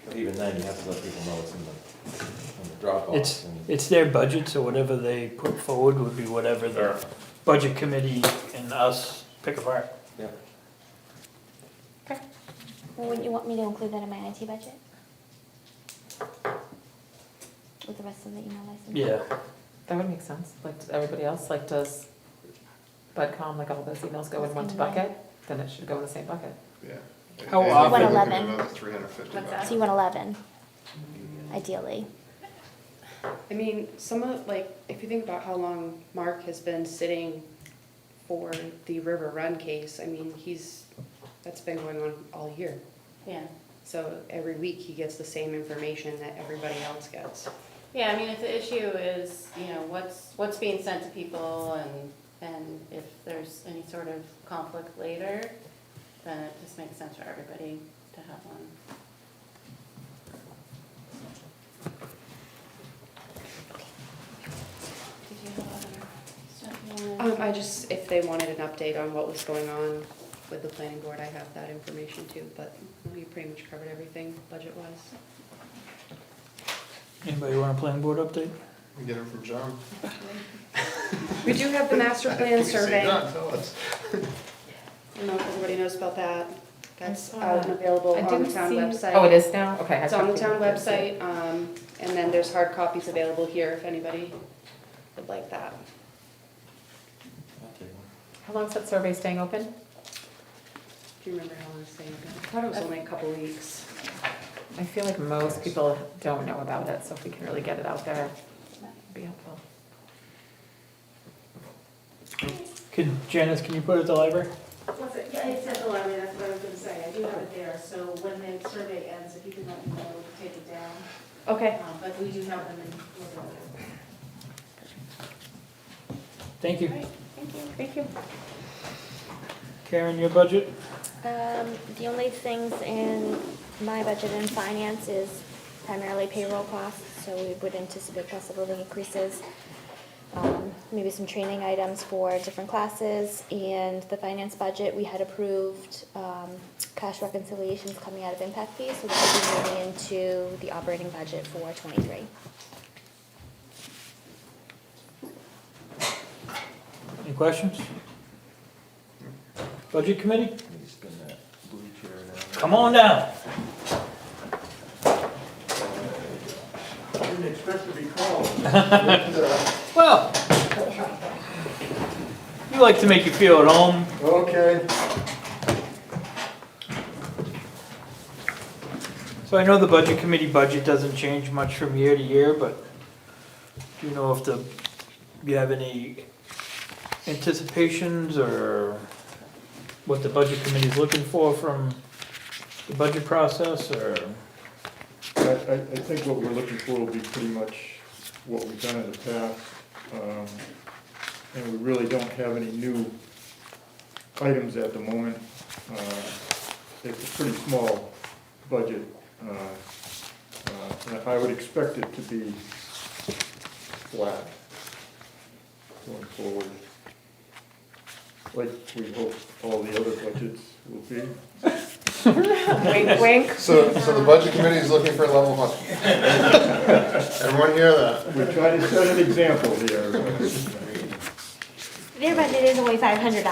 [SPEAKER 12] But even then, you have to let people know it's in the Dropbox.
[SPEAKER 3] It's,
[SPEAKER 12] and-
[SPEAKER 3] it's their budget, so whatever they put forward would be whatever the budget committee and us pick apart.
[SPEAKER 12] Yeah.
[SPEAKER 6] Well, wouldn't you want me to include that in my IT budget? With the rest of the email license?
[SPEAKER 3] Yeah.
[SPEAKER 2] That would make sense, like everybody else, like does BudCom, like all those emails go in one bucket? Then it should go in the same bucket.
[SPEAKER 5] Yeah.
[SPEAKER 3] How
[SPEAKER 5] And
[SPEAKER 3] often-
[SPEAKER 5] you're looking at
[SPEAKER 6] 111.
[SPEAKER 5] another 350
[SPEAKER 18] What's
[SPEAKER 5] bucks.
[SPEAKER 6] So you want 11, ideally.
[SPEAKER 19] I mean, some of, like, if you think about how long Mark has been sitting for the River Run case, I mean, that's been going on all year.
[SPEAKER 18] Yeah.
[SPEAKER 19] So every week he gets the same information that everybody else gets.
[SPEAKER 18] Yeah, I mean, if the issue is, what's being sent to people and if there's any sort of conflict later, then it just makes sense for everybody to have one. Did you have other stuff you wanted?
[SPEAKER 19] If they wanted an update on what was going on with the planning board, I have that information too, but you pretty much covered everything budget-wise.
[SPEAKER 3] Anybody want a planning board update?
[SPEAKER 5] We get it from John.
[SPEAKER 19] We do have the master plan
[SPEAKER 5] Please say
[SPEAKER 19] survey.
[SPEAKER 5] John, tell us.
[SPEAKER 19] I don't know if everybody knows about that. That's
[SPEAKER 2] I saw
[SPEAKER 19] out and available
[SPEAKER 2] I
[SPEAKER 19] on the
[SPEAKER 2] didn't
[SPEAKER 19] town
[SPEAKER 2] see-
[SPEAKER 19] website.
[SPEAKER 2] Oh, it is now? Okay. I
[SPEAKER 19] It's on the
[SPEAKER 2] thought
[SPEAKER 19] town
[SPEAKER 2] we-
[SPEAKER 19] website, and then there's hard copies available here if anybody would like that.
[SPEAKER 12] I'll take one.
[SPEAKER 2] How long's that survey staying open?
[SPEAKER 19] Do you remember how long it's saying? I thought it was only a couple weeks.
[SPEAKER 2] I feel like most people don't know about it, so if we can really get it out there, it'd be helpful.
[SPEAKER 3] Janice, can you put it at the library?
[SPEAKER 10] What's it? Yeah, it's at the library, that's what I was gonna say, I do have it there, so when the survey ends, if you can let me know, we can take it down.
[SPEAKER 19] Okay.
[SPEAKER 10] But we do have them in.
[SPEAKER 3] Thank you.
[SPEAKER 18] Great, thank you.
[SPEAKER 2] Thank you.
[SPEAKER 3] Karen, your budget?
[SPEAKER 6] The only things in my budget and finance is primarily payroll costs, so we would anticipate cost of living increases. Maybe some training items for different classes, and the finance budget, we had approved cash reconciliations coming out of impact fees, so that will be moving into the operating budget for '23.
[SPEAKER 3] Any questions? Budget committee?
[SPEAKER 12] Let me spin that blue chair down.
[SPEAKER 3] Come on down.
[SPEAKER 13] Didn't expect to be called.
[SPEAKER 3] Well, we like to make you feel at home.
[SPEAKER 13] Okay.
[SPEAKER 3] So I know the budget committee budget doesn't change much from year to year, but do you know if you have any anticipations or what the budget committee is looking for from the budget process, or?
[SPEAKER 14] I think what we're looking for will be pretty much what we've done in the past. And we really don't have any new items at the moment. It's a pretty small budget. And I would expect it to be flat going forward, like we hope all the other budgets will be.
[SPEAKER 2] Wink, wink.
[SPEAKER 5] So the budget committee is looking for a level funding. Everyone hear that?
[SPEAKER 14] We're trying to set an example here.
[SPEAKER 6] Their budget is only $500.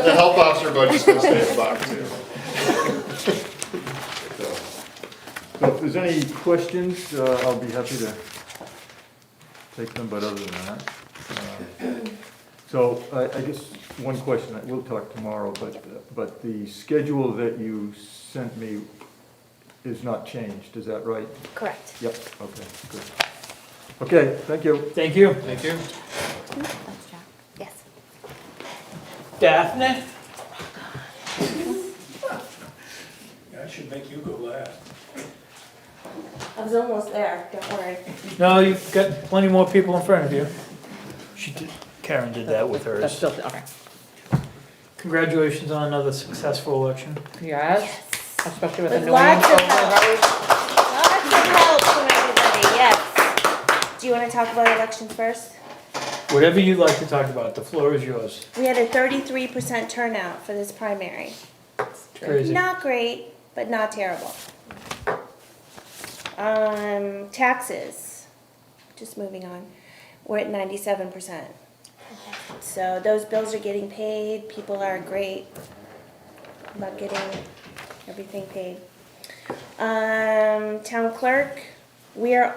[SPEAKER 5] The health officer budget's gonna stay at $1 too.
[SPEAKER 14] So if there's any questions, I'll be happy to take them, but other than that. So I guess one question, we'll talk tomorrow, but the schedule that you sent me is not changed, is that right?
[SPEAKER 6] Correct.
[SPEAKER 14] Yep, okay, good. Okay, thank you.
[SPEAKER 3] Thank you.
[SPEAKER 5] Thank you.
[SPEAKER 6] That's Jack. Yes.
[SPEAKER 3] Daphne?
[SPEAKER 15] That should make you go last.
[SPEAKER 6] I was almost there, don't worry.
[SPEAKER 3] No, you've got plenty more people in front of you. Karen did that with
[SPEAKER 2] That's
[SPEAKER 3] hers.
[SPEAKER 2] still, okay.
[SPEAKER 3] Congratulations on another successful election.
[SPEAKER 2] Yes, especially with
[SPEAKER 6] With
[SPEAKER 2] annoying
[SPEAKER 6] lots of
[SPEAKER 2] overvote.
[SPEAKER 6] Lots of help from everybody, yes. Do you wanna talk about elections first?
[SPEAKER 3] Whatever you'd like to talk about, the floor is yours.
[SPEAKER 6] We had a 33% turnout for this primary.
[SPEAKER 3] Crazy.
[SPEAKER 6] Not great, but not terrible. Taxes, just moving on, we're at 97%. So those bills are getting paid, people are great about getting everything paid. Town clerk, we are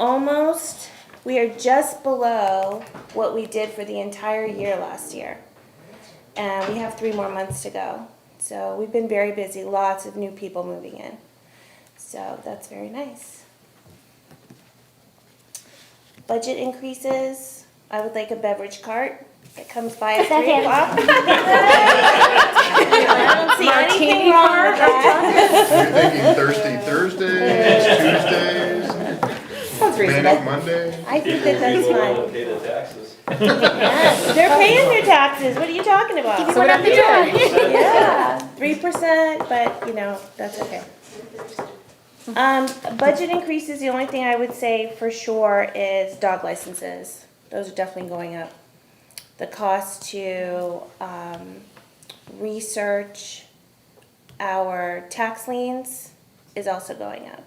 [SPEAKER 6] just below what we did for the entire year last year. And we have 3 more months to go. So we've been very busy, lots of new people moving in. So that's very nice. Budget increases, I would like a beverage cart that comes by at 3 o'clock. I don't see anything wrong with that.
[SPEAKER 5] You're thinking Thursdays, Tuesdays,
[SPEAKER 2] Sounds reasonable.
[SPEAKER 5] Manic Monday?
[SPEAKER 6] I think that that's fine.
[SPEAKER 17] Pay the taxes.
[SPEAKER 6] Yes, they're paying their taxes, what are you talking about?
[SPEAKER 2] So what have to do?
[SPEAKER 6] Yeah, 3%, but you know, that's okay. Budget increases, the only thing I would say for sure is dog licenses. Those are definitely going up. The cost to research our tax liens is also going up.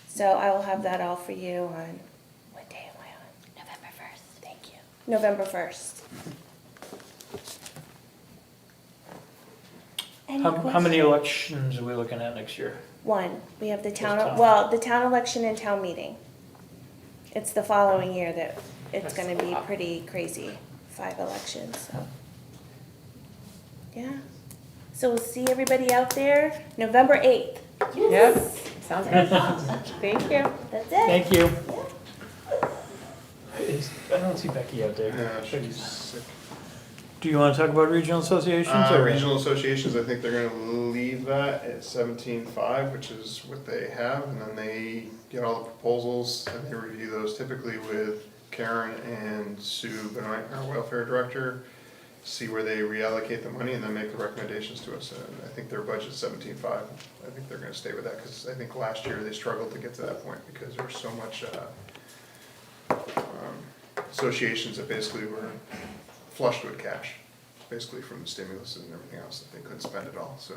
[SPEAKER 6] So I will have that all for you on, what day am I on? November 1st, thank you. November 1st. Any
[SPEAKER 3] How many
[SPEAKER 6] questions?
[SPEAKER 3] elections are we looking at next year?
[SPEAKER 6] One, we have the
[SPEAKER 3] Just
[SPEAKER 6] town,
[SPEAKER 3] town.
[SPEAKER 6] well, the town election and town meeting. It's the following year that it's
[SPEAKER 2] That's
[SPEAKER 6] gonna be
[SPEAKER 2] a lot.
[SPEAKER 6] pretty crazy, 5 elections, so. Yeah, so we'll see everybody out there, November 8th.
[SPEAKER 2] Yep, sounds good. Thank you.
[SPEAKER 6] That's it.
[SPEAKER 3] Thank you. I don't see Becky out there.
[SPEAKER 5] Yeah, she's sick.
[SPEAKER 3] Do you want to talk about regional associations or?
[SPEAKER 5] Regional associations, I think they're gonna leave that at 17.5, which is what they have, and then they get all the proposals, and they review those typically with Karen and Sue Benoit, our welfare director, see where they reallocate the money, and then make the recommendations to us, and I think their budget's 17.5. I think they're gonna stay with that, because I think last year they struggled to get to that point, because there was so much, associations that basically were flushed with cash, basically from the stimulus and everything else, that they couldn't spend it all, so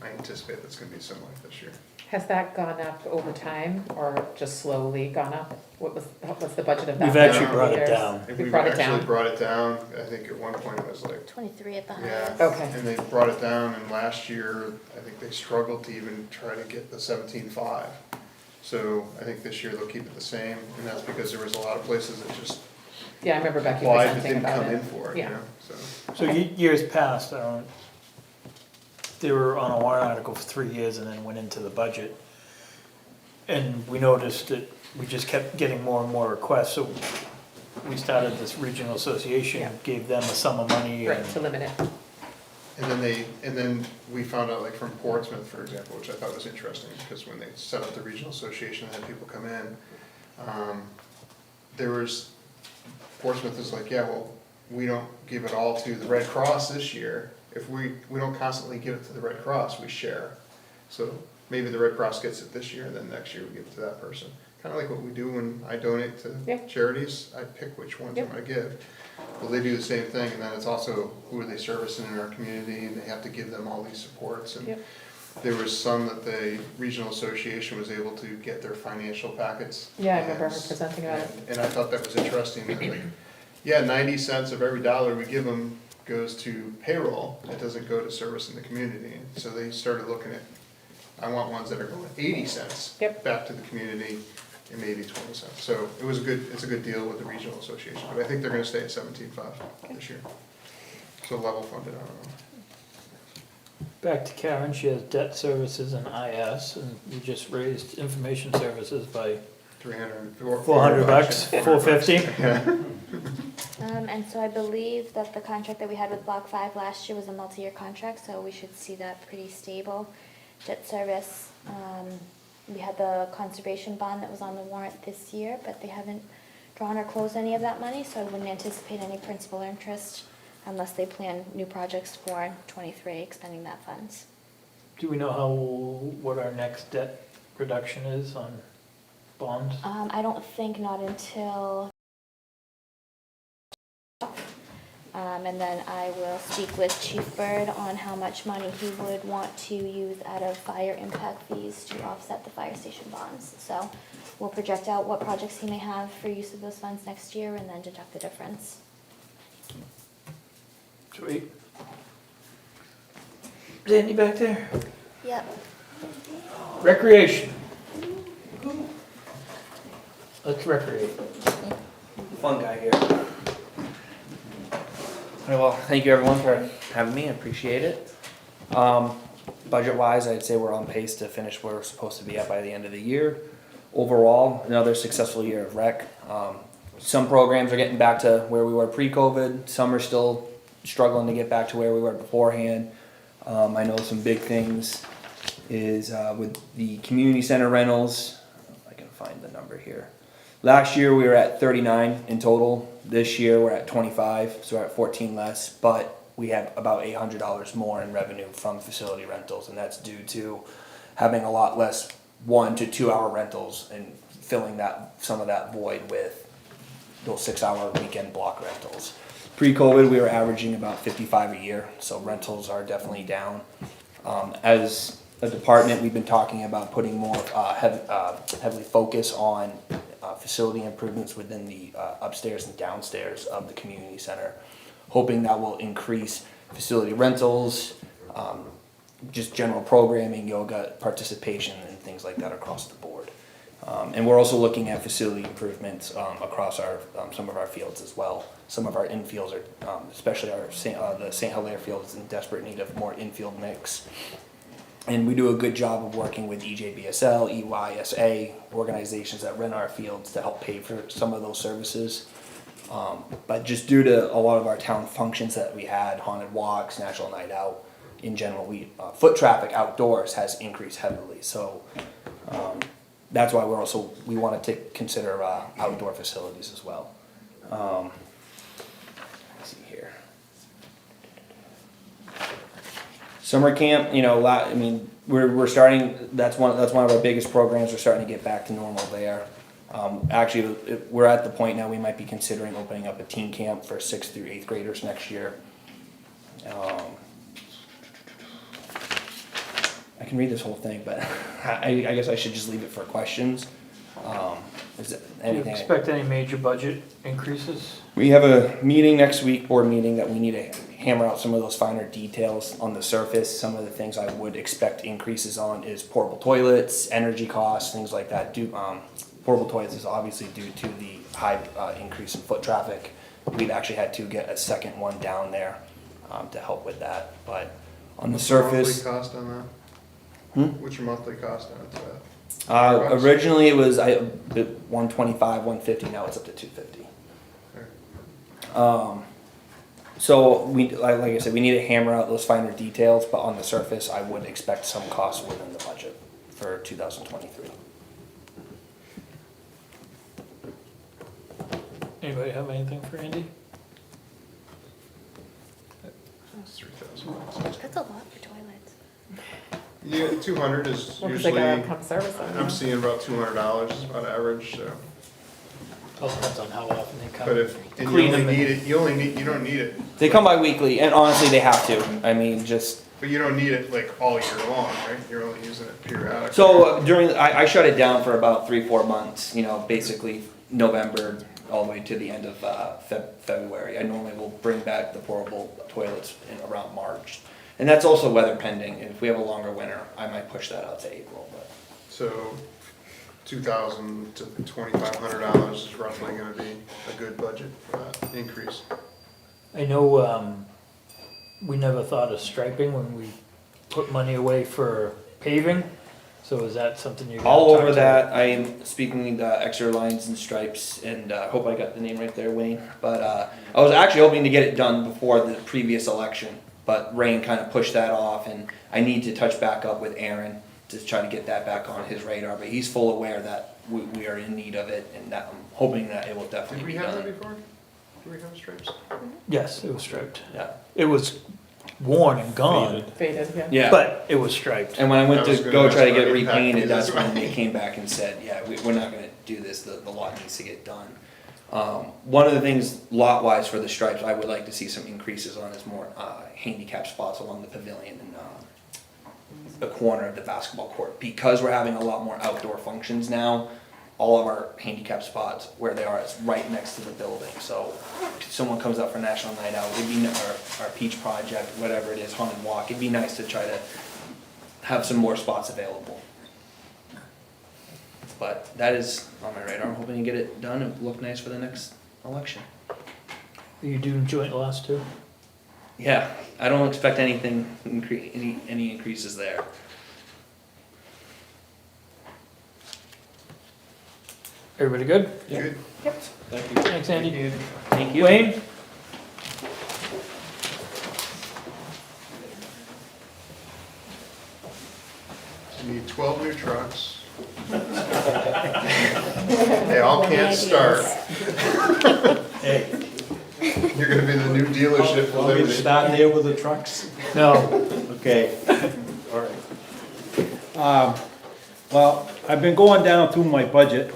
[SPEAKER 5] I anticipate that's gonna be similar this year.
[SPEAKER 2] Has that gone up over time or just slowly gone up? What's the budget of that?
[SPEAKER 3] We've actually
[SPEAKER 2] over
[SPEAKER 3] brought
[SPEAKER 2] the
[SPEAKER 3] it
[SPEAKER 2] years?
[SPEAKER 3] down.
[SPEAKER 2] We brought it down?
[SPEAKER 5] Actually brought it down, I think at one point it was like,
[SPEAKER 6] 23 at the
[SPEAKER 5] yeah.
[SPEAKER 6] highest.
[SPEAKER 2] Okay.
[SPEAKER 5] And they brought it down, and last year, I think they struggled to even try to get the 17.5. So I think this year they'll keep it the same, and that's because there was a lot of places that just
[SPEAKER 2] Yeah, I remember Becky
[SPEAKER 5] applied but
[SPEAKER 2] presenting
[SPEAKER 5] didn't
[SPEAKER 2] about
[SPEAKER 5] come
[SPEAKER 2] it.
[SPEAKER 5] in for it, you
[SPEAKER 2] Yeah.
[SPEAKER 5] know, so.
[SPEAKER 3] So years past, they were on a warrant article for 3 years and then went into the budget. And we noticed that we just kept getting more and more requests, so we started this regional association,
[SPEAKER 2] Yeah.
[SPEAKER 3] gave them a sum of money.
[SPEAKER 2] Right,
[SPEAKER 3] and-
[SPEAKER 2] to limit it.
[SPEAKER 5] And then we found out, like from Portsmouth, for example, which I thought was interesting, because when they set up the regional association and had people come in, Portsmouth is like, yeah, well, we don't give it all to the Red Cross this year. If we don't constantly give it to the Red Cross, we share. So maybe the Red Cross gets it this year, and then next year we give it to that person. Kind of like what we do when I donate to
[SPEAKER 2] Yeah.
[SPEAKER 5] charities, I pick which ones I'm
[SPEAKER 2] Yep.
[SPEAKER 5] gonna give. Well, they do the same thing, and then it's also who are they servicing in our community, and they have to give them all these supports. And
[SPEAKER 2] Yep.
[SPEAKER 5] there was some that the regional association was able to get their financial packets.
[SPEAKER 2] Yeah, I remember her
[SPEAKER 5] And-
[SPEAKER 2] presenting about it.
[SPEAKER 5] And I thought that was interesting, that like, yeah, 90 cents of every dollar we give them goes to payroll, it doesn't go to service in the community. So they started looking at, I want ones that are going 80 cents
[SPEAKER 2] Yep.
[SPEAKER 5] back to the community, and maybe 20 cents. So it's a good deal with the regional association, but I think they're gonna stay at 17.5 this year. So level funded, I don't know.
[SPEAKER 3] Back to Karen, she has debt services and IS, and we just raised information services by
[SPEAKER 5] 300,
[SPEAKER 3] $400, $450.
[SPEAKER 5] Yeah.
[SPEAKER 6] And so I believe that the contract that we had with Block 5 last year was a multi-year contract, so we should see that pretty stable. Debt service, we had the conservation bond that was on the warrant this year, but they haven't drawn or closed any of that money, so I wouldn't anticipate any principal interest unless they plan new projects for '23, expending that funds.
[SPEAKER 3] Do we know what our next debt reduction is on bonds?
[SPEAKER 6] I don't think not until, and then I will speak with Chief Bird on how much money he would want to use out of fire impact fees to offset the fire station bonds. So we'll project out what projects he may have for use of those funds next year and then deduct the difference.
[SPEAKER 3] Sweet. Is Andy back there?
[SPEAKER 6] Yep.
[SPEAKER 3] Recreation. Let's recreate.
[SPEAKER 20] Fun guy here. Alright, well, thank you everyone for having me, I appreciate it. Budget wise, I'd say we're on pace to finish where we're supposed to be at by the end of the year. Overall, another successful year of rec. Some programs are getting back to where we were pre-COVID, some are still struggling to get back to where we were beforehand. I know some big things is with the community center rentals. I can find the number here. Last year we were at 39 in total. This year we're at 25, so we're at 14 less, but we have about $800 more in revenue from facility rentals, and that's due to having a lot less 1 to 2 hour rentals and filling some of that void with those 6 hour weekend block rentals. Pre-COVID we were averaging about 55 a year, so rentals are definitely down. As a department, we've been talking about putting more heavily focus on facility improvements within the upstairs and downstairs of the community center, hoping that will increase facility rentals, just general programming, yoga, participation, and things like that across the board. And we're also looking at facility improvements across some of our fields as well. Some of our infields are, especially the St. Hilaire field is in desperate need of more infield mix. And we do a good job of working with EJBSL, EYSA, organizations that rent our fields to help pay for some of those services. But just due to a lot of our town functions that we had, haunted walks, National Night Out, in general, foot traffic outdoors has increased heavily. So that's why we wanted to consider outdoor facilities as well. Let's see here. Summer camp, I mean, we're starting. That's one of our biggest programs. We're starting to get back to normal there. Actually, we're at the point now we might be considering opening up a teen camp for 6th through 8th graders next year. I can read this whole thing, but I guess I should just leave it for questions. Is there
[SPEAKER 3] Do you
[SPEAKER 20] anything?
[SPEAKER 3] expect any major budget increases?
[SPEAKER 20] We have a meeting next week, board meeting, that we need to hammer out some of those finer details on the surface. Some of the things I would expect increases on is portable toilets, energy costs, things like that. Portable toilets is obviously due to the high increase in foot traffic. We've actually had to get a second one down there to help with that. But on the surface,
[SPEAKER 5] Monthly cost on that? What's your monthly cost on it?
[SPEAKER 20] originally it was 125, 150. Now it's up to 250.
[SPEAKER 5] Okay.
[SPEAKER 20] So like I said, we need to hammer out those finer details. But on the surface, I would expect some costs within the budget for 2023.
[SPEAKER 3] Anybody have anything for Andy?
[SPEAKER 5] It's $3,000.
[SPEAKER 6] That's a lot for toilets.
[SPEAKER 5] Yeah, 200 is
[SPEAKER 2] Well, 'cause
[SPEAKER 5] usually.
[SPEAKER 2] they gotta come service them.
[SPEAKER 5] I'm seeing about $200 is about average. So,
[SPEAKER 3] Also depends on how often they come.
[SPEAKER 5] but you
[SPEAKER 3] Clean
[SPEAKER 5] only
[SPEAKER 3] them
[SPEAKER 5] need it. You don't need it.
[SPEAKER 20] They come by weekly, and honestly, they have to. I mean,
[SPEAKER 5] But you don't need it like all year long, right? You're only using it periodically.
[SPEAKER 20] so I shut it down for about 3-4 months. Basically November all the way to the end of February. I normally will bring back the portable toilets in around March, and that's also weather pending. If we have a longer winter, I might push that out to April. But
[SPEAKER 5] So, $2,000 to $2,500 is roughly going to be a good budget for that increase.
[SPEAKER 3] I know we never thought of striping when we put money away for paving. So is that something you're gonna
[SPEAKER 20] All
[SPEAKER 3] talk
[SPEAKER 20] over
[SPEAKER 3] to-
[SPEAKER 20] that, I am speaking Extra Lines and Stripes, and hope I got the name right there, Wayne. But I was actually hoping to get it done before the previous election, but rain kind of pushed that off, and I need to touch back up with Aaron to try to get that back on his radar. But he's full aware that we are in need of it, and that I'm hoping that it will
[SPEAKER 5] Did
[SPEAKER 20] definitely
[SPEAKER 5] we
[SPEAKER 20] be
[SPEAKER 5] have that
[SPEAKER 20] done.
[SPEAKER 5] before? Did we have stripes?
[SPEAKER 3] Yes, it was striped.
[SPEAKER 20] Yeah.
[SPEAKER 3] It was worn and gone,
[SPEAKER 2] Faded, yeah.
[SPEAKER 20] Yeah.
[SPEAKER 3] but it was striped.
[SPEAKER 20] And when I went
[SPEAKER 5] I was
[SPEAKER 20] to
[SPEAKER 5] gonna
[SPEAKER 20] go
[SPEAKER 5] ask
[SPEAKER 20] try to
[SPEAKER 5] about
[SPEAKER 20] get it
[SPEAKER 5] impact
[SPEAKER 20] repainted,
[SPEAKER 5] fees,
[SPEAKER 20] that's
[SPEAKER 5] that's
[SPEAKER 20] when
[SPEAKER 5] why.
[SPEAKER 20] they came back and said, yeah, we're not gonna do this, the lot needs to get done. One of the things lot-wise for the stripes, I would like to see some increases on is more handicap spots along the pavilion and the corner of the basketball court. Because we're having a lot more outdoor functions now, all of our handicap spots where they are is right next to the building. So if someone comes up for National Night Out, it'd be, our Peach Project, whatever it is, Haunted Walk, it'd be nice to try to have some more spots available. But that is on my radar. I'm hoping to get it done and look nice for the next election.
[SPEAKER 3] Are you doing joint loss too?
[SPEAKER 20] Yeah, I don't expect anything, any increases there.
[SPEAKER 3] Everybody good?
[SPEAKER 5] Good.
[SPEAKER 12] Thank you.
[SPEAKER 3] Thanks, Andy.
[SPEAKER 20] Thank you.
[SPEAKER 3] Wayne?
[SPEAKER 5] We need 12 new trucks. They all can't start.
[SPEAKER 14] Hey,
[SPEAKER 5] You're gonna be the new dealership for
[SPEAKER 14] want me to
[SPEAKER 5] Liberty.
[SPEAKER 14] start there with the trucks?
[SPEAKER 3] No.
[SPEAKER 14] Okay, all right. Well, I've been going down through my budget,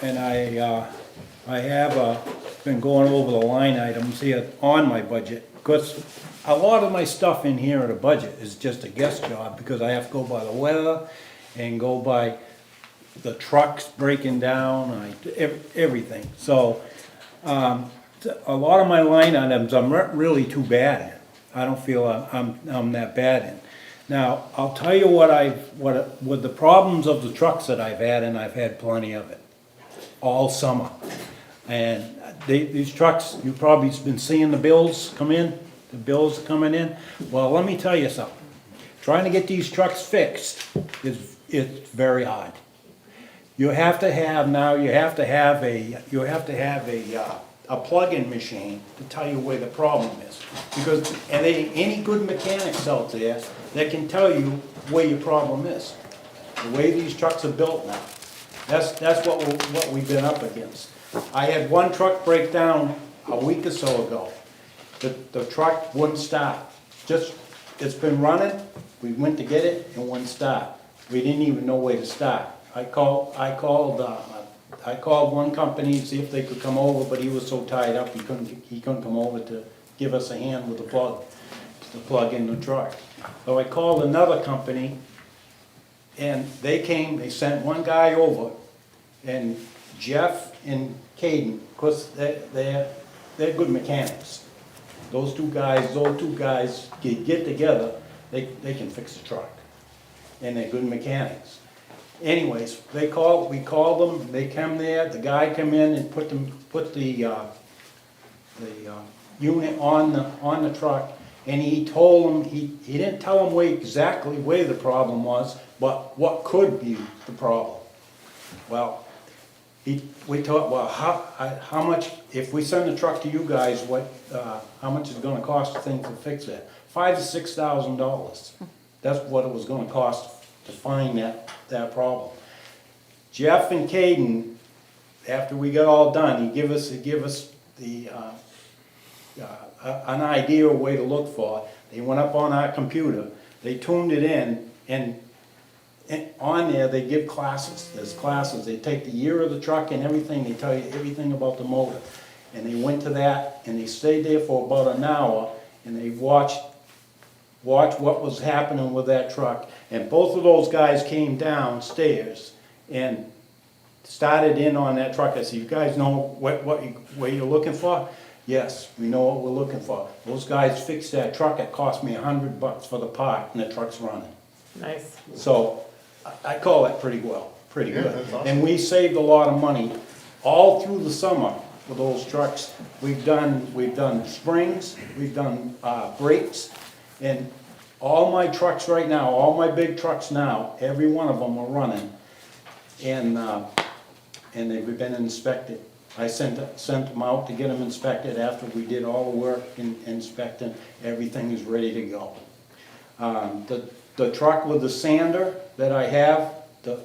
[SPEAKER 14] and I have been going over the line items here on my budget, because a lot of my stuff in here in the budget is just a guess job, because I have to go by the weather and go by the trucks breaking down, everything. So, a lot of my line items, I'm not really too bad in. I don't feel I'm that bad in. Now, I'll tell you with the problems of the trucks that I've had, and I've had plenty of it, all summer. And these trucks, you've probably been seeing the bills come in, the bills are coming in. Well, let me tell you something. Trying to get these trucks fixed it's very hard. You have to have a plug-in machine to tell you where the problem is. Because, and any good mechanics out there that can tell you where your problem is. The way these trucks are built now. That's what we've been up against. I had one truck break down a week or so ago. The truck wouldn't start. It's been running, we went to get it, and wouldn't start. We didn't even know where to start. I called one company to see if they could come over, but he was so tied up, he couldn't come over to give us a hand with the plug in the truck. So I called another company, and they came, they sent one guy over, and Jeff and Caden, of course, they're good mechanics. Those two guys get together, they can fix the truck. And they're good mechanics. Anyways, we called them, they come there, the guy come in and put the unit on the truck, and he told them, he didn't tell them exactly where the problem was, but what could be the problem. Well, we thought, well, how much, if we send the truck to you guys, how much is it gonna cost the thing to fix it? $5,000 to $6,000. That's what it was gonna cost to find that problem. Jeff and Caden, after we got all done, he give us the an idea of way to look for it. They went up on our computer, they tuned it in, and on there they give classes. There's classes. They take the year of the truck and everything. They tell you everything about the motor. And they went to that, and they stayed there for about an hour, and they watched what was happening with that truck. And both of those guys came downstairs and started in on that truck. I said, you guys know what you're looking for? Yes, we know what we're looking for. Those guys fixed that truck. It cost me $100 for the part, and the truck's running.
[SPEAKER 2] Nice.
[SPEAKER 14] So I call that pretty good.
[SPEAKER 5] That's awesome.
[SPEAKER 14] And we saved a lot of money all through the summer with those trucks. We've done springs, we've done brakes, and
[SPEAKER 13] all my trucks right now, all my big trucks now, every one of them are running, and they've been inspected. I sent them out to get them inspected after we did all the work in inspecting, everything is ready to go. The truck with the sander that I have,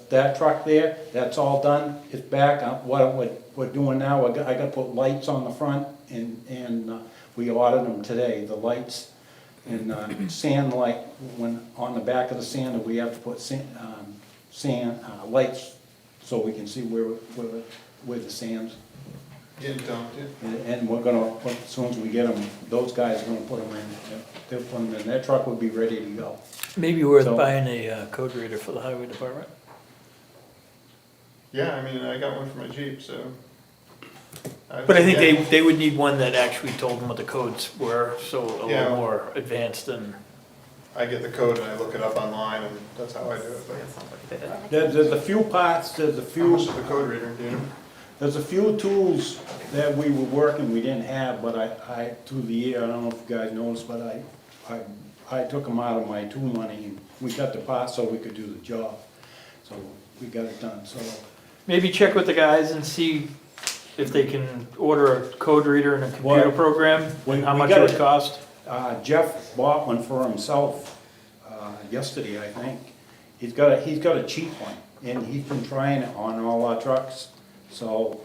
[SPEAKER 13] that truck there, that's all done, it's back. What we're doing now, I got to put lights on the front, and we ordered them today, the lights. And sand light, when on the back of the sander, we have to put lights so we can see where the sand's.
[SPEAKER 5] Getting dumped, yeah.
[SPEAKER 13] And we're gonna, as soon as we get them, those guys are gonna put them in, they'll put them in, that truck will be ready to go.
[SPEAKER 3] Maybe worth
[SPEAKER 13] So-
[SPEAKER 3] buying a code reader for the highway department.
[SPEAKER 5] Yeah, I mean, I got one for my Jeep, so.
[SPEAKER 3] But I think they would need one that actually told them what the codes were, so a
[SPEAKER 5] Yeah.
[SPEAKER 3] little more advanced than.
[SPEAKER 5] I get the code and I look it up online, and that's how I do it, but.
[SPEAKER 13] There's a few parts,
[SPEAKER 5] How much is the code reader, do you know?
[SPEAKER 13] there's a few tools that we were working, we didn't have, but I through the year, I don't know if you guys noticed, but I took them out of my tool money, and we got the parts so we could do the job. So we got it done, so.
[SPEAKER 3] Maybe check with the guys and see if they can order a code reader and a computer
[SPEAKER 13] Well,
[SPEAKER 3] program,
[SPEAKER 13] we-
[SPEAKER 3] and how
[SPEAKER 13] we
[SPEAKER 3] much
[SPEAKER 13] got
[SPEAKER 3] it would
[SPEAKER 13] it.
[SPEAKER 3] cost.
[SPEAKER 13] Jeff bought one for himself yesterday, I think. He's got a cheap one, and he's been trying it on all our trucks. So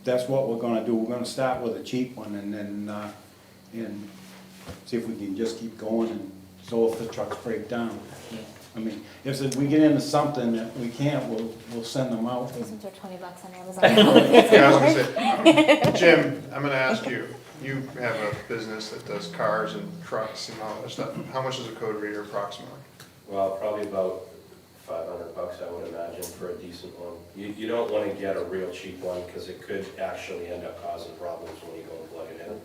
[SPEAKER 13] that's what we're gonna do. We're gonna start with a cheap one, and then and see if we can just keep going. And so if the trucks break down, I mean, if we get into something that we can't, we'll send them out.
[SPEAKER 6] These ones are $20 on Amazon.
[SPEAKER 5] Yeah, I was gonna say, Jim, I'm gonna ask you, you have a business that does cars and trucks and all that stuff. How much is a code reader approximately?
[SPEAKER 17] Well, probably about $500, I would imagine, for a decent one. You don't want to get a real cheap one, because it could actually end up causing problems when you go and plug it in.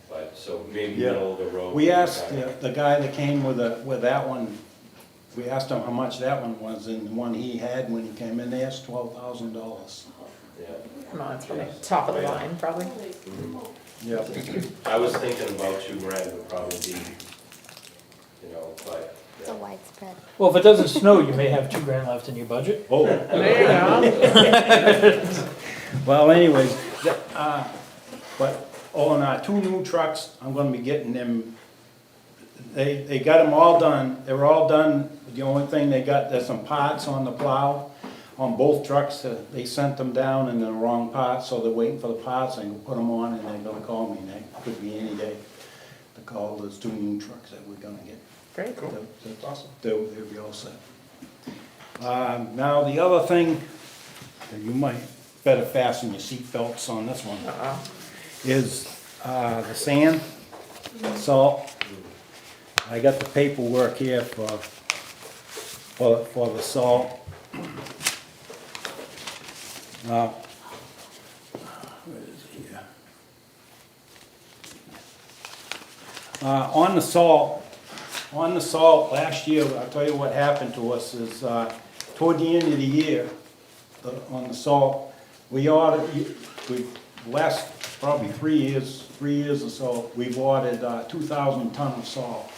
[SPEAKER 17] But, so maybe
[SPEAKER 13] Yeah.
[SPEAKER 17] middle of the road.
[SPEAKER 13] We asked the guy that came with that one, we asked him how much that one was, and the one he had when he came in, they asked $12,000.
[SPEAKER 17] Yeah.
[SPEAKER 2] No, it's probably top of the line, probably.
[SPEAKER 13] Yeah.
[SPEAKER 17] I was thinking about $2,000 would probably be, but.
[SPEAKER 6] It's a widespread.
[SPEAKER 3] Well, if it doesn't snow, you may have $2,000 left in your budget.
[SPEAKER 13] Oh.
[SPEAKER 2] There you go.
[SPEAKER 13] Well, anyways, but on our two new trucks, I'm gonna be getting them, they got them all done, they were all done. The only thing they got, there's some parts on the plow, on both trucks, they sent them down in the wrong parts, so they're waiting for the parts, and can put them on, and they're gonna call me, that could be any day, to call those two new trucks that we're gonna get.
[SPEAKER 2] Great.
[SPEAKER 5] Cool, that's awesome.
[SPEAKER 13] They'll be all set. Now, the other thing, that you might better fasten your seat belts on this one, is the sand, salt. I got the paperwork here for the salt. Now, where is it here? On the salt, last year, I'll tell you what happened to us is, toward the end of the year, on the salt, last probably 3 years or so, we've ordered 2,000 ton of salt.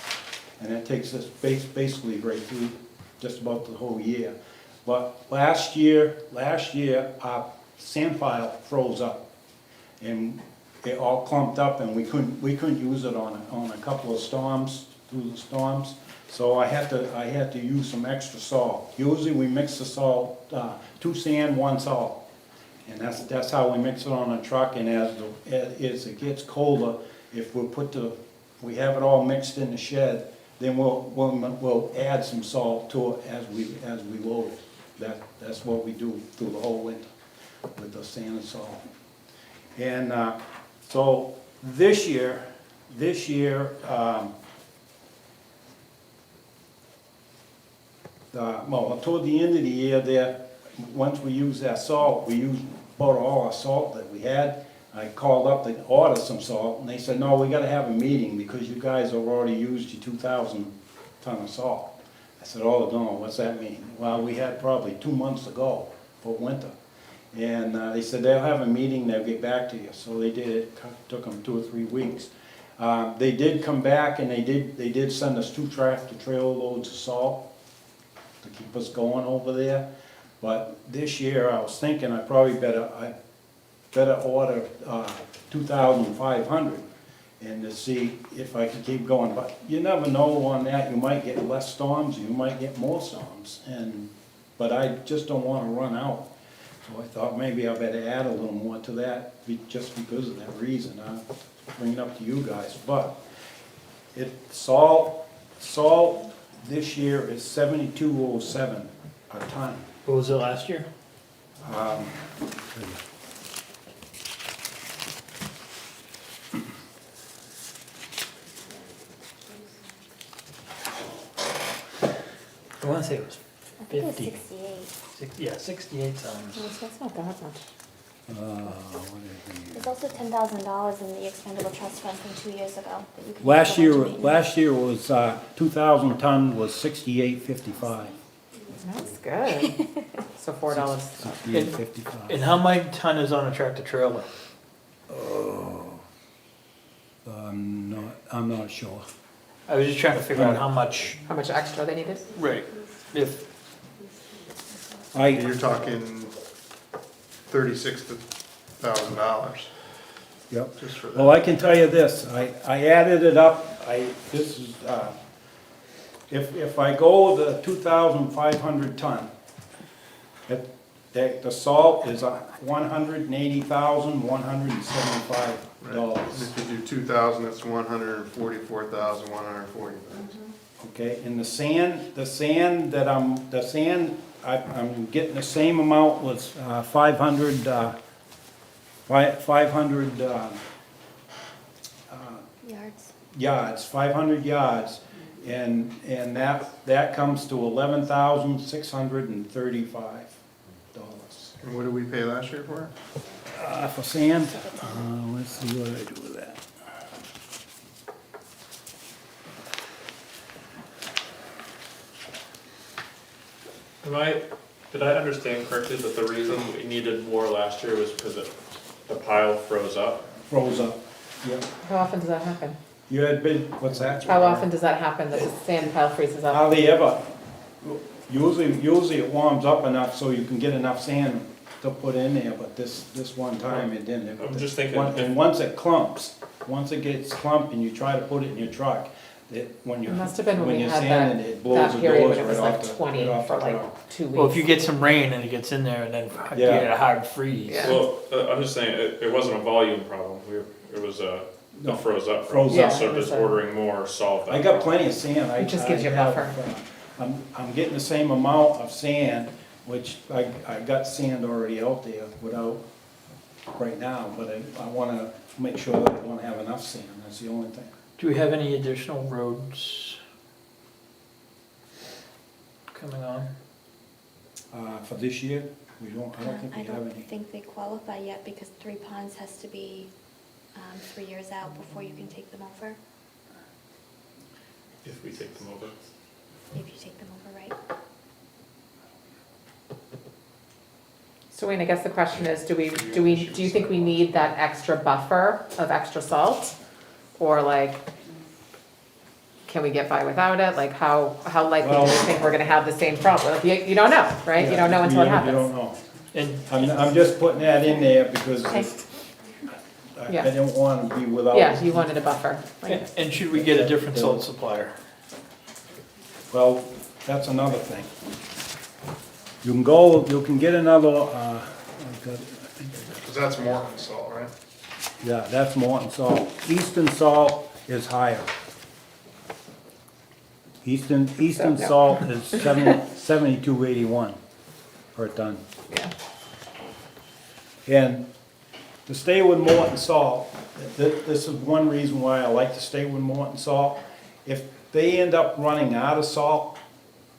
[SPEAKER 13] And that takes us basically right through just about the whole year. But last year, our sand pile froze up. And it all clumped up, and we couldn't use it on a couple of storms, through the storms. So I had to use some extra salt. Usually we mix the salt, 2 sand, 1 salt. And that's how we mix it on a truck, and as it gets colder, if we have it all mixed in the shed, then we'll add some salt to it as we load it. That's what we do through the whole winter with the sand and salt. And so this year, well, toward the end of the year there, once we used that salt, we used about all our salt that we had. I called up to order some salt, and they said, no, we gotta have a meeting because you guys have already used your 2,000 ton of salt. I said, oh, no, what's that mean? Well, we had probably 2 months ago for winter. And they said they'll have a meeting, they'll get back to you. So they did, it took them 2 or 3 weeks. They did come back and they did send us 2 tractor trailer loads of salt to keep us going over there. But this year, I was thinking I probably better order 2,500 and to see if I can keep going. But you never know on that, you might get less storms, or you might get more storms. But I just don't wanna run out. So I thought maybe I better add a little more to that, just because of that reason. I'll bring it up to you guys. But salt this year is 72.07 a ton.
[SPEAKER 3] What was it last year? I wanna say it was
[SPEAKER 6] I think it was
[SPEAKER 3] 50.
[SPEAKER 6] 68.
[SPEAKER 3] Yeah, 68 tons.
[SPEAKER 2] That's not that much.
[SPEAKER 6] There's also $10,000 in the expendable trust fund from 2 years ago that you can.
[SPEAKER 13] Last
[SPEAKER 6] put
[SPEAKER 13] year,
[SPEAKER 6] into maintenance.
[SPEAKER 13] last year was, 2,000 ton was 68.55.
[SPEAKER 2] That's good. So $4.
[SPEAKER 13] 68.55.
[SPEAKER 3] And how many ton is on a tractor trailer?
[SPEAKER 13] I'm not sure.
[SPEAKER 3] I was just trying to figure out how much.
[SPEAKER 2] How much extra they needed?
[SPEAKER 3] Right. If,
[SPEAKER 5] You're talking $36,000.
[SPEAKER 13] Yep.
[SPEAKER 5] Just for that.
[SPEAKER 13] Well, I can tell you this, I added it up, this is, if I go the 2,500 ton, the salt is $180,175.
[SPEAKER 5] If you do 2,000, that's 144,140.
[SPEAKER 13] Okay, and the sand that I'm getting the same amount was 500
[SPEAKER 6] Yards.
[SPEAKER 13] 500 yards, and that comes to $11,635.
[SPEAKER 5] And what did we pay last year for it?
[SPEAKER 13] For sand, let's see what I do with that.
[SPEAKER 1] Did I understand correctly that the reason we needed more last year was because the pile froze up?
[SPEAKER 13] Froze up, yeah.
[SPEAKER 2] How often does that happen?
[SPEAKER 13] You had been, what's that?
[SPEAKER 2] How often does that happen, that the sand pile freezes up?
[SPEAKER 13] Hardly ever. Usually it warms up enough so you can get enough sand to put in there, but this one time it didn't.
[SPEAKER 1] I'm just thinking.
[SPEAKER 13] And once it gets clumped and you try to put it in your truck, when
[SPEAKER 2] It must have been when we
[SPEAKER 13] you're
[SPEAKER 2] had
[SPEAKER 13] sanding it, it blows
[SPEAKER 2] that
[SPEAKER 13] the
[SPEAKER 2] period
[SPEAKER 13] doors
[SPEAKER 2] when it was
[SPEAKER 13] right
[SPEAKER 2] like
[SPEAKER 13] off the-
[SPEAKER 2] 20
[SPEAKER 13] right off
[SPEAKER 2] for
[SPEAKER 13] the
[SPEAKER 2] like
[SPEAKER 13] truck.
[SPEAKER 2] 2 weeks.
[SPEAKER 3] well, if you get some rain and it gets in there and then you
[SPEAKER 13] Yeah.
[SPEAKER 3] get a hard freeze.
[SPEAKER 2] Yeah.
[SPEAKER 1] Well, I'm just saying, it wasn't a volume problem, it was
[SPEAKER 13] No,
[SPEAKER 1] it froze up.
[SPEAKER 13] froze
[SPEAKER 2] up.
[SPEAKER 1] So
[SPEAKER 2] Yeah, it was
[SPEAKER 1] just
[SPEAKER 2] a-
[SPEAKER 1] ordering more solved that
[SPEAKER 13] I got
[SPEAKER 1] problem.
[SPEAKER 13] plenty of sand.
[SPEAKER 2] It just gives you a
[SPEAKER 13] I have,
[SPEAKER 2] buffer.
[SPEAKER 13] I'm getting the same amount of sand, which I got sand already out there without, right now, but I wanna make sure that I wanna have enough sand, that's the only thing.
[SPEAKER 3] Do we have any additional roads coming on?
[SPEAKER 13] For this year, I don't think
[SPEAKER 6] I
[SPEAKER 13] we have
[SPEAKER 6] don't
[SPEAKER 13] any.
[SPEAKER 6] think they qualify yet because Three Ponds has to be 3 years out before you can take them over,
[SPEAKER 1] If we take them over.
[SPEAKER 6] if you take them over, right?
[SPEAKER 2] So Wayne, I guess the question is, do you think we need that extra buffer of extra salt? Or like, can we get by without it? Like, how likely do you think we're gonna have the same problem? You don't know, right? You don't know until it
[SPEAKER 13] You
[SPEAKER 2] happens.
[SPEAKER 13] don't know.
[SPEAKER 3] And
[SPEAKER 13] I'm just putting that in there because
[SPEAKER 2] Okay.
[SPEAKER 13] I
[SPEAKER 2] Yeah.
[SPEAKER 13] didn't want to be without.
[SPEAKER 2] Yeah, you wanted a buffer. Like,
[SPEAKER 3] and should we get a different salt supplier?
[SPEAKER 13] Well, that's another thing. You can get another,
[SPEAKER 5] Because that's Morton salt, right?
[SPEAKER 13] yeah, that's Morton salt. Easton salt is higher. Easton
[SPEAKER 2] no.
[SPEAKER 13] salt is 72.81 per ton.
[SPEAKER 2] Yeah.
[SPEAKER 13] And to stay with Morton salt, this is one reason why I like to stay with Morton salt. If they end up running out of salt,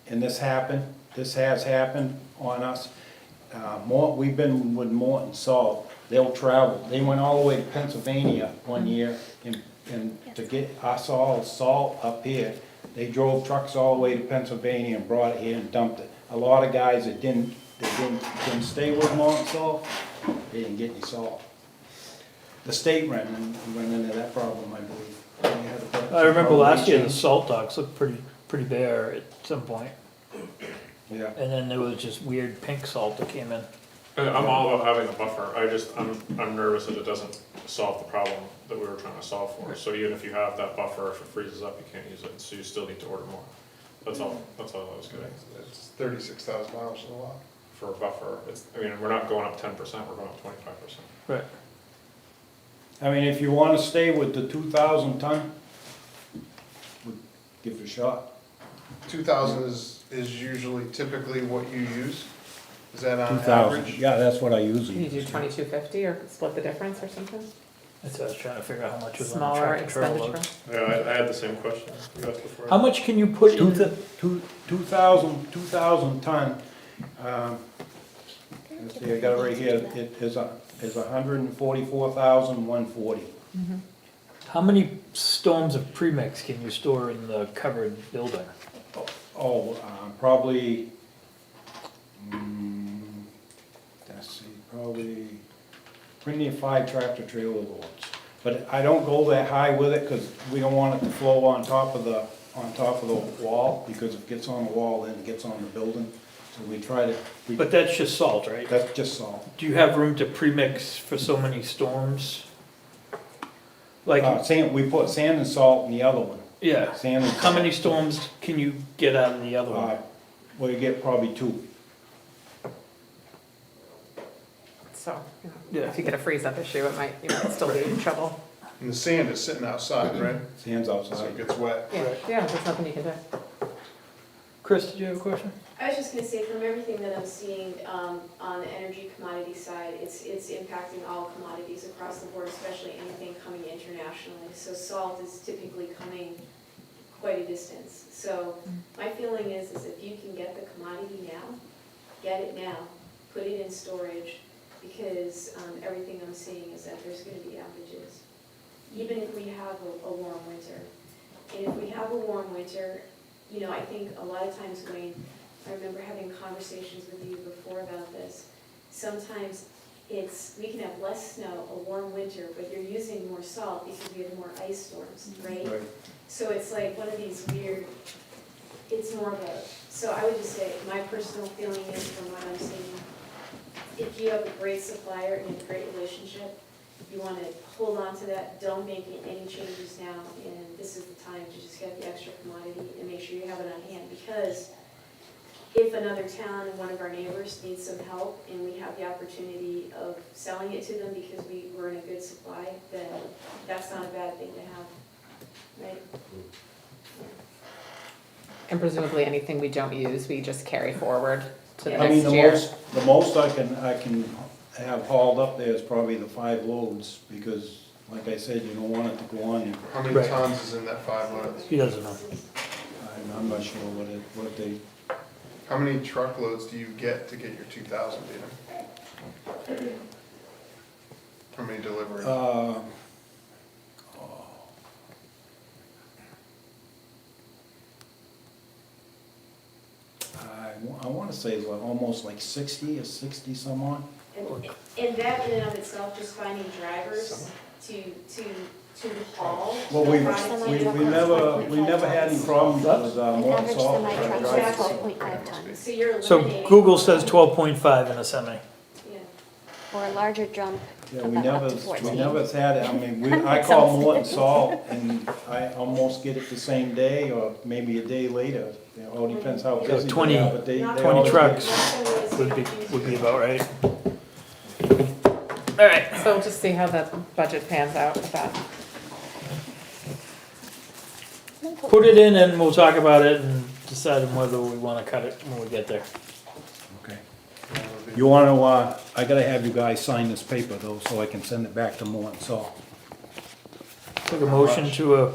[SPEAKER 13] and this has happened on us, we've been with Morton salt, they'll travel. They went all the way to Pennsylvania one year and to get our salt up here, they drove trucks all the way to Pennsylvania and brought it here and dumped it. A lot of guys that didn't stay with Morton salt, they didn't get any salt. the state ran into that problem, I believe. We had to put
[SPEAKER 3] I remember last year the
[SPEAKER 13] Proclamation.
[SPEAKER 3] salt docks looked pretty bare at some point.
[SPEAKER 13] Yeah.
[SPEAKER 3] And then there was just weird pink salt that came in.
[SPEAKER 1] I'm all about having a buffer, I'm nervous that it doesn't solve the problem that we were trying to solve for. So even if you have that buffer, if it freezes up, you can't use it, so you still need to order more. That's all I was getting.
[SPEAKER 5] It's 36,000 miles a lot.
[SPEAKER 1] For a buffer, we're not going up 10%, we're going up 25%.
[SPEAKER 3] Right.
[SPEAKER 13] I mean, if you wanna stay with the 2,000 ton, we'd give it a shot.
[SPEAKER 5] 2,000 is usually typically what you use? Is that on
[SPEAKER 13] 2,000,
[SPEAKER 5] average?
[SPEAKER 13] yeah, that's what I usually
[SPEAKER 2] Can you do
[SPEAKER 13] use.
[SPEAKER 2] 2250 or split the difference or something?
[SPEAKER 3] That's what I was trying to figure out how much was on the
[SPEAKER 2] Smaller
[SPEAKER 3] tractor trailer
[SPEAKER 2] expenditure?
[SPEAKER 3] loads.
[SPEAKER 1] Yeah, I had the same question you asked before.
[SPEAKER 3] How much can you put in?
[SPEAKER 13] 2,000 ton, let's see, I got it right here, it is 144,140.
[SPEAKER 3] How many storms of premix can you store in the covered building?
[SPEAKER 13] Oh, probably, let's see, probably pretty near 5 tractor trailer loads. But I don't go that high with it, cause we don't want it to flow on top of the wall, because if it gets on the wall, then it gets on the building. So we try to,
[SPEAKER 3] But that's just salt, right?
[SPEAKER 13] that's just salt.
[SPEAKER 3] Do you have room to premix for so many storms? Like,
[SPEAKER 13] We put sand and salt in the other one.
[SPEAKER 3] yeah,
[SPEAKER 13] Sand and
[SPEAKER 3] how many storms can you get out of the other one?
[SPEAKER 13] Well, you get probably 2.
[SPEAKER 2] So, you know,
[SPEAKER 3] Yeah.
[SPEAKER 2] if you get a freeze up issue, you might still be in trouble.
[SPEAKER 5] And the sand is sitting outside, right?
[SPEAKER 13] Sand's
[SPEAKER 5] So
[SPEAKER 13] outside.
[SPEAKER 5] it gets wet.
[SPEAKER 2] Yeah, there's nothing you can do.
[SPEAKER 3] Chris, did you have a question?
[SPEAKER 10] I was just gonna say, from everything that I'm seeing, on the energy commodity side, it's impacting all commodities across the board, especially anything coming internationally. So salt is typically coming quite a distance. So my feeling is if you can get the commodity now, get it now, put it in storage, because, everything I'm seeing is that there's gonna be outages. Even if we have a warm winter. And if we have a warm winter, I think a lot of times, Wayne, I remember having conversations with you before about this. Sometimes we can have less snow, a warm winter, but you're using more salt because we have more ice storms, right?
[SPEAKER 13] Right.
[SPEAKER 10] So it's like one of these weird, it's more of a, so I would just say, my personal feeling is from what I'm seeing, if you have a great supplier and a great relationship, you want to hold on to that, don't make any changes now, and this is the time to just get the extra commodity and make sure you have it on hand, because if another town and one of our neighbors needs some help and we have the opportunity of selling it to them because we're in a good supply, then that's not a bad thing to have, right?
[SPEAKER 2] And presumably anything we don't use, we just carry forward to the
[SPEAKER 13] I mean,
[SPEAKER 2] next year.
[SPEAKER 13] the most I can have hauled up there is probably the 5 loads, because like I said, you don't want it to go on.
[SPEAKER 5] How many
[SPEAKER 3] Right.
[SPEAKER 5] tons is in that 5 loads?
[SPEAKER 3] He doesn't know.
[SPEAKER 13] I'm not sure what they,
[SPEAKER 5] How many truckloads do you get to get your 2,000, do you know? How many deliveries?
[SPEAKER 13] I wanna say it's like almost like 60 or 60 some odd.
[SPEAKER 10] And that in and of itself, just finding drivers to haul.
[SPEAKER 13] Well,
[SPEAKER 10] the
[SPEAKER 13] we
[SPEAKER 10] product to you.
[SPEAKER 13] never had any problems with
[SPEAKER 6] An
[SPEAKER 13] more
[SPEAKER 6] average
[SPEAKER 13] salt.
[SPEAKER 6] semi-truck is
[SPEAKER 10] Exactly.
[SPEAKER 6] 12.5 tons,
[SPEAKER 10] So you're
[SPEAKER 3] So
[SPEAKER 10] eliminating.
[SPEAKER 3] Google says 12.5 in a semi.
[SPEAKER 10] Yeah.
[SPEAKER 6] or a larger jump,
[SPEAKER 13] Yeah,
[SPEAKER 6] about up to 14.
[SPEAKER 13] we never had it, I mean, I call Morton Salt, and I almost get it the same day, or maybe a day later. It all depends how
[SPEAKER 3] So
[SPEAKER 13] busy
[SPEAKER 3] 20
[SPEAKER 13] they are, but they
[SPEAKER 3] 20
[SPEAKER 13] always
[SPEAKER 3] trucks.
[SPEAKER 13] get-
[SPEAKER 3] Would be about right. All right.
[SPEAKER 2] So we'll just see how the budget pans out with that.
[SPEAKER 3] Put it in and we'll talk about it and decide on whether we wanna cut it when we get there.
[SPEAKER 13] Okay. You wanna, I gotta have you guys sign this paper though, so I can send it back to Morton Salt.
[SPEAKER 3] Take a motion to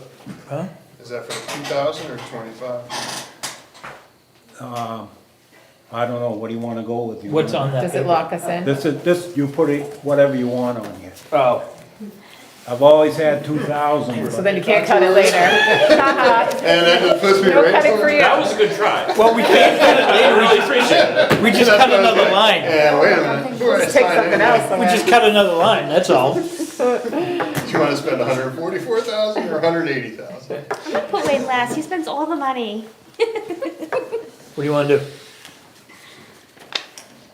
[SPEAKER 3] huh?
[SPEAKER 5] Is that for 2,000 or 25?
[SPEAKER 13] I don't know, what do you wanna go with? You
[SPEAKER 3] What's
[SPEAKER 13] wanna-
[SPEAKER 3] on that
[SPEAKER 2] Does it
[SPEAKER 3] paper?
[SPEAKER 2] lock us in?
[SPEAKER 13] This, you put it, whatever you want on here.
[SPEAKER 3] Oh,
[SPEAKER 13] I've always had 2,000.
[SPEAKER 2] So then you can't cut it later.
[SPEAKER 5] And then it's supposed to be
[SPEAKER 2] No
[SPEAKER 5] right?
[SPEAKER 2] cutting for you.
[SPEAKER 1] That was a good try.
[SPEAKER 3] well, we can't cut it later, we just, we just cut another line.
[SPEAKER 5] Yeah, wait a minute. Before I
[SPEAKER 2] Just take
[SPEAKER 5] sign
[SPEAKER 2] something
[SPEAKER 5] anything.
[SPEAKER 2] else.
[SPEAKER 3] We just cut another line, that's all.
[SPEAKER 5] Do you wanna spend 144,000 or 180,000?
[SPEAKER 6] I'm gonna put Wayne last, he spends all the money.
[SPEAKER 3] What do you wanna do?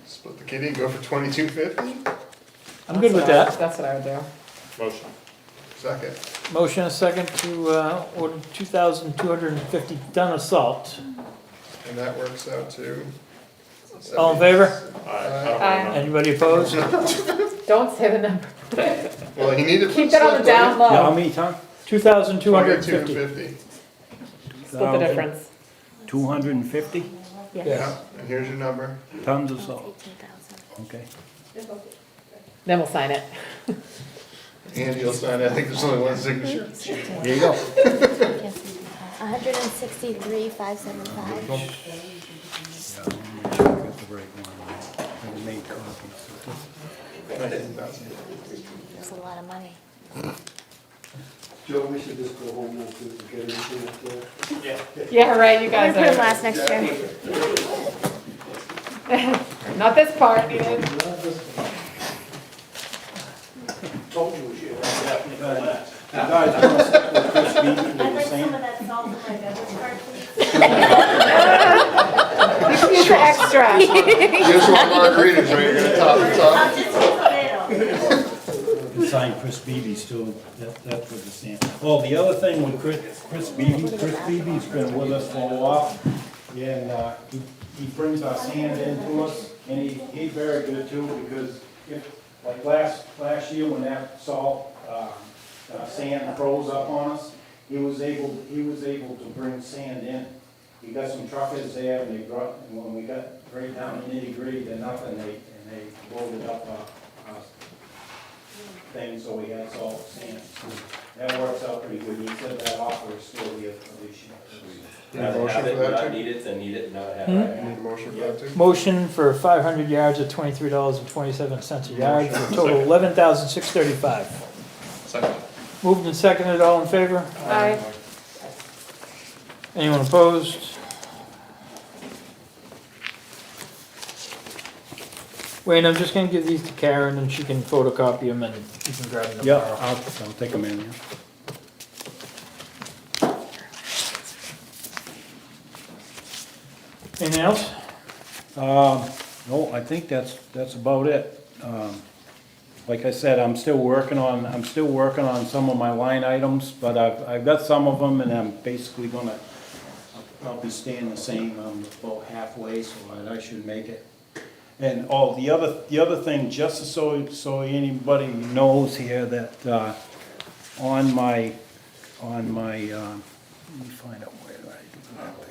[SPEAKER 5] Split the kitty and go for 2250?
[SPEAKER 3] I'm good with that.
[SPEAKER 2] That's what I would do.
[SPEAKER 1] Motion.
[SPEAKER 5] Second.
[SPEAKER 3] Motion and second to, order 2,250 ton of salt.
[SPEAKER 5] And that works out to?
[SPEAKER 3] All in favor?
[SPEAKER 2] Aye.
[SPEAKER 3] Anybody opposed?
[SPEAKER 2] Don't say the number.
[SPEAKER 5] Well, you need to.
[SPEAKER 2] Keep that on the down
[SPEAKER 13] Yeah, how
[SPEAKER 2] low.
[SPEAKER 13] many tons?
[SPEAKER 3] 2,250.
[SPEAKER 5] 2250.
[SPEAKER 2] Split the difference.
[SPEAKER 13] 250
[SPEAKER 2] Yes.
[SPEAKER 5] Yeah, and here's your number.
[SPEAKER 13] tons of salt. Okay.
[SPEAKER 2] Then we'll sign it.
[SPEAKER 5] Andy will sign it, I think there's only one signature.
[SPEAKER 13] There you go.
[SPEAKER 6] 163,575. That's a lot of money.
[SPEAKER 8] Joe, we should just go home now to get everything up there.
[SPEAKER 2] Yeah, right, you
[SPEAKER 6] I'm
[SPEAKER 2] guys
[SPEAKER 6] gonna put him
[SPEAKER 2] are.
[SPEAKER 6] last next year.
[SPEAKER 2] Not this part, Ian.
[SPEAKER 13] Told you we should have that. Guys, you wanna stick with Chris Beebe, what
[SPEAKER 6] I'd
[SPEAKER 13] you're
[SPEAKER 6] like
[SPEAKER 13] saying?
[SPEAKER 6] some of that salt in my beverage cart, please.
[SPEAKER 2] You can use the extra.
[SPEAKER 5] Here's one margaritas right, you're gonna top the top.
[SPEAKER 6] I'll just use a little.
[SPEAKER 13] Sign Chris Beebe's too, that's what the stand. Oh, the other thing with Chris Beebe's been with us for a while, and, he brings our sand in to us, and he's very good too, because if, like last year when that salt, sand froze up on us, he was able to bring sand in. He got some truckers there, and they brought, and when we got right down to nitty gritty to nothing, they loaded up a thing, so we had salt sand. That works out pretty good. He said that offer is still here for this year.
[SPEAKER 5] Need a motion for that
[SPEAKER 17] Not
[SPEAKER 5] too?
[SPEAKER 17] need it, then need it, not have
[SPEAKER 5] You
[SPEAKER 17] it.
[SPEAKER 5] need a motion for that too?
[SPEAKER 3] Motion for 500 yards at $23.27 a yard, for a total of $11,635.
[SPEAKER 1] Second.
[SPEAKER 3] Moved and seconded, all in favor?
[SPEAKER 2] Aye.
[SPEAKER 3] Anyone opposed? Wayne, I'm just gonna give these to Karen and she can photocopy them and you can grab them
[SPEAKER 13] Yeah,
[SPEAKER 3] tomorrow.
[SPEAKER 13] I'll take them in, yeah.
[SPEAKER 3] Anything else?
[SPEAKER 13] No, I think that's about it. Like I said, I'm still working on some of my line items, but I've got some of them, and I'm basically I'll be staying the same, I'm about halfway, so I should make it. And, the other thing, just so anybody knows here, that, on my, let me find out where I do that thing.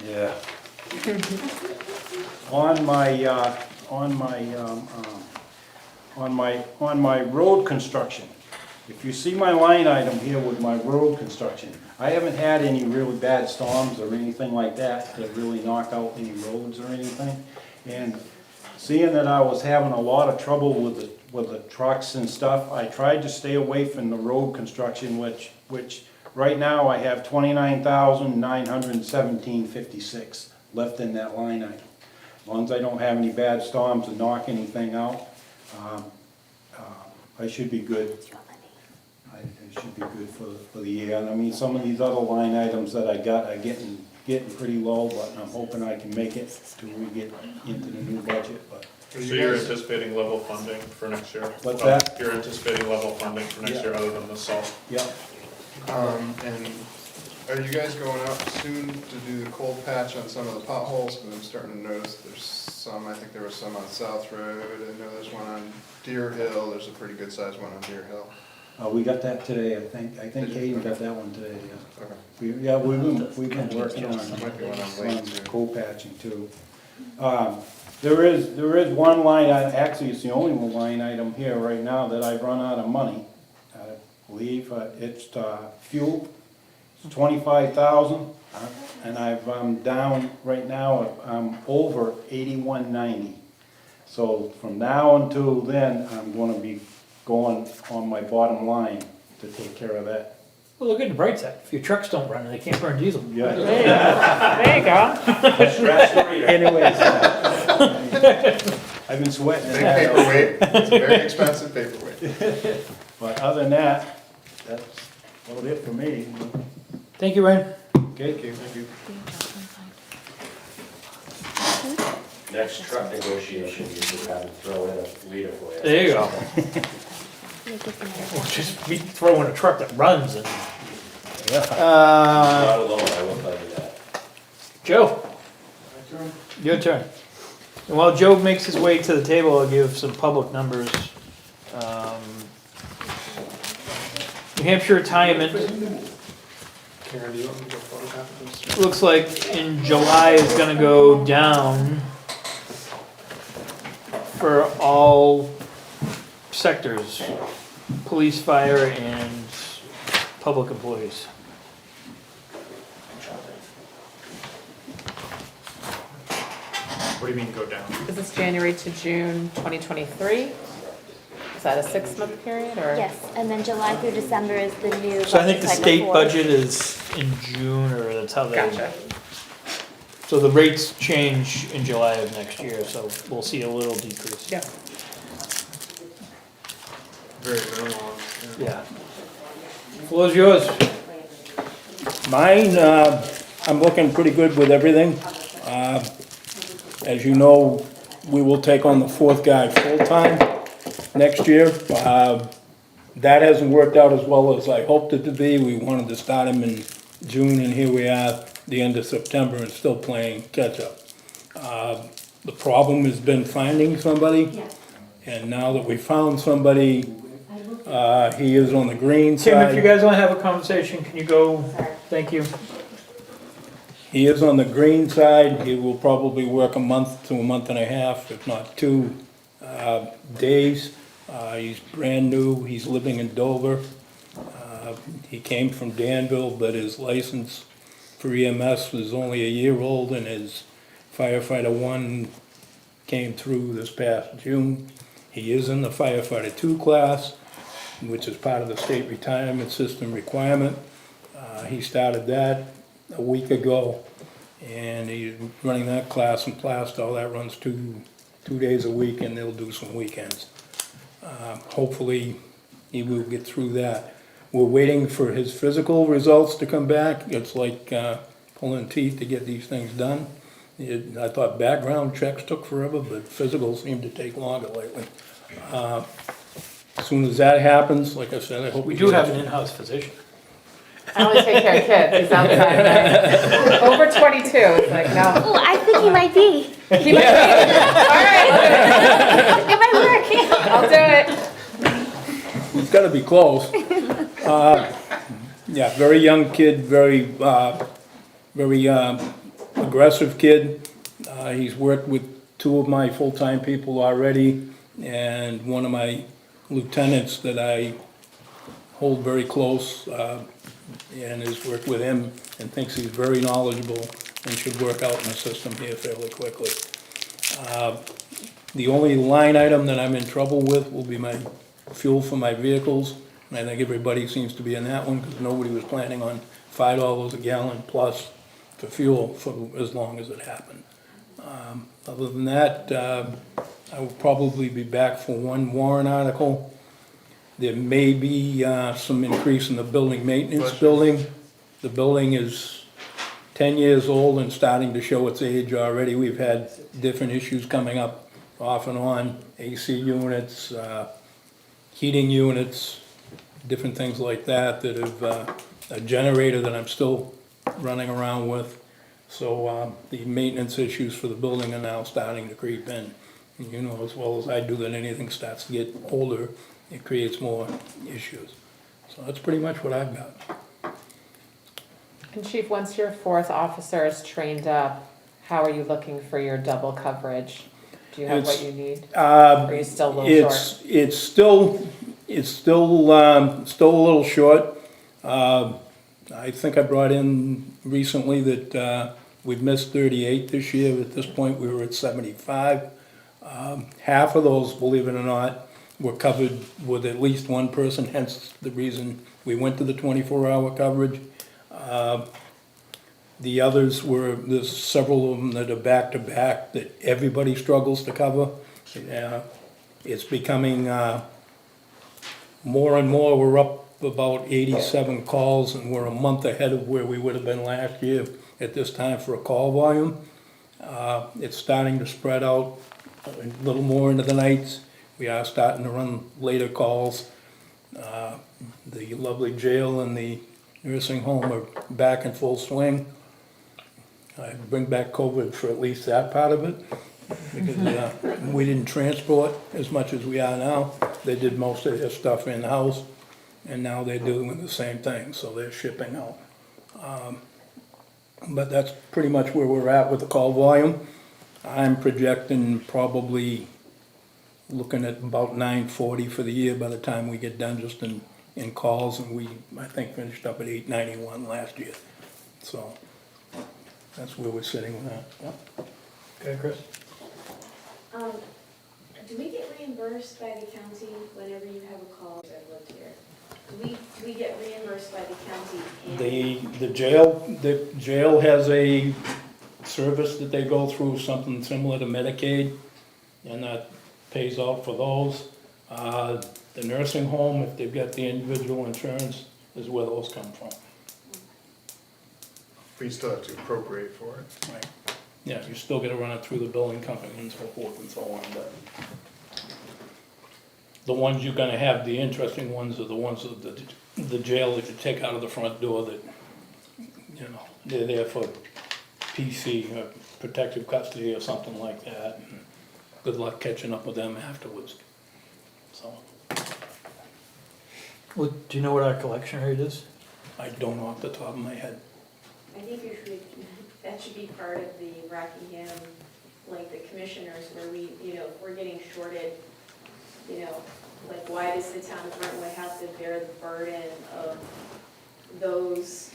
[SPEAKER 13] Yeah. On my road construction, if you see my line item here with my road construction, I haven't had any really bad storms or anything like that to really knock out any roads or anything. And seeing that I was having a lot of trouble with the trucks and stuff, I tried to stay away from the road construction, which right now I have $29,917.56 left in that line item. As long as I don't have any bad storms to knock anything out, I should be good. I should be good for the year. And I mean, some of these other line items that I got are getting pretty low, but I'm hoping I can make it till we get into the new budget, but.
[SPEAKER 1] So you're anticipating level funding for next year?
[SPEAKER 13] What's that?
[SPEAKER 1] You're anticipating level funding for next year other than the salt?
[SPEAKER 13] Yeah.
[SPEAKER 5] And are you guys going out soon to do the cold patch on some of the potholes? Because I'm starting to notice there's some, I think there was some on South Road, I know there's one on Deer Hill, there's a pretty good sized one on Deer Hill.
[SPEAKER 13] We got that today, I think Hayden got that one today, yeah.
[SPEAKER 5] Okay.
[SPEAKER 13] We've been working on co-patching too. There is one line, actually it's the only one line item here right now that I've run out of money. I believe it's fuel, it's 25,000, and I'm down right now, I'm over 8190. So from now until then, I'm gonna be going on my bottom line to take care of that.
[SPEAKER 3] Well, look at the bright side. If your trucks don't run, they can't burn diesel.
[SPEAKER 13] Yeah.
[SPEAKER 3] There you go.
[SPEAKER 17] Scratch the reader.
[SPEAKER 13] Anyways, I've been sweating
[SPEAKER 5] Big
[SPEAKER 13] it out.
[SPEAKER 5] paperweight, it's a very expensive paperweight.
[SPEAKER 13] But other than that, that's about it for me.
[SPEAKER 3] Thank you, Ryan.
[SPEAKER 13] Okay?
[SPEAKER 5] Thank you.
[SPEAKER 17] Next truck negotiation, you should have to throw in a leader for you.
[SPEAKER 3] There you go. Or just be throwing a truck that runs and.
[SPEAKER 17] Not alone, I will tell you that.
[SPEAKER 3] Joe, your turn. And while Joe makes his way to the table, I'll give some public numbers. New Hampshire retirement,
[SPEAKER 5] Karen, do you want me to go photocopy this?
[SPEAKER 3] looks like in July is gonna go down for all sectors, police, fire, and public employees.
[SPEAKER 5] What do you mean go down?
[SPEAKER 2] Is this January to June 2023? Is that a 6-month period or?
[SPEAKER 6] Yes, and then July through December is the new
[SPEAKER 3] So I think
[SPEAKER 6] budget
[SPEAKER 3] the
[SPEAKER 6] cycle
[SPEAKER 3] state
[SPEAKER 6] for-
[SPEAKER 3] budget is in June, or that's how they.
[SPEAKER 2] Gotcha.
[SPEAKER 3] So the rates change in July of next year, so we'll see a little decrease.
[SPEAKER 2] Yeah.
[SPEAKER 5] Very minimal.
[SPEAKER 3] Yeah. Floor's yours.
[SPEAKER 13] Mine, I'm looking pretty good with everything. As you know, we will take on the fourth guy full-time next year. That hasn't worked out as well as I hoped it to be. We wanted to start him in June, and here we are, the end of September, and still playing catch-up. The problem has been finding somebody, and now that we found somebody, he is on the green side.
[SPEAKER 3] Tim, if you guys wanna have a conversation, can you go? Thank you.
[SPEAKER 13] He is on the green side. He will probably work a month to a month and a half, if not 2 days. He's brand new. He's living in Dover. He came from Danville, but his license for EMS was only a year old, and his firefighter 1 came through this past June. He is in the firefighter 2 class, which is part of the state retirement system requirement. He started that a week ago, and he's running that class in Plastow. That runs two days a week, and they'll do some weekends. Hopefully, he will get through that. We're waiting for his physical results to come back. It's like pulling teeth to get these things done. I thought background checks took forever, but physicals seem to take longer lately. As soon as that happens, like I said, I hope
[SPEAKER 3] We do have an in-house physician.
[SPEAKER 2] I only take care of kids, he's outside of that. Over 22, it's like, no.
[SPEAKER 6] Oh, I think he might be.
[SPEAKER 2] He might be. All right,
[SPEAKER 6] It might work.
[SPEAKER 2] I'll do it.
[SPEAKER 13] It's gotta be close. Yeah, very young kid, very aggressive kid. He's worked with 2 of my full-time people already, and one of my lieutenants that I hold very close, and has worked with him and thinks he's very knowledgeable and should work out in the system here fairly quickly. The only line item that I'm in trouble with will be my fuel for my vehicles, and I think everybody seems to be in that one, because nobody was planning on $5 a gallon plus for fuel for as long as it happened. Other than that, I will probably be back for 1 warrant article. There may be some increase in the building maintenance building. The building is 10 years old and starting to show its age already. We've had different issues coming up off and on, AC units, heating units, different things like that have a generator that I'm still running around with. So the maintenance issues for the building are now starting to creep in. And you know as well as I do that anything starts to get older, it creates more issues. So that's pretty much what I've got.
[SPEAKER 2] And Chief, once your 4th officer is trained up, how are you looking for your double coverage? Do you have what you need? Or are you still a little short?
[SPEAKER 13] It's still a little short. I think I brought in recently that we've missed 38 this year. At this point, we were at 75. Half of those, believe it or not,
[SPEAKER 21] were covered with at least one person, hence the reason we went to the 24-hour coverage. The others were, there's several of them that are back-to-back that everybody struggles to cover. It's becoming more and more, we're up about 87 calls, and we're a month ahead of where we would have been last year at this time for a call volume. It's starting to spread out a little more into the nights. We are starting to run later calls. The lovely jail and the nursing home are back in full swing. I bring back COVID for at least that part of it, because we didn't transport as much as we are now. They did most of their stuff in-house, and now they're doing the same thing, so they're shipping out. But that's pretty much where we're at with the call volume. I'm projecting probably looking at about 940 for the year by the time we get done just in calls, and we, I think, finished up at 891 last year. So that's where we're sitting with that. Yep.
[SPEAKER 3] Okay, Chris?
[SPEAKER 10] Do we get reimbursed by the county whenever you have a call? I've lived here. Do we get reimbursed by the county?
[SPEAKER 21] The jail has a service that they go through, something similar to Medicaid, and that pays out for those. The nursing home, if they've got the individual insurance, is where those come from.
[SPEAKER 5] We still have to appropriate for it.
[SPEAKER 21] Right. Yeah, you still gotta run it through the billing company and so forth and so on, but the ones you're gonna have, the interesting ones are the ones of the jail that you take out of the front door that, you know, they're there for PC, or protective custody or something like that. And good luck catching up with them afterwards, so.
[SPEAKER 3] Well, do you know what our collection rate is?
[SPEAKER 21] I don't know off the top of my head.
[SPEAKER 10] I think that should be part of the Rockingham, like the commissioners, where we, you know, if we're getting shorted, you know, like why does the town of Brentwood have to bear the burden of those,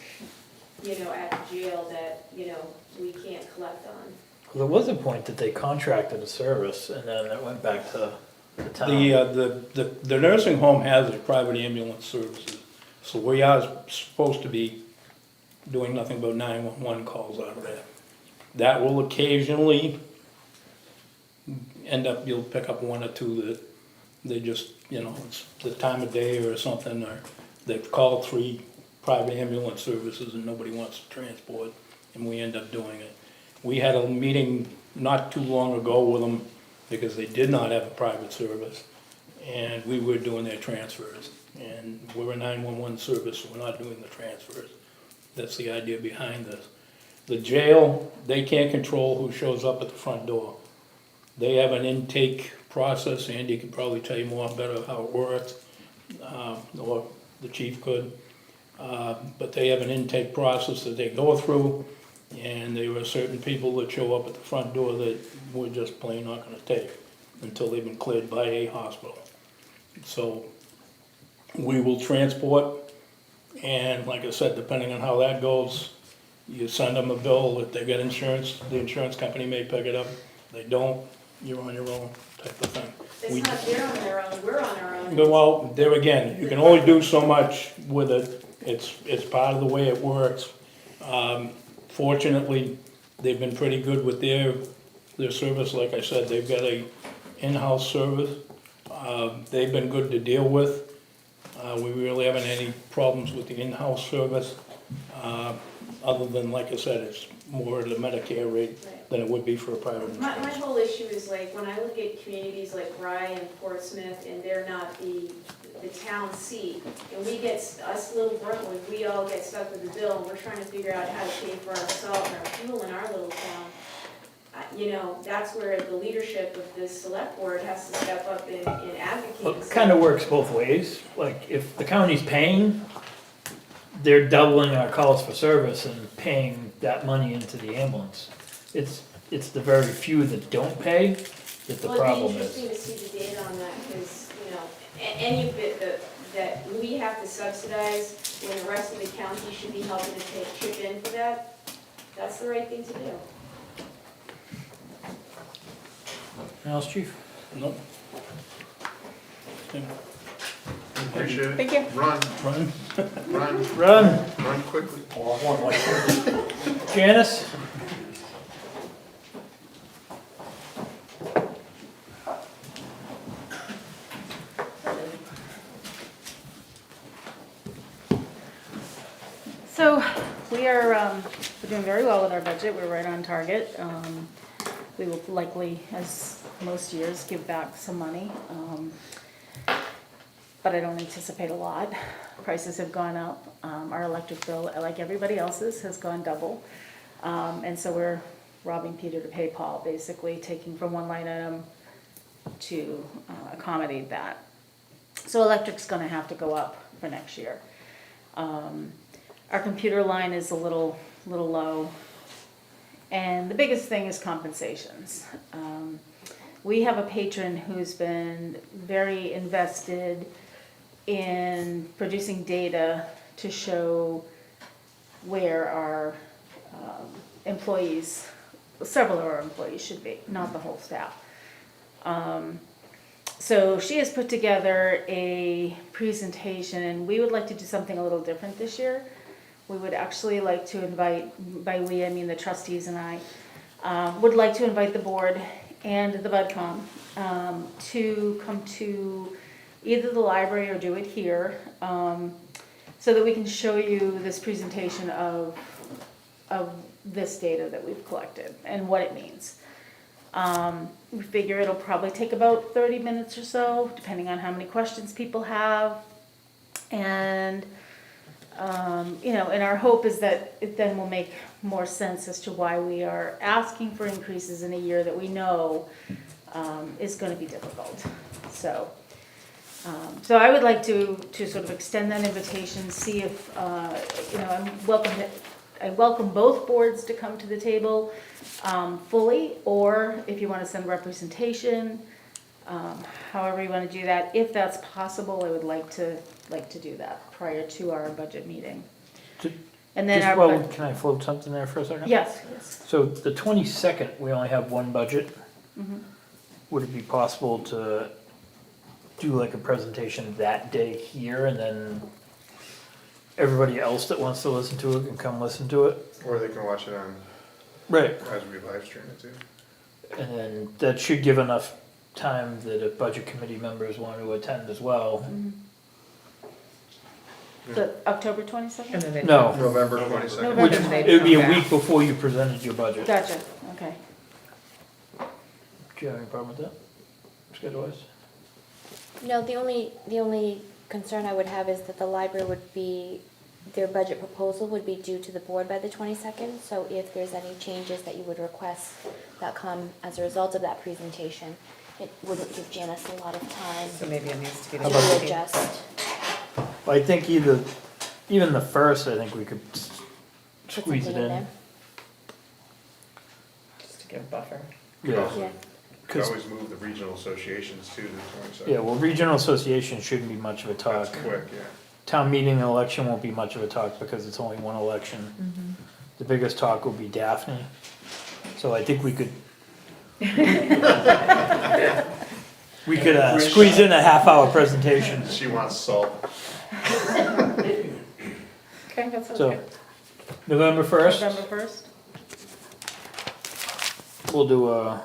[SPEAKER 10] you know, at the jail that, you know, we can't collect on?
[SPEAKER 3] Well, there was a point that they contracted a service and then it went back to the town.
[SPEAKER 21] The nursing home has a private ambulance services, so we are supposed to be doing nothing but 911 calls out of there. That will occasionally end up, you'll pick up one or two that they just, you know, it's the time of day or something, or they've called 3 private ambulance services and nobody wants to transport, and we end up doing it. We had a meeting not too long ago with them because they did not have a private service, and we were doing their transfers. And we're a 911 service, so we're not doing the transfers. That's the idea behind this. The jail, they can't control who shows up at the front door. They have an intake process. Andy can probably tell you more better how it works, or the chief could. But they have an intake process that they go through, and there are certain people that show up at the front door that we're just plain not gonna take until they've been cleared by a hospital. So we will transport, and like I said, depending on how that goes, you send them a bill. If they get insurance, the insurance company may pick it up. If they don't, you're on your own type of thing.
[SPEAKER 10] It's not they're on their own, we're on our own.
[SPEAKER 21] Well, there again, you can only do so much with it. It's part of the way it works. Fortunately, they've been pretty good with their service. Like I said, they've got a in-house service. They've been good to deal with. We really haven't had any problems with the in-house service, other than, like I said, it's more at the Medicare rate than it would be for a private
[SPEAKER 10] My
[SPEAKER 21] insurance.
[SPEAKER 10] whole issue is like, when I look at communities like Rye and Portsmouth, and they're not the town seat, and we get, us little Brentwood, we all get stuck with the bill, and we're trying to figure out how to pay for our salt and our fuel in our little town. You know, that's where the leadership of this select board has to step up and advocate.
[SPEAKER 3] Well, it kind of works both ways. Like, if the county's paying, they're doubling our calls for service and paying that money into the ambulance. It's the very few that don't pay that the problem
[SPEAKER 10] Well, it'd be
[SPEAKER 3] is.
[SPEAKER 10] interesting to see the data on that, because, you know, any bit that we have to subsidize when the rest of the county should be helping to chip in for that, that's the right thing to do.
[SPEAKER 3] Anything else, chief?
[SPEAKER 21] Nope.
[SPEAKER 5] Appreciate it.
[SPEAKER 6] Thank you.
[SPEAKER 5] Run,
[SPEAKER 21] Run,
[SPEAKER 5] run,
[SPEAKER 21] run.
[SPEAKER 5] quickly.
[SPEAKER 3] Janice?
[SPEAKER 9] So we are, we're doing very well with our budget. We're right on target. We will likely, as most years, give back some money. But I don't anticipate a lot. Prices have gone up. Our electric bill, like everybody else's, has gone double. And so we're robbing Peter to pay Paul, basically taking from one line item to accommodate that. So electric's gonna have to go up for next year. Our computer line is a little low. And the biggest thing is compensations. We have a patron who's been very invested in producing data to show where our employees, several of our employees should be, not the whole staff. So she has put together a presentation, and we would like to do something a little different this year. We would actually like to invite, by we I mean the trustees and I, would like to invite the board and the BudCom to come to either the library or do it here, so that we can show you this presentation of this data that we've collected and what it means. We figure it'll probably take about 30 minutes or so, depending on how many questions people have. And and our hope is that it then will make more sense as to why we are asking for increases in a year that we know is going to be difficult. So I would like to sort of extend that invitation, see if I welcome both boards to come to the table fully, or if you want to send representation, however you want to do that. If that's possible, I would like to do that prior to our budget meeting. And then
[SPEAKER 3] Can I float something there for a second?
[SPEAKER 9] Yes.
[SPEAKER 3] So the 22nd, we only have one budget.
[SPEAKER 9] Mhm.
[SPEAKER 3] Would it be possible to do like a presentation that day here, and then everybody else that wants to listen to it can come listen to it?
[SPEAKER 5] Or they can watch it on,
[SPEAKER 3] Right.
[SPEAKER 5] as we live stream it too.
[SPEAKER 3] And then that should give enough time that if budget committee members want to attend as well.
[SPEAKER 9] Mhm. The October 22nd?
[SPEAKER 2] And then they-
[SPEAKER 3] No.
[SPEAKER 5] November 22nd.
[SPEAKER 9] November.
[SPEAKER 3] Which,
[SPEAKER 2] Then they'd
[SPEAKER 3] it would be
[SPEAKER 2] come
[SPEAKER 3] a
[SPEAKER 2] back.
[SPEAKER 3] week before you presented your budget.
[SPEAKER 9] Gotcha, okay.
[SPEAKER 3] Do you have any problem with that, schedule-wise?
[SPEAKER 6] No, the only concern I would have is that the library would be, their budget proposal would be due to the board by the 22nd. So if there's any changes that you would request that come as a result of that presentation, it wouldn't give Janice a lot of time
[SPEAKER 2] So maybe it needs to be the
[SPEAKER 3] How about-
[SPEAKER 2] 15th.
[SPEAKER 6] adjust.
[SPEAKER 3] I think even the first, I think we could
[SPEAKER 6] Put
[SPEAKER 3] squeeze it
[SPEAKER 6] something
[SPEAKER 3] in.
[SPEAKER 6] there.
[SPEAKER 2] Just to give buffer.
[SPEAKER 3] Yeah.
[SPEAKER 6] Yeah.
[SPEAKER 5] Could always move the regional associations to the 22nd.
[SPEAKER 3] Yeah, well, regional association shouldn't be much of a talk.
[SPEAKER 5] That's quick, yeah.
[SPEAKER 3] Town meeting and election won't be much of a talk because it's only one election. The biggest talk will be Daphne. So I think we could squeeze in a half-hour presentation.
[SPEAKER 5] She wants salt.
[SPEAKER 9] Okay, that sounds
[SPEAKER 3] So,
[SPEAKER 9] good.
[SPEAKER 3] November 1st,
[SPEAKER 9] November 1st?
[SPEAKER 3] we'll do a,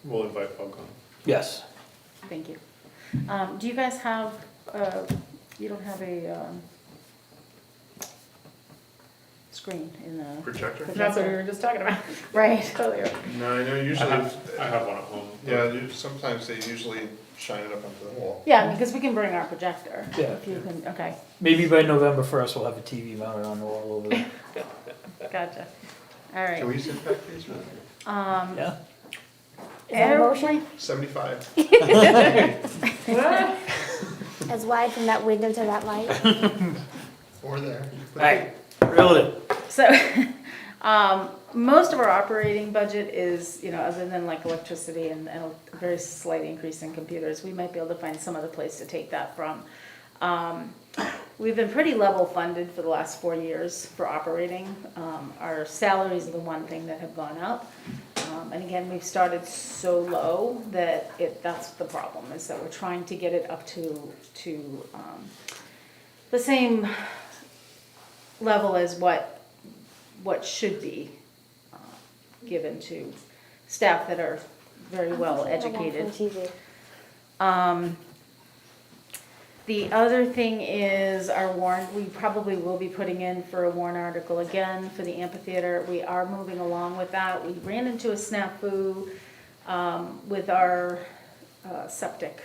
[SPEAKER 1] We'll invite FOCOM.
[SPEAKER 3] yes.
[SPEAKER 9] Thank you. Do you guys have, you don't have a screen in the?
[SPEAKER 5] Projector?
[SPEAKER 2] That's what we were just talking about.
[SPEAKER 9] Right.
[SPEAKER 2] Earlier.
[SPEAKER 5] No, I know usually,
[SPEAKER 1] I have one at home.
[SPEAKER 5] yeah, sometimes they usually shine it up onto the wall.
[SPEAKER 9] Yeah, because we can bring our projector.
[SPEAKER 3] Yeah.
[SPEAKER 9] If you can, okay,
[SPEAKER 3] Maybe by November 1st, we'll have a TV mounted on the wall over there.
[SPEAKER 9] gotcha. All right.
[SPEAKER 5] Can we sit back, please?
[SPEAKER 3] Yeah?
[SPEAKER 6] Is that a motion?
[SPEAKER 5] 75.
[SPEAKER 6] As wide from that window to that light?
[SPEAKER 5] Or there.
[SPEAKER 3] Alright, reel it in.
[SPEAKER 9] So, most of our operating budget is, other than like electricity and a very slight increase in computers, we might be able to find some other place to take that from. We've been pretty level funded for the last 4 years for operating. Our salaries are the one thing that have gone up. And again, we've started so low that that's the problem, is that we're trying to get it up to the same level as what should be given to staff that are very well educated. The other thing is our warrant, we probably will be putting in for a warrant article again for the amphitheater. We are moving along with that. We ran into a snafu with our septic.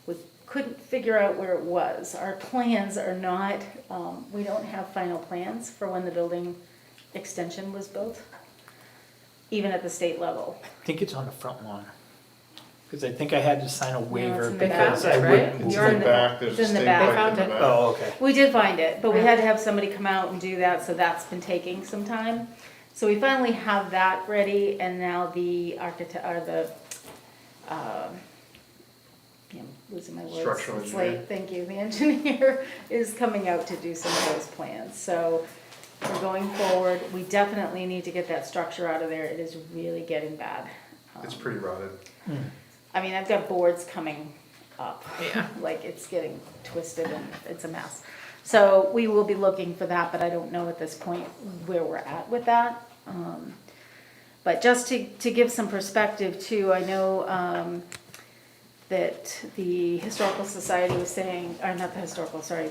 [SPEAKER 9] We couldn't figure out where it was. Our plans are not, we don't have final plans for when the building extension was built, even at the state level.
[SPEAKER 3] I think it's on the front lawn. Because I think I had to sign a waiver
[SPEAKER 9] in the
[SPEAKER 3] because
[SPEAKER 9] back,
[SPEAKER 3] I
[SPEAKER 9] right?
[SPEAKER 3] wouldn't.
[SPEAKER 5] It's
[SPEAKER 9] You're
[SPEAKER 5] in
[SPEAKER 9] in
[SPEAKER 5] the
[SPEAKER 9] the-
[SPEAKER 5] back, there's
[SPEAKER 9] it's
[SPEAKER 5] a
[SPEAKER 9] in the
[SPEAKER 5] stake
[SPEAKER 9] back.
[SPEAKER 5] pipe in the
[SPEAKER 9] They
[SPEAKER 5] back.
[SPEAKER 3] Oh, okay.
[SPEAKER 9] We did find it, but we had to have somebody come out and do that, so that's been taking some time. So we finally have that ready, and now the architect, or the, I'm losing my words.
[SPEAKER 5] Structural
[SPEAKER 9] It's
[SPEAKER 5] engineer.
[SPEAKER 9] late, thank you. The engineer is coming out to do some of those plans, so we're going forward. We definitely need to get that structure out of there. It is really getting bad.
[SPEAKER 5] It's pretty rotted.
[SPEAKER 9] I mean, I've got boards coming up.
[SPEAKER 2] Yeah.
[SPEAKER 9] Like, it's getting twisted and it's a mess. So we will be looking for that, but I don't know at this point where we're at with that. But just to give some perspective too, I know that the Historical Society was saying, or not the Historical, sorry,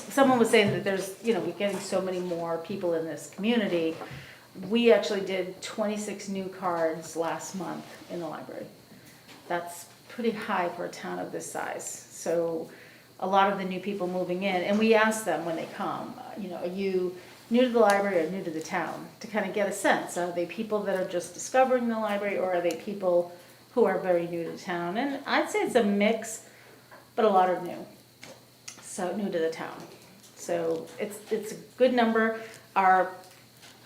[SPEAKER 9] someone was saying that there's, we're getting so many more people in this community. We actually did 26 new cards last month in the library. That's pretty high for a town of this size. So a lot of the new people moving in, and we ask them when they come, are you new to the library or new to the town? To kind of get a sense, are they people that are just discovering the library, or are they people who are very new to town? And I'd say it's a mix, but a lot are new. So new to the town. So it's a good number. Our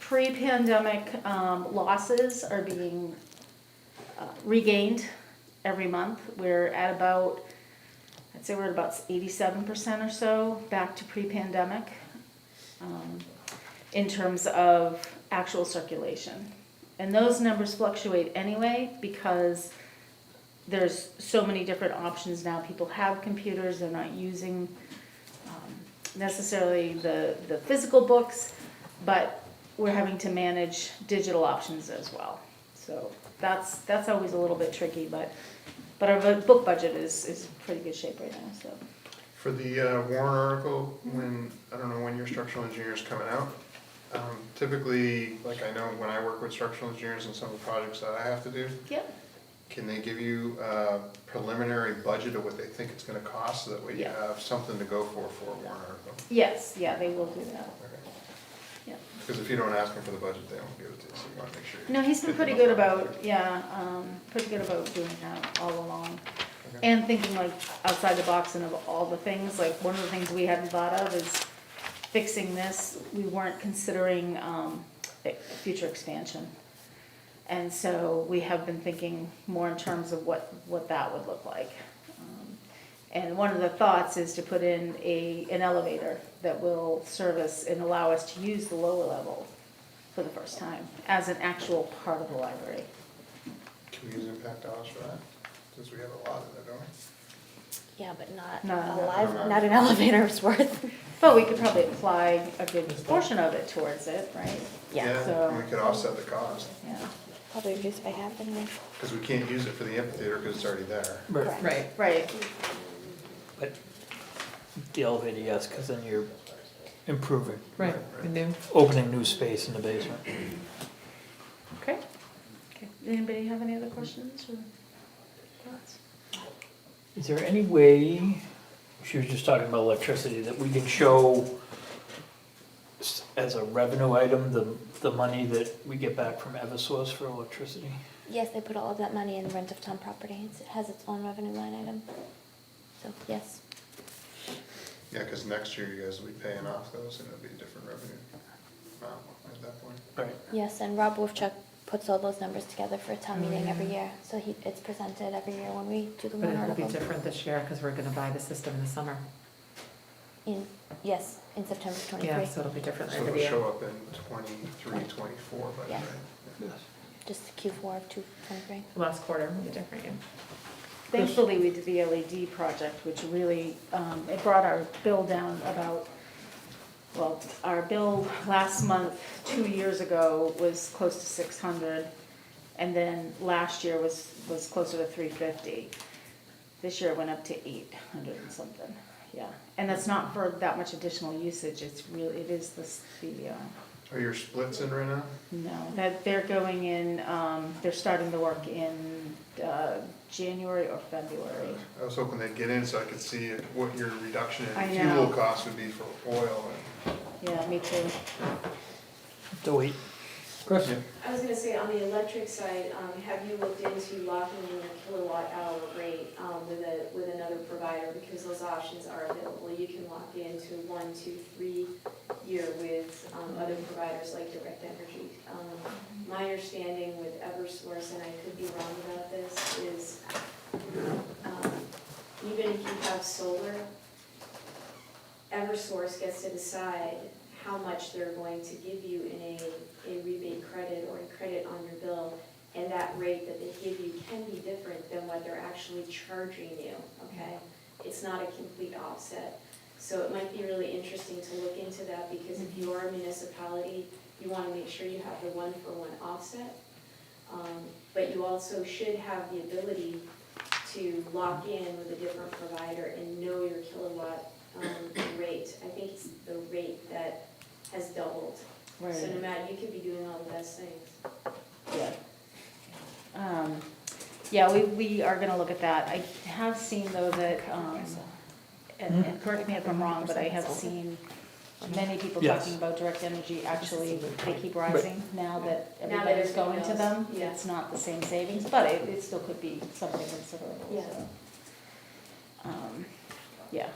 [SPEAKER 9] pre-pandemic losses are being regained every month. We're at about, I'd say we're at about 87% or so back to pre-pandemic in terms of actual circulation. And those numbers fluctuate anyway because there's so many different options now. People have computers, they're not using necessarily the physical books, but we're having to manage digital options as well. So that's always a little bit tricky, but our book budget is in pretty good shape right now, so.
[SPEAKER 5] For the warrant article, I don't know when your structural engineer's coming out. Typically, like I know when I work with structural engineers and some of the projects that I have to do,
[SPEAKER 9] Yep.
[SPEAKER 5] can they give you a preliminary budget of what they think it's gonna cost, so that way you
[SPEAKER 9] Yeah.
[SPEAKER 5] have something to go for a warrant article?
[SPEAKER 9] Yes, yeah, they will do that. Yeah.
[SPEAKER 5] Because if you don't ask them for the budget, they won't give it to you, so you wanna make sure.
[SPEAKER 9] No, he's been
[SPEAKER 5] get
[SPEAKER 9] pretty
[SPEAKER 5] them
[SPEAKER 9] good
[SPEAKER 5] up.
[SPEAKER 9] about, pretty good about doing that all along.
[SPEAKER 5] Okay.
[SPEAKER 9] And thinking like outside the box and of all the things, like one of the things we hadn't thought of is fixing this. We weren't considering future expansion. And so we have been thinking more in terms of what that would look like. And one of the thoughts is to put in an elevator that will service and allow us to use the lower level for the first time as an actual part of the library.
[SPEAKER 5] Can we use impact dollars for that? Since we have a lot in there, don't we?
[SPEAKER 6] Yeah, but not
[SPEAKER 9] No.
[SPEAKER 6] not an elevator's worth.
[SPEAKER 9] But we could probably apply a good portion of it towards it, right?
[SPEAKER 6] Yeah.
[SPEAKER 9] So-
[SPEAKER 5] And we could offset the cost,
[SPEAKER 9] Yeah.
[SPEAKER 6] Probably reduce by half anyway.
[SPEAKER 5] because we can't use it for the amphitheater because it's already there.
[SPEAKER 6] Correct.
[SPEAKER 2] Right.
[SPEAKER 9] Right.
[SPEAKER 3] But the elevator, yes, because then you're improving.
[SPEAKER 2] Right, new.
[SPEAKER 3] Opening new space in the basement.
[SPEAKER 9] Okay. Okay. Anybody have any other questions or thoughts?
[SPEAKER 3] Is there any way, she was just talking about electricity, that we can show as a revenue item, the money that we get back from Eversource for electricity?
[SPEAKER 6] Yes, they put all of that money in the rent of town property. It has its own revenue line item. So, yes.
[SPEAKER 5] Yeah, because next year you guys will be paying off those, and it'll be a different revenue amount at that point.
[SPEAKER 3] Right.
[SPEAKER 6] Yes, and Rob Wolfchuk puts all those numbers together for a town meeting every year. So it's presented every year when we do the
[SPEAKER 2] But
[SPEAKER 6] warrant
[SPEAKER 2] it will be
[SPEAKER 6] article.
[SPEAKER 2] different this year because we're gonna buy the system in the summer.
[SPEAKER 6] Yes, in September of '23.
[SPEAKER 2] Yeah, so it'll be different
[SPEAKER 5] So
[SPEAKER 2] every
[SPEAKER 5] it'll
[SPEAKER 2] year.
[SPEAKER 5] show up in 23, 24 budget,
[SPEAKER 6] Yeah.
[SPEAKER 5] right?
[SPEAKER 3] Yes.
[SPEAKER 6] just Q4 of 2023.
[SPEAKER 2] Last quarter will be different, yeah.
[SPEAKER 9] Thankfully, we did the LED project, which really, it brought our bill down about, well, our bill last month, 2 years ago, was close to 600, and then last year was closer to 350. This year it went up to 800 and something, yeah. And that's not for that much additional usage, it is
[SPEAKER 5] Are your splits in right now?
[SPEAKER 9] no, that they're going in, they're starting the work in January or February.
[SPEAKER 5] I was hoping they'd get in so I could see what your reduction
[SPEAKER 9] I
[SPEAKER 5] in
[SPEAKER 9] know.
[SPEAKER 5] fuel costs would be for oil.
[SPEAKER 9] Yeah, me too.
[SPEAKER 3] To wait. Chris?
[SPEAKER 10] I was gonna say, on the electric side, have you looked into locking in your kilowatt hour rate with another provider? Because those options are available. You can lock into 1, 2, 3 year with other providers like Direct Energy. My understanding with Eversource, and I could be wrong about this, is even if you have solar, Eversource gets to decide how much they're going to give you in a rebate credit or a credit on your bill, and that rate that they give you can be different than what they're actually charging you, okay? It's not a complete offset. So it might be really interesting to look into that, because if you are a municipality, you want to make sure you have the one-for-one offset. But you also should have the ability to lock in with a different provider and know your kilowatt rate. I think it's the rate that has doubled.
[SPEAKER 9] Right.
[SPEAKER 10] So no matter, you could be doing all the best things.
[SPEAKER 9] Yeah. Yeah, we are gonna look at that. I have seen though that, and correct me if I'm wrong, but I have seen many people
[SPEAKER 3] Yes.
[SPEAKER 9] talking about Direct Energy, actually, they keep rising now that
[SPEAKER 10] Now that
[SPEAKER 9] everybody's
[SPEAKER 10] everything
[SPEAKER 9] going to
[SPEAKER 10] knows.
[SPEAKER 9] them.
[SPEAKER 10] Yeah.
[SPEAKER 9] It's not the same savings, but it still could be something considerable,
[SPEAKER 10] Yeah.
[SPEAKER 9] so. Yeah.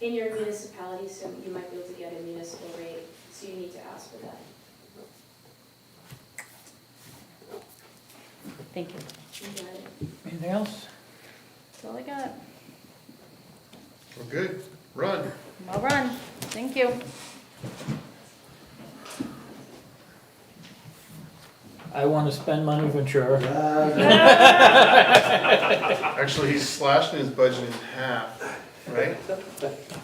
[SPEAKER 10] In your municipality, so you might be able to get a municipal rate, so you need to ask for that.
[SPEAKER 9] Thank you.
[SPEAKER 10] You got it.
[SPEAKER 3] Anything else?
[SPEAKER 9] That's all I got.
[SPEAKER 5] Well, good, run.
[SPEAKER 9] Well run. Thank you.
[SPEAKER 3] I want to spend money, Ventura.
[SPEAKER 5] Actually, he's slashing his budget in half, right?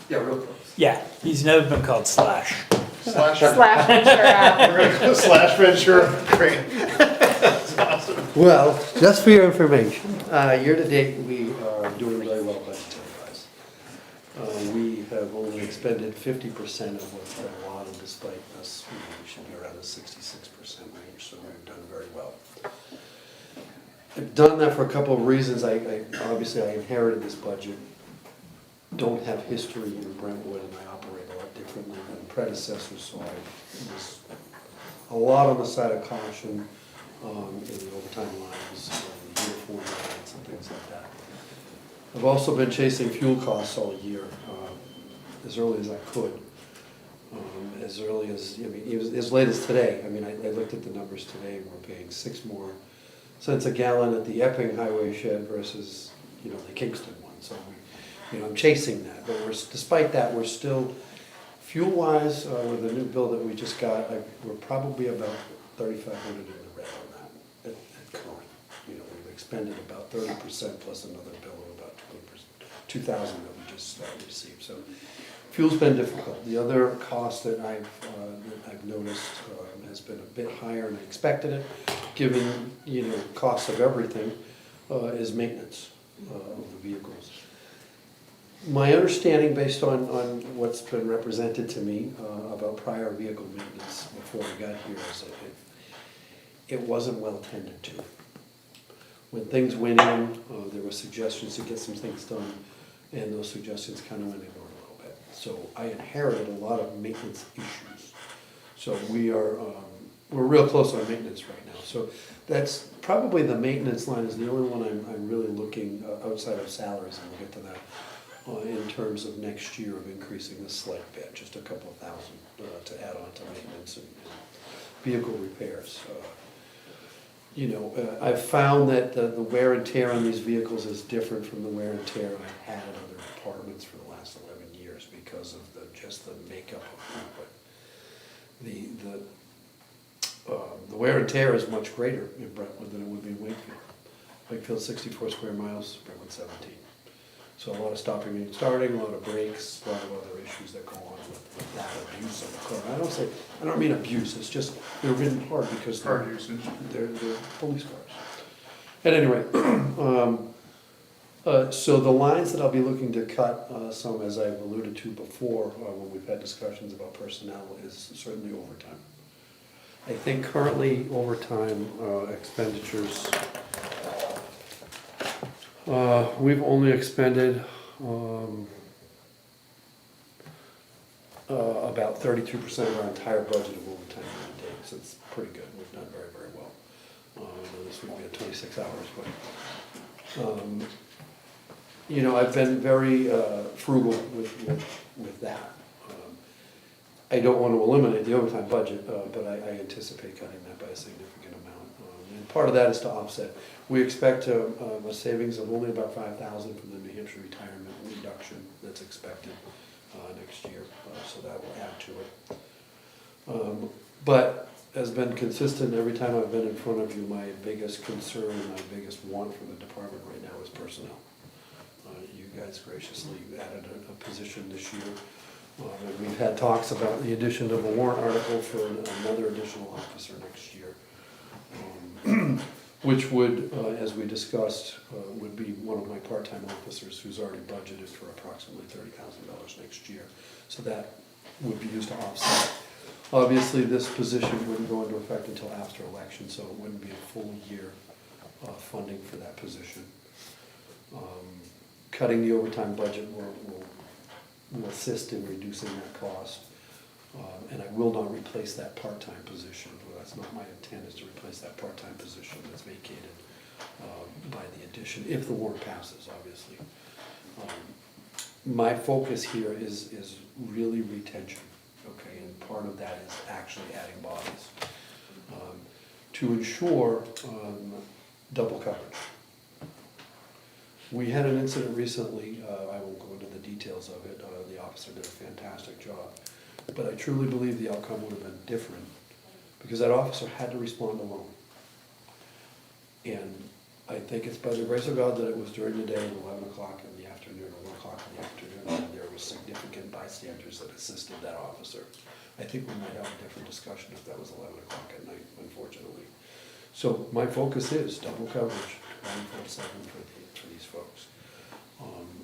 [SPEAKER 8] Yeah, real close.
[SPEAKER 3] Yeah, he's never been called Slash.
[SPEAKER 5] Slash.
[SPEAKER 2] Slash Ventura.
[SPEAKER 5] We're gonna go slash Ventura, great. That's awesome.
[SPEAKER 8] Well, just for your information, year-to-date, we are doing really well budgetary-wise. We have only expended 50% of what's been allotted, despite us, we should be around the 66% range, so we've done very well. I've done that for a couple of reasons. Obviously, I inherited this budget, don't have history in Brentwood, and I operate a lot differently than predecessors, so I was a lot on the side of caution in the overtime lines, uniform lines, and things like that. I've also been chasing fuel costs all year, as early as I could. As early as, I mean, even as late as today. I mean, I looked at the numbers today, and we're paying 6 more cents a gallon at the Epping Highway shed versus, the Kingston one. So I'm chasing that, but despite that, we're still, fuel-wise, with the new bill that we just got, we're probably about 3,500 in the red on that at current. We've expended about 30% plus another bill of about 20%, 2,000 that we just received. So fuel's been difficult. The other cost that I've noticed has been a bit higher than I expected it, given costs of everything, is maintenance of the vehicles. My understanding, based on what's been represented to me about prior vehicle maintenance before we got here, is that it wasn't well tended to. When things went in, there were suggestions to get some things done, and those suggestions kind of went ignored a little bit. So I inherited a lot of maintenance issues. So we're real close on maintenance right now. So that's probably the maintenance line is the only one I'm really looking outside of salaries, and we'll get to that. In terms of next year of increasing the slight bit, just a couple of thousand to add on to maintenance and vehicle repairs. I've found that the wear and tear on these vehicles is different from the wear and tear I've had in other departments for the last 11 years because of just the makeup of The wear and tear is much greater in Brentwood than it would be in Wakefield. Wakefield's 64 square miles, Brentwood 17. So a lot of stopping and starting, a lot of breaks, a lot of other issues that go on with that abuse of the car. I don't mean abuse, it's just they're ridden hard because
[SPEAKER 5] Hard usage.
[SPEAKER 8] they're police cars. At any rate, so the lines that I'll be looking to cut, some as I've alluded to before, when we've had discussions about personnel, is certainly overtime. I think currently overtime expenditures, we've only expended about 32% of our entire budget of overtime to date, so it's pretty good. We've done very, very well. I know this would be at 26 hours, but you know, I've been very frugal with that. I don't want to eliminate the overtime budget, but I anticipate cutting that by a significant amount. And part of that is to offset. We expect a savings of only about $5,000 from the New Hampshire retirement reduction that's expected next year, so that will add to it. But has been consistent every time I've been in front of you, my biggest concern, my biggest want for the department right now is personnel. You guys graciously added a position this year. And we've had talks about the addition of a warrant article for another additional officer next year, which would, as we discussed, would be one of my part-time officers who's already budgeted for approximately $30,000 next year. So that would be used to offset. Obviously, this position wouldn't go into effect until after election, so it wouldn't be a full year funding for that position. Cutting the overtime budget will assist in reducing that cost. And I will not replace that part-time position. Well, that's not my intent, is to replace that part-time position that's vacated by the addition, if the warrant passes, obviously. My focus here is really retention, okay? And part of that is actually adding bodies to ensure double coverage. We had an incident recently, I won't go into the details of it, the officer did a fantastic job, but I truly believe the outcome would have been different because that officer had to respond alone. And I think it's by the grace of God that it was during the day at 11 o'clock in the afternoon, or 1 o'clock in the afternoon, and there was significant bystanders that assisted that officer. I think we might have a different discussion if that was 11 o'clock at night, unfortunately. So my focus is double coverage, 24/7 for these folks.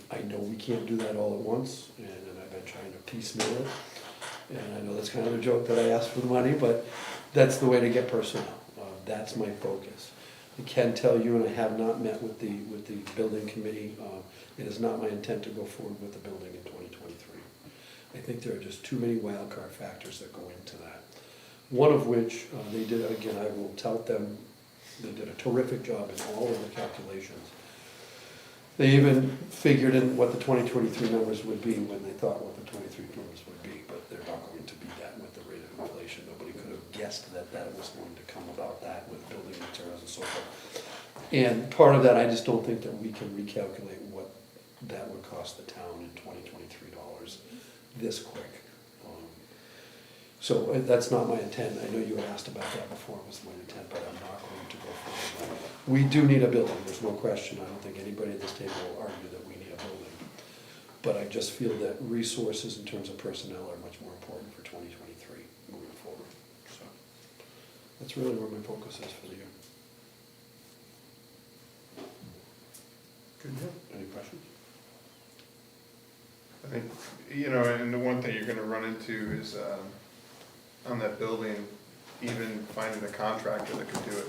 [SPEAKER 8] I know we can't do that all at once, and I've been trying to piecemeal it. And I know that's kind of a joke that I asked for the money, but that's the way to get personnel. That's my focus. I can tell you, and I have not met with the building committee, it is not my intent to go forward with the building in 2023. I think there are just too many wild card factors that go into that. One of which, they did, again, I will tout them, they did a terrific job in all of the calculations. They even figured in what the 2023 numbers would be when they thought what the 23 numbers would be, but they're not going to be that with the rate of inflation. Nobody could have guessed that was going to come about that with building materials and so forth. And part of that, I just don't think that we can recalculate what that would cost the town in 2023 dollars this quick. So that's not my intent. I know you had asked about that before, it was my intent, but I'm not going to go forward. We do need a building, there's no question. I don't think anybody at this table will argue that we need a building. But I just feel that resources in terms of personnel are much more important for 2023 moving forward. So that's really where my focus is for the year.
[SPEAKER 5] Good.
[SPEAKER 8] Any questions?
[SPEAKER 5] I think, you know, and the one thing you're gonna run into is, on that building, even finding a contractor that could do it.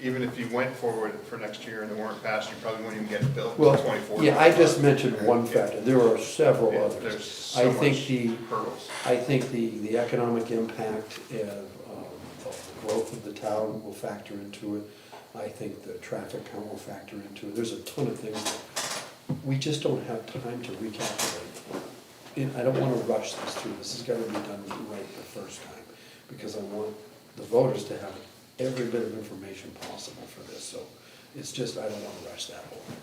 [SPEAKER 5] Even if you went forward for next year and the warrant passed, you probably wouldn't even get it built
[SPEAKER 8] Well,
[SPEAKER 5] until 24.
[SPEAKER 8] yeah, I just mentioned one factor, there are several
[SPEAKER 5] Yeah,
[SPEAKER 8] others.
[SPEAKER 5] there's so much hurdles.
[SPEAKER 8] I think the economic impact of the growth of the town will factor into it. I think the traffic count will factor into it. There's a ton of things that we just don't have time to recalculate. And I don't want to rush this through. This has got to be done right the first time because I want the voters to have every bit of information possible for this. So it's just, I don't want to rush that whole thing.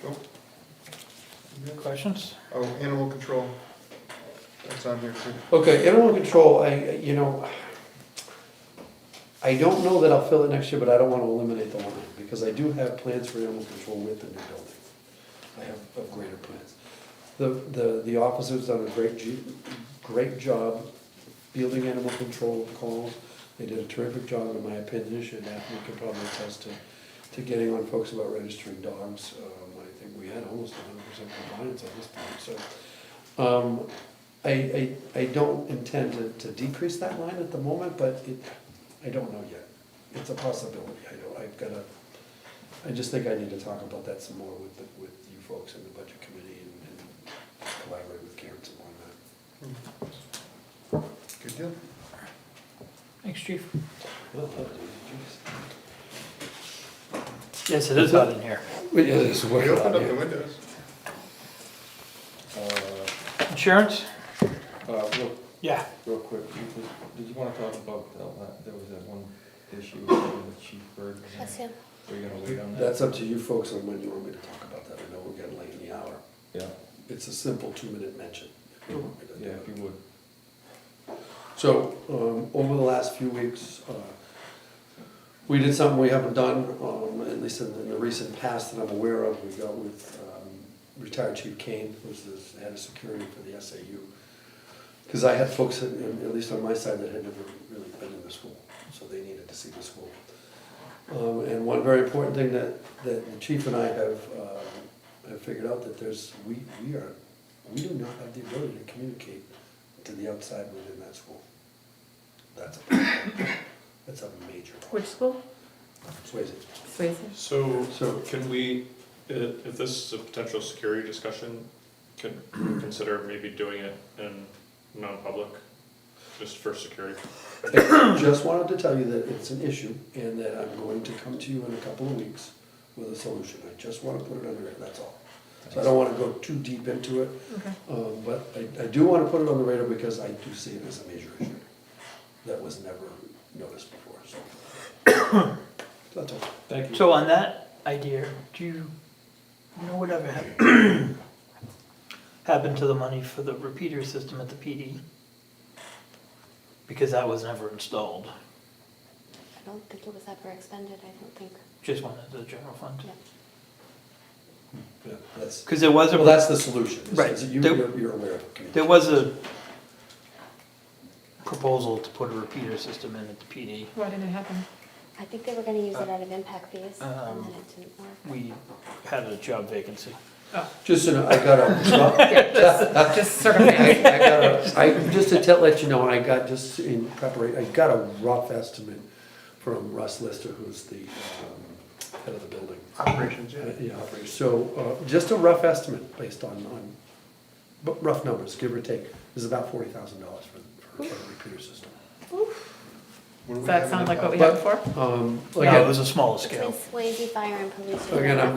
[SPEAKER 5] Cool.
[SPEAKER 3] Questions?
[SPEAKER 5] Oh, animal control. That's on here too.
[SPEAKER 8] Okay, animal control, you know, I don't know that I'll fill it next year, but I don't wanna eliminate the line, because I do have plans for animal control with the new building. I have greater plans. The officers done a great job fielding animal control calls. They did a terrific job, in my opinion, and Daphne could probably attest to getting on folks about registering dogs. I think we had almost 100% compliance at this point, so. I don't intend to decrease that line at the moment, but I don't know yet. It's a possibility. I just think I need to talk about that some more with you folks in the budget committee and collaborate with Karen some more on that.
[SPEAKER 5] Good deal.
[SPEAKER 3] Thanks, chief.
[SPEAKER 8] Well, that was easy,
[SPEAKER 3] Yes, it is hot in here.
[SPEAKER 8] geez. Yeah, it's
[SPEAKER 5] We
[SPEAKER 8] working
[SPEAKER 5] opened
[SPEAKER 8] out
[SPEAKER 5] up the
[SPEAKER 8] here.
[SPEAKER 5] windows.
[SPEAKER 3] Insurance? Yeah.
[SPEAKER 12] Real quick, did you wanna talk about, there was that one issue with Chief Bird?
[SPEAKER 6] That's him.
[SPEAKER 12] Are you gonna wait on that?
[SPEAKER 8] That's up to you folks on when you want me to talk about that. I know we're getting late in the hour.
[SPEAKER 12] Yeah,
[SPEAKER 8] It's a simple 2-minute mention. If you want me to do
[SPEAKER 12] yeah,
[SPEAKER 8] it.
[SPEAKER 12] if you would.
[SPEAKER 8] So, over the last few weeks, we did something we haven't done, at least in the recent past that I'm aware of. We got with retired Chief Kane, who's the head of security for the SAU. Because I had folks, at least on my side, that had never really been in the school, so they needed to see the school. And one very important thing that the chief and I have figured out, that we do not have the ability to communicate to the outside within that school. That's a major problem.
[SPEAKER 2] Which school?
[SPEAKER 8] Swayze.
[SPEAKER 2] Swayze?
[SPEAKER 1] So can we, if this is a potential security discussion, can we consider maybe doing it in non-public, just for security?
[SPEAKER 8] I just wanted to tell you that it's an issue and that I'm going to come to you in a couple of weeks with a solution. I just want to put it under it, that's all. So I don't want to go too deep into it.
[SPEAKER 2] Okay.
[SPEAKER 8] But I do want to put it on the radar because I do see it as a major issue that was never noticed before, so. That's all.
[SPEAKER 12] Thank you.
[SPEAKER 3] So on that idea, do you know whatever happened to the money for the repeater system at the PD? Because that was never installed.
[SPEAKER 6] I don't think it was ever expended, I don't think.
[SPEAKER 3] Just went into the general fund.
[SPEAKER 6] Yeah.
[SPEAKER 8] Yeah, that's,
[SPEAKER 3] Because there was
[SPEAKER 8] well, that's the solution. is-
[SPEAKER 3] Right.
[SPEAKER 8] is You're aware of it.
[SPEAKER 3] There was a proposal to put a repeater system in at the PD.
[SPEAKER 2] Why didn't it happen?
[SPEAKER 6] I think they were gonna use it out of impact fees, and then it didn't work.
[SPEAKER 3] We had a job vacancy.
[SPEAKER 8] Just so you know, I got a.
[SPEAKER 2] Yeah, just circumstance.
[SPEAKER 8] Just to let you know, I got, just in preparation, I got a rough estimate from Russ Lister, who's the head of the building.
[SPEAKER 5] Operations, yeah.
[SPEAKER 8] Yeah, operations. So, just a rough estimate based on but rough numbers, give or take, is about $40,000 for a repeater system.
[SPEAKER 2] Does that sound like what we had before?
[SPEAKER 3] No, it
[SPEAKER 8] Again,
[SPEAKER 3] was a smaller
[SPEAKER 6] Between
[SPEAKER 3] scale.
[SPEAKER 6] Swayze Fire and Police.
[SPEAKER 8] again, I'm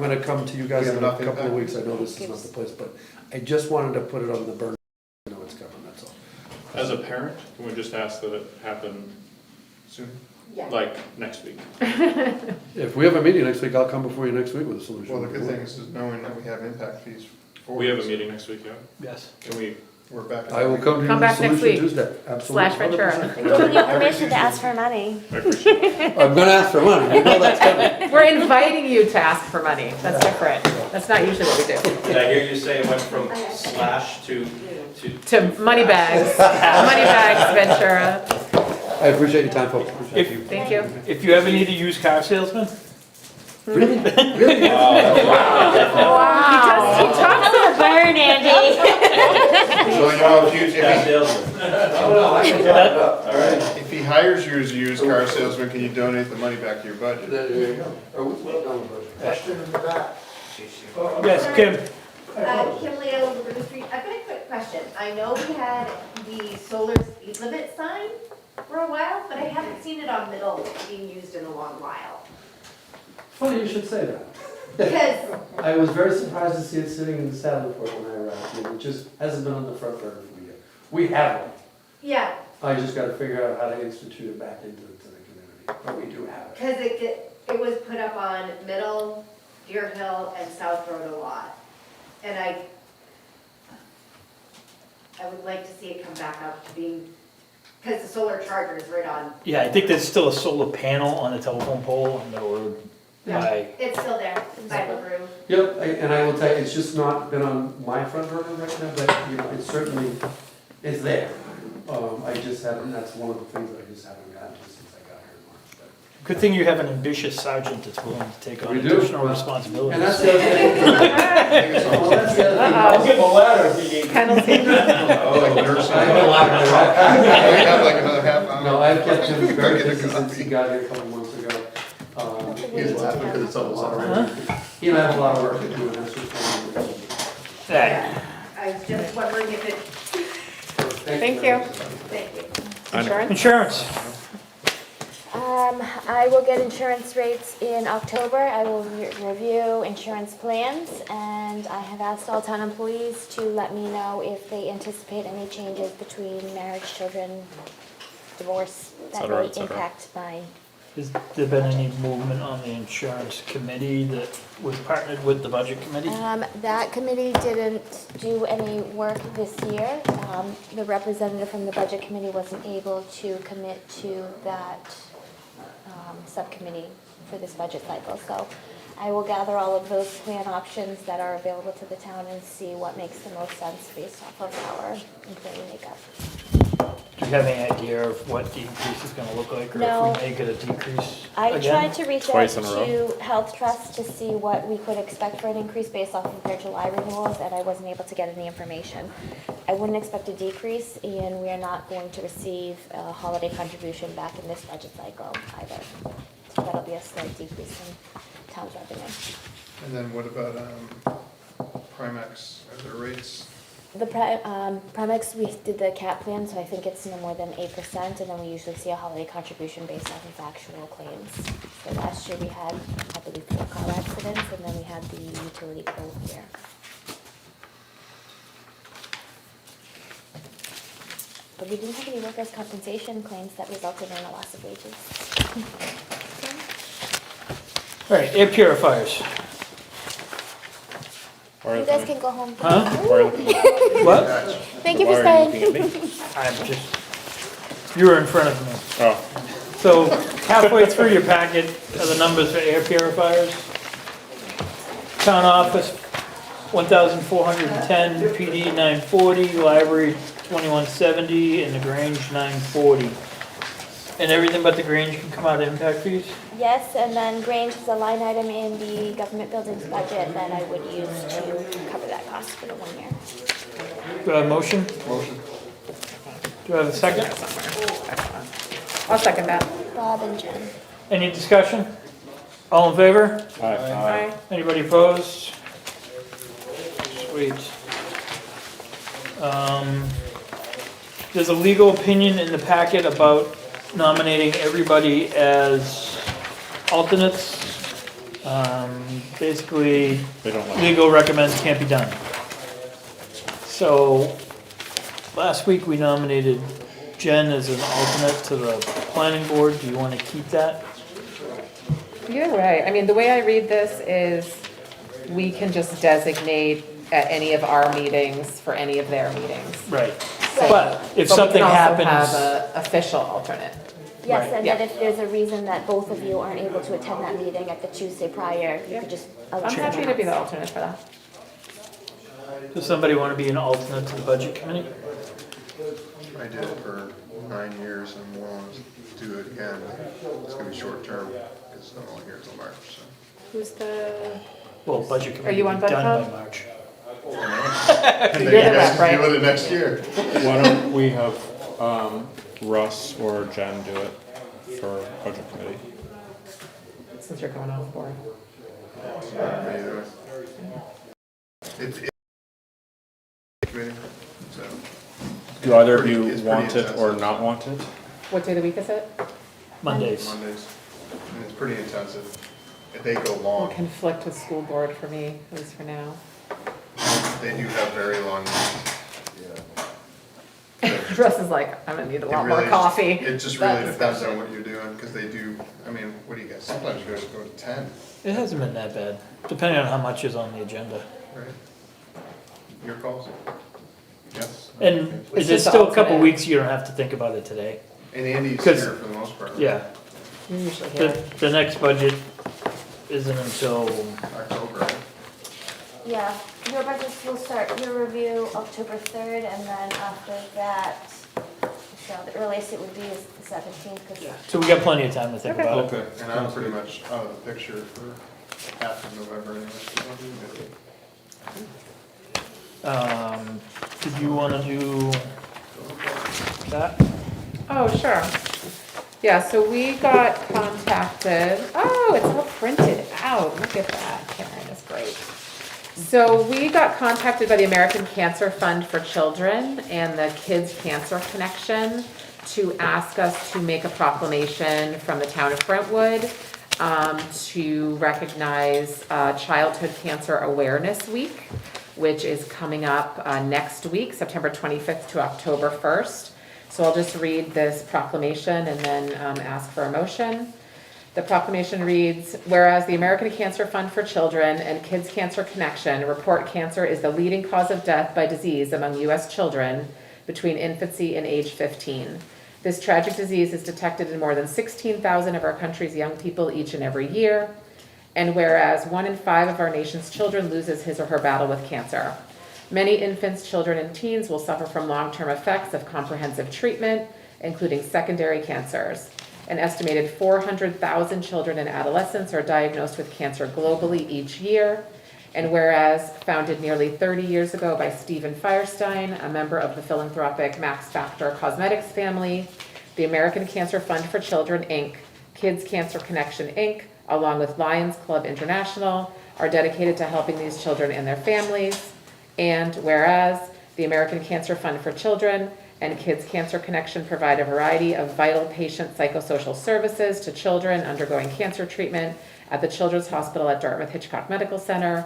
[SPEAKER 8] gonna come to you guys
[SPEAKER 5] We have
[SPEAKER 8] in a
[SPEAKER 5] enough
[SPEAKER 8] couple of
[SPEAKER 5] impact.
[SPEAKER 8] weeks, I know this is not the place, but I just wanted to put it on the burner, I know it's coming, that's all.
[SPEAKER 1] As a parent, can we just ask that it happen
[SPEAKER 5] Soon.
[SPEAKER 1] like next week?
[SPEAKER 8] If we have a meeting next week, I'll come before you next week with a solution.
[SPEAKER 5] Well, the good thing is knowing that we have impact fees.
[SPEAKER 1] We have a meeting next week, yeah?
[SPEAKER 3] Yes.
[SPEAKER 1] Can we,
[SPEAKER 5] We're back.
[SPEAKER 8] I will come to you
[SPEAKER 2] Come
[SPEAKER 8] with a
[SPEAKER 2] back next
[SPEAKER 8] solution
[SPEAKER 2] week.
[SPEAKER 8] Tuesday, absolutely.
[SPEAKER 2] Slash Ventura.
[SPEAKER 8] 100%.
[SPEAKER 6] We're giving you permission to ask for money.
[SPEAKER 1] I appreciate it.
[SPEAKER 8] I'm gonna ask for money, you know that's coming.
[SPEAKER 2] We're inviting you to ask for money. That's different. That's not usually what we do.
[SPEAKER 17] Did I hear you say it went from slash to?
[SPEAKER 2] To money bags, money bags, Ventura.
[SPEAKER 8] I appreciate your time, folks. Appreciate you.
[SPEAKER 2] Thank you.
[SPEAKER 3] If you ever need a used car salesman,
[SPEAKER 8] Really? Really?
[SPEAKER 2] He talks
[SPEAKER 6] A little burn, Andy.
[SPEAKER 5] So, you know, if
[SPEAKER 17] That salesman.
[SPEAKER 5] All right. If he hires you as a used car salesman, can you donate the money back to your budget?
[SPEAKER 8] There you go. Are we well done with budget?
[SPEAKER 16] Question in the back.
[SPEAKER 3] yes, Kim.
[SPEAKER 11] Kim Leo, River Street. I've got a quick question. I know we had the solar speed limit sign for a while, but I haven't seen it on Middle being used in a long while.
[SPEAKER 8] Funny you should say that.
[SPEAKER 11] Because,
[SPEAKER 8] I was very surprised to see it sitting in the saddle port when I arrived, and it just hasn't been on the front burner for years. We have one.
[SPEAKER 11] yeah,
[SPEAKER 8] I just gotta figure out how to institute it back into the community, but we do have it.
[SPEAKER 11] because it was put up on Middle, Deer Hill, and South Road a lot. And I would like to see it come back up to being, because the solar charger is right on.
[SPEAKER 3] Yeah, I think there's still a solar panel on the telephone pole on the road. By,
[SPEAKER 11] It's still there, by the roof.
[SPEAKER 8] Yep, and I will tell you, it's just not been on my front burner right now, but, you know, it certainly is there. I just haven't, that's one of the things that I just haven't gotten to since I got here in March. But-
[SPEAKER 3] good thing you have an ambitious sergeant that's willing to take on
[SPEAKER 8] We do.
[SPEAKER 3] additional responsibilities.
[SPEAKER 8] And that's the other thing. Well, that's the other thing.
[SPEAKER 12] I'll give him a ladder if he needs.
[SPEAKER 2] Penalty.
[SPEAKER 5] Oh, like nurse.
[SPEAKER 8] I have a lot of
[SPEAKER 5] We have like another half hour.
[SPEAKER 8] No, I've kept him
[SPEAKER 5] Go
[SPEAKER 8] very
[SPEAKER 5] get a
[SPEAKER 8] busy since
[SPEAKER 5] coffee.
[SPEAKER 8] he got here a couple months ago.
[SPEAKER 5] He's laughing because it's almost
[SPEAKER 8] already. He and I have a lot of work to do, and that's just.
[SPEAKER 3] Yeah.
[SPEAKER 11] I was just wondering if it,
[SPEAKER 2] Thank you.
[SPEAKER 11] thank you.
[SPEAKER 2] Insurance?
[SPEAKER 3] Insurance.
[SPEAKER 6] I will get insurance rates in October. I will review insurance plans, and I have asked all town employees to let me know if they anticipate any changes between marriage, children, divorce, that
[SPEAKER 1] Cetera,
[SPEAKER 6] may
[SPEAKER 1] et cetera.
[SPEAKER 6] impact my.
[SPEAKER 3] Has there been any movement on the insurance committee that was partnered with the budget committee?
[SPEAKER 6] That committee didn't do any work this year. The representative from the budget committee wasn't able to commit to that subcommittee for this budget cycle. So I will gather all of those plan options that are available to the town and see what makes the most sense based off of our employee makeup.
[SPEAKER 3] Do you have any idea of what the increase is gonna look like, or
[SPEAKER 6] No.
[SPEAKER 3] if we may get a decrease
[SPEAKER 6] I
[SPEAKER 3] again?
[SPEAKER 6] tried to reach out
[SPEAKER 1] Twice in a row.
[SPEAKER 6] to Health Trust to see what we could expect for an increase based off of their July renewals, and I wasn't able to get any information. I wouldn't expect a decrease, and we are not going to receive a holiday contribution back in this budget cycle either. So that'll be a slight decrease in town's revenue.
[SPEAKER 5] And then what about Primex, are there rates?
[SPEAKER 6] The Primex, we did the cap plan, so I think it's no more than 8%, and then we usually see a holiday contribution based off of actual claims. So last year we had, I believe, 4 car accidents, and then we had the utility bill here. But we didn't have any workers' compensation claims that resulted in a loss of wages.
[SPEAKER 3] All right, air purifiers.
[SPEAKER 6] You guys can go home.
[SPEAKER 3] Huh?
[SPEAKER 1] Why are you looking at
[SPEAKER 3] What?
[SPEAKER 6] Thank you for
[SPEAKER 1] Why are you
[SPEAKER 6] staying.
[SPEAKER 1] looking at me?
[SPEAKER 3] I'm just, you were in front of me.
[SPEAKER 1] Oh,
[SPEAKER 3] So halfway through your packet are the numbers for air purifiers. Town office, 1,410, PD 940, library 2170, and the Grange 940. And everything but the Grange can come out of impact fees?
[SPEAKER 6] Yes, and then Grange is a line item in the government buildings budget that I would use to cover that cost for the 1 year.
[SPEAKER 3] Do I have a motion?
[SPEAKER 5] Motion.
[SPEAKER 3] Do I have a second?
[SPEAKER 2] I'll second that.
[SPEAKER 6] Bob and Jen.
[SPEAKER 3] Any discussion? All in favor?
[SPEAKER 1] aye.
[SPEAKER 3] Anybody opposed? Sweet. There's a legal opinion in the packet about nominating everybody as alternates. Basically,
[SPEAKER 1] They don't like.
[SPEAKER 3] legal recommends can't be done. So, last week we nominated Jen as an alternate to the planning board. Do you want to keep that?
[SPEAKER 2] Either way, I mean, the way I read this is we can just designate at any of our meetings for any of their meetings.
[SPEAKER 3] Right.
[SPEAKER 6] Right.
[SPEAKER 3] But if
[SPEAKER 2] But
[SPEAKER 3] something
[SPEAKER 2] we can
[SPEAKER 3] happens.
[SPEAKER 2] also have an official alternate.
[SPEAKER 6] Yes,
[SPEAKER 3] Right.
[SPEAKER 6] and
[SPEAKER 2] Yeah.
[SPEAKER 6] then if there's a reason that both of you aren't able to attend that meeting at the Tuesday prior, you could just elect
[SPEAKER 2] I'm
[SPEAKER 6] someone
[SPEAKER 2] happy to be the
[SPEAKER 6] else.
[SPEAKER 2] alternate for that.
[SPEAKER 3] Does somebody want to be an alternate to the budget committee?
[SPEAKER 5] I did it for 9 years and willing to do it again. It's gonna be short term, because I'm only here till March, so.
[SPEAKER 2] Who's the?
[SPEAKER 3] Well, budget committee
[SPEAKER 2] you
[SPEAKER 3] will
[SPEAKER 2] on
[SPEAKER 3] be
[SPEAKER 2] Bud
[SPEAKER 3] done
[SPEAKER 2] Club?
[SPEAKER 3] by March.
[SPEAKER 5] And
[SPEAKER 2] You're
[SPEAKER 5] then you
[SPEAKER 2] the
[SPEAKER 5] guys
[SPEAKER 2] rep,
[SPEAKER 5] can
[SPEAKER 2] right?
[SPEAKER 5] deal with it next year.
[SPEAKER 1] Why don't we have Russ or Jen do it for budget committee?
[SPEAKER 2] Since you're going off board.
[SPEAKER 5] Either way. It's committee, so.
[SPEAKER 1] Do either of
[SPEAKER 5] Pretty-
[SPEAKER 1] you
[SPEAKER 5] it's pretty
[SPEAKER 1] want it or
[SPEAKER 5] intensive.
[SPEAKER 1] not want it?
[SPEAKER 2] What day of the week is it?
[SPEAKER 3] Mondays.
[SPEAKER 5] Mondays, and it's pretty intensive. If they go
[SPEAKER 2] Will
[SPEAKER 5] long,
[SPEAKER 2] conflict with school board for me, at least for now.
[SPEAKER 5] they do have very long meetings.
[SPEAKER 2] Russ is like, I'm gonna need a
[SPEAKER 5] It
[SPEAKER 2] lot more
[SPEAKER 5] really-
[SPEAKER 2] coffee.
[SPEAKER 5] It just really
[SPEAKER 2] That's-
[SPEAKER 5] depends on what you're doing, because they do, I mean, what do you guys, sometimes you guys go to 10,
[SPEAKER 3] It hasn't been that bad, depending on how much is on the agenda.
[SPEAKER 5] right? Your calls? Yes.
[SPEAKER 3] And
[SPEAKER 2] It's
[SPEAKER 3] it's
[SPEAKER 2] just
[SPEAKER 3] still a couple
[SPEAKER 2] alternate.
[SPEAKER 3] weeks, you don't have to think about it today.
[SPEAKER 5] And Andy's
[SPEAKER 3] 'Cause-
[SPEAKER 5] here for the most part.
[SPEAKER 3] Yeah,
[SPEAKER 2] You're usually here.
[SPEAKER 3] the next budget isn't until,
[SPEAKER 5] October, right?
[SPEAKER 6] Yeah, your budgets will start your review October 3rd, and then after that, so the earliest it would be is the 17th, because
[SPEAKER 3] so we got plenty of time to think
[SPEAKER 2] Okay.
[SPEAKER 3] about it.
[SPEAKER 5] And I'm pretty much out of the picture for half of November anyway. So I'll be busy.
[SPEAKER 3] Did you wanna do that?
[SPEAKER 2] Oh, sure. Yeah, so we got contacted, oh, it's all printed out, look at that, Karen, that's great. So we got contacted by the American Cancer Fund for Children and the Kids Cancer Connection to ask us to make a proclamation from the town of Brentwood to recognize Childhood Cancer Awareness Week, which is coming up next week, September 25th to October 1st. So I'll just read this proclamation and then ask for a motion. The proclamation reads, whereas the American Cancer Fund for Children and Kids Cancer Connection report cancer is the leading cause of death by disease among U.S. children between infancy and age 15. This tragic disease is detected in more than 16,000 of our country's young people each and every year. And whereas 1 in 5 of our nation's children loses his or her battle with cancer. Many infants, children, and teens will suffer from long-term effects of comprehensive treatment, including secondary cancers. An estimated 400,000 children and adolescents are diagnosed with cancer globally each year. And whereas founded nearly 30 years ago by Stephen Firestein, a member of the philanthropic Max Factor Cosmetics family, the American Cancer Fund for Children, Inc., Kids Cancer Connection, Inc., along with Lions Club International, are dedicated to helping these children and their families. And whereas the American Cancer Fund for Children and Kids Cancer Connection provide a variety of vital patient psychosocial services to children undergoing cancer treatment at the Children's Hospital at Dartmouth Hitchcock Medical Center,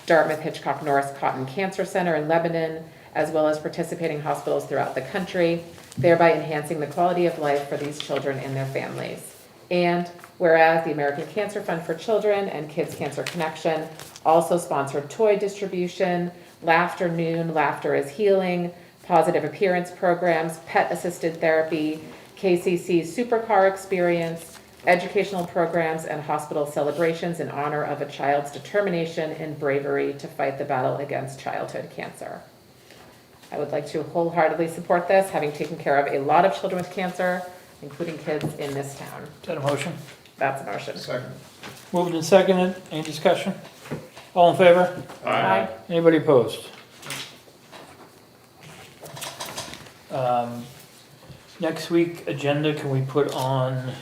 [SPEAKER 2] Dartmouth Hitchcock Norris Cotton Cancer Center in Lebanon, as well as participating hospitals throughout the country, thereby enhancing the quality of life for these children and their families. And whereas the American Cancer Fund for Children and Kids Cancer Connection also sponsored toy distribution, Laughter Noon, Laughter is Healing, positive appearance programs, pet-assisted therapy, KCC Supercar Experience, educational programs, and hospital celebrations in honor of a child's determination and bravery to fight the battle against childhood cancer. I would like to wholeheartedly support this, having taken care of a lot of children with cancer, including kids in this town.
[SPEAKER 3] Is that a motion?
[SPEAKER 2] That's a motion.
[SPEAKER 5] Second.
[SPEAKER 3] Moved and seconded, any discussion? All in favor?
[SPEAKER 2] Aye.
[SPEAKER 3] Anybody opposed? Next week agenda, can we put on,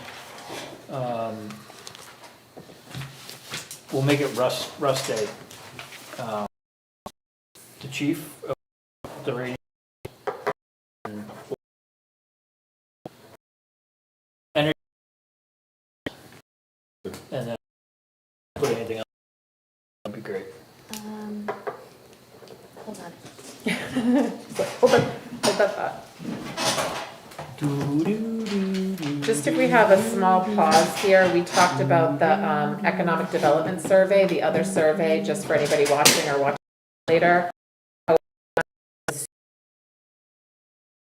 [SPEAKER 3] we'll make it Russ Day. The chief of the radio. Energy. And then put anything else, that'd be great.
[SPEAKER 6] hold on.
[SPEAKER 2] Hold that thought. Just if we have a small pause here, we talked about the economic development survey, the other survey, just for anybody watching or watching later.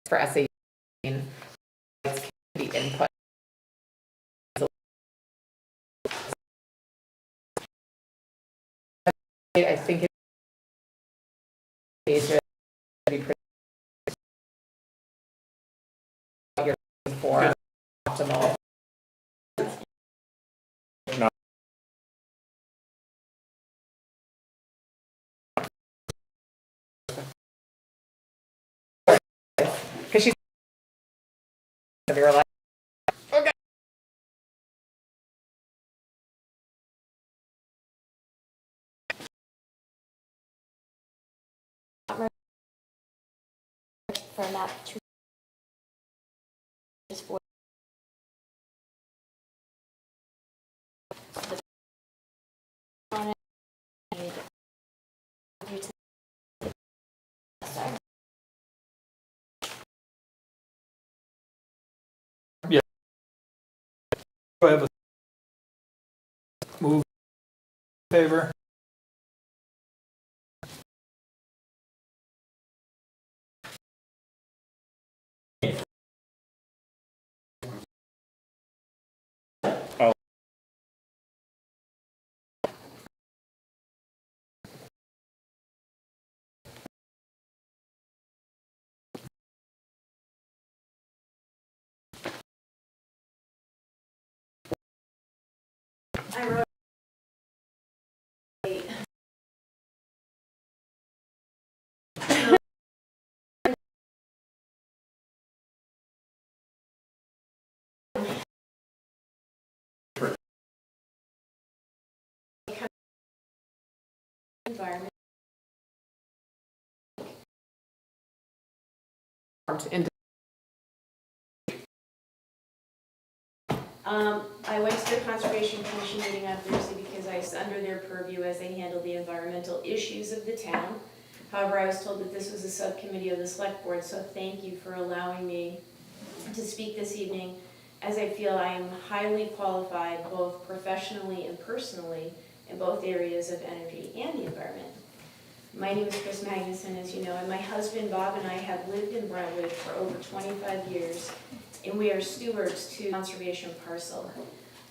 [SPEAKER 2] For SAU, the input. I think it should be pretty you're looking for optimal. Because she's okay.
[SPEAKER 6] For map 2 is 4.
[SPEAKER 3] Do I have a move in favor?
[SPEAKER 10] I wrote environment. I went to the Conservation Commission meeting on Thursday because it's under their purview as they handle the environmental issues of the town. However, I was told that this was a subcommittee of the Select Board, so thank you for allowing me to speak this evening, as I feel I am highly qualified both professionally and personally in both areas of energy and the environment. My name is Chris Magnuson, as you know, and my husband Bob and I have lived in Brentwood for over 25 years, and we are stewards to the conservation parcel.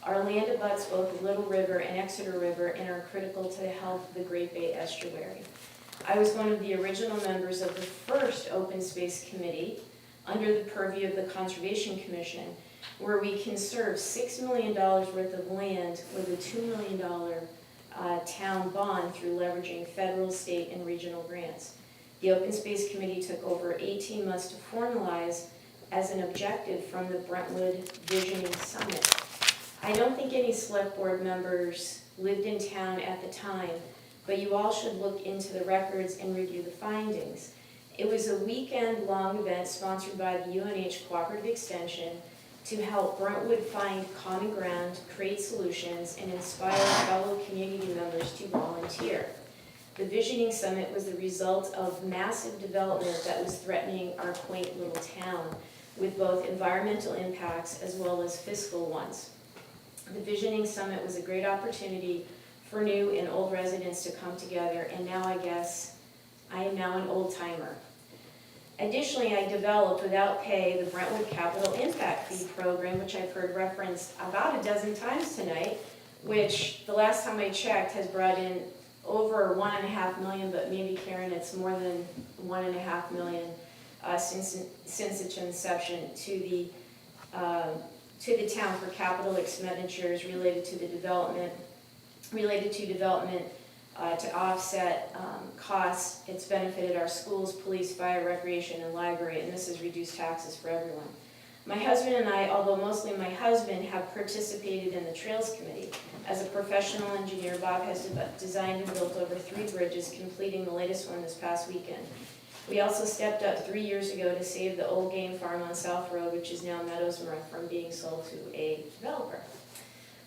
[SPEAKER 10] Our land abuts both the Little River and Exeter River and are critical to the health of the Great Bay Estuary. I was one of the original members of the first Open Space Committee under the purview of the Conservation Commission, where we conserved $6 million worth of land with a $2 million town bond through leveraging federal, state, and regional grants. The Open Space Committee took over 18 months to formalize as an objective from the Brentwood Visioning Summit. I don't think any Select Board members lived in town at the time, but you all should look into the records and review the findings. It was a weekend-long event sponsored by the UNH Cooperative Extension to help Brentwood find common ground, create solutions, and inspire fellow community members to volunteer. The Visioning Summit was the result of massive development that was threatening our quaint little town, with both environmental impacts as well as fiscal ones. The Visioning Summit was a great opportunity for new and old residents to come together, and now I guess I am now an old timer. Additionally, I developed without pay the Brentwood Capital Impact Fee Program, which I've heard referenced about a dozen times tonight, which the last time I checked has brought in over $1.5 million, but maybe Karen, it's more than $1.5 million since its inception to the town for capital expenditures related to development to offset costs. It's benefited our schools, police, fire, recreation, and library, and this has reduced taxes for everyone. My husband and I, although mostly my husband, have participated in the Trails Committee. As a professional engineer, Bob has designed and built over 3 bridges, completing the latest one this past weekend. We also stepped up 3 years ago to save the old game farm on South Road, which is now Meadowsmith, from being sold to a developer.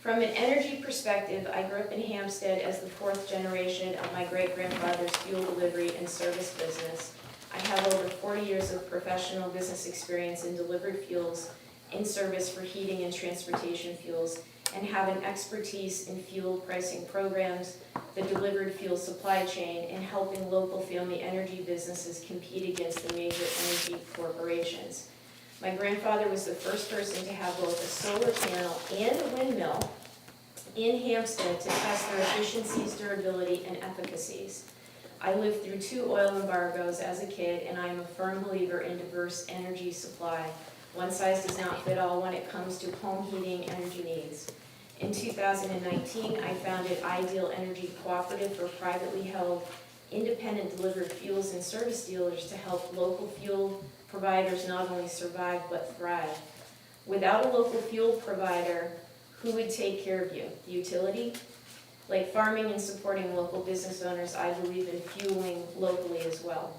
[SPEAKER 10] From an energy perspective, I grew up in Hampstead as the 4th generation of my great-grandfather's fuel delivery and service business. I have over 40 years of professional business experience in delivered fuels, in service for heating and transportation fuels, and have an expertise in fuel pricing programs, the delivered fuel supply chain, and helping local family energy businesses compete against the major energy corporations. My grandfather was the first person to have both a solar panel and a windmill in Hampstead to test their efficiencies, durability, and efficacies. I lived through 2 oil embargoes as a kid, and I am a firm believer in diverse energy supply. One size does not fit all when it comes to home heating energy needs. In 2019, I founded Ideal Energy Cooperative for privately held, independent delivered fuels and service dealers to help local fuel providers not only survive but thrive. Without a local fuel provider, who would take care of you? The utility? Like farming and supporting local business owners, I believe in fueling locally as well.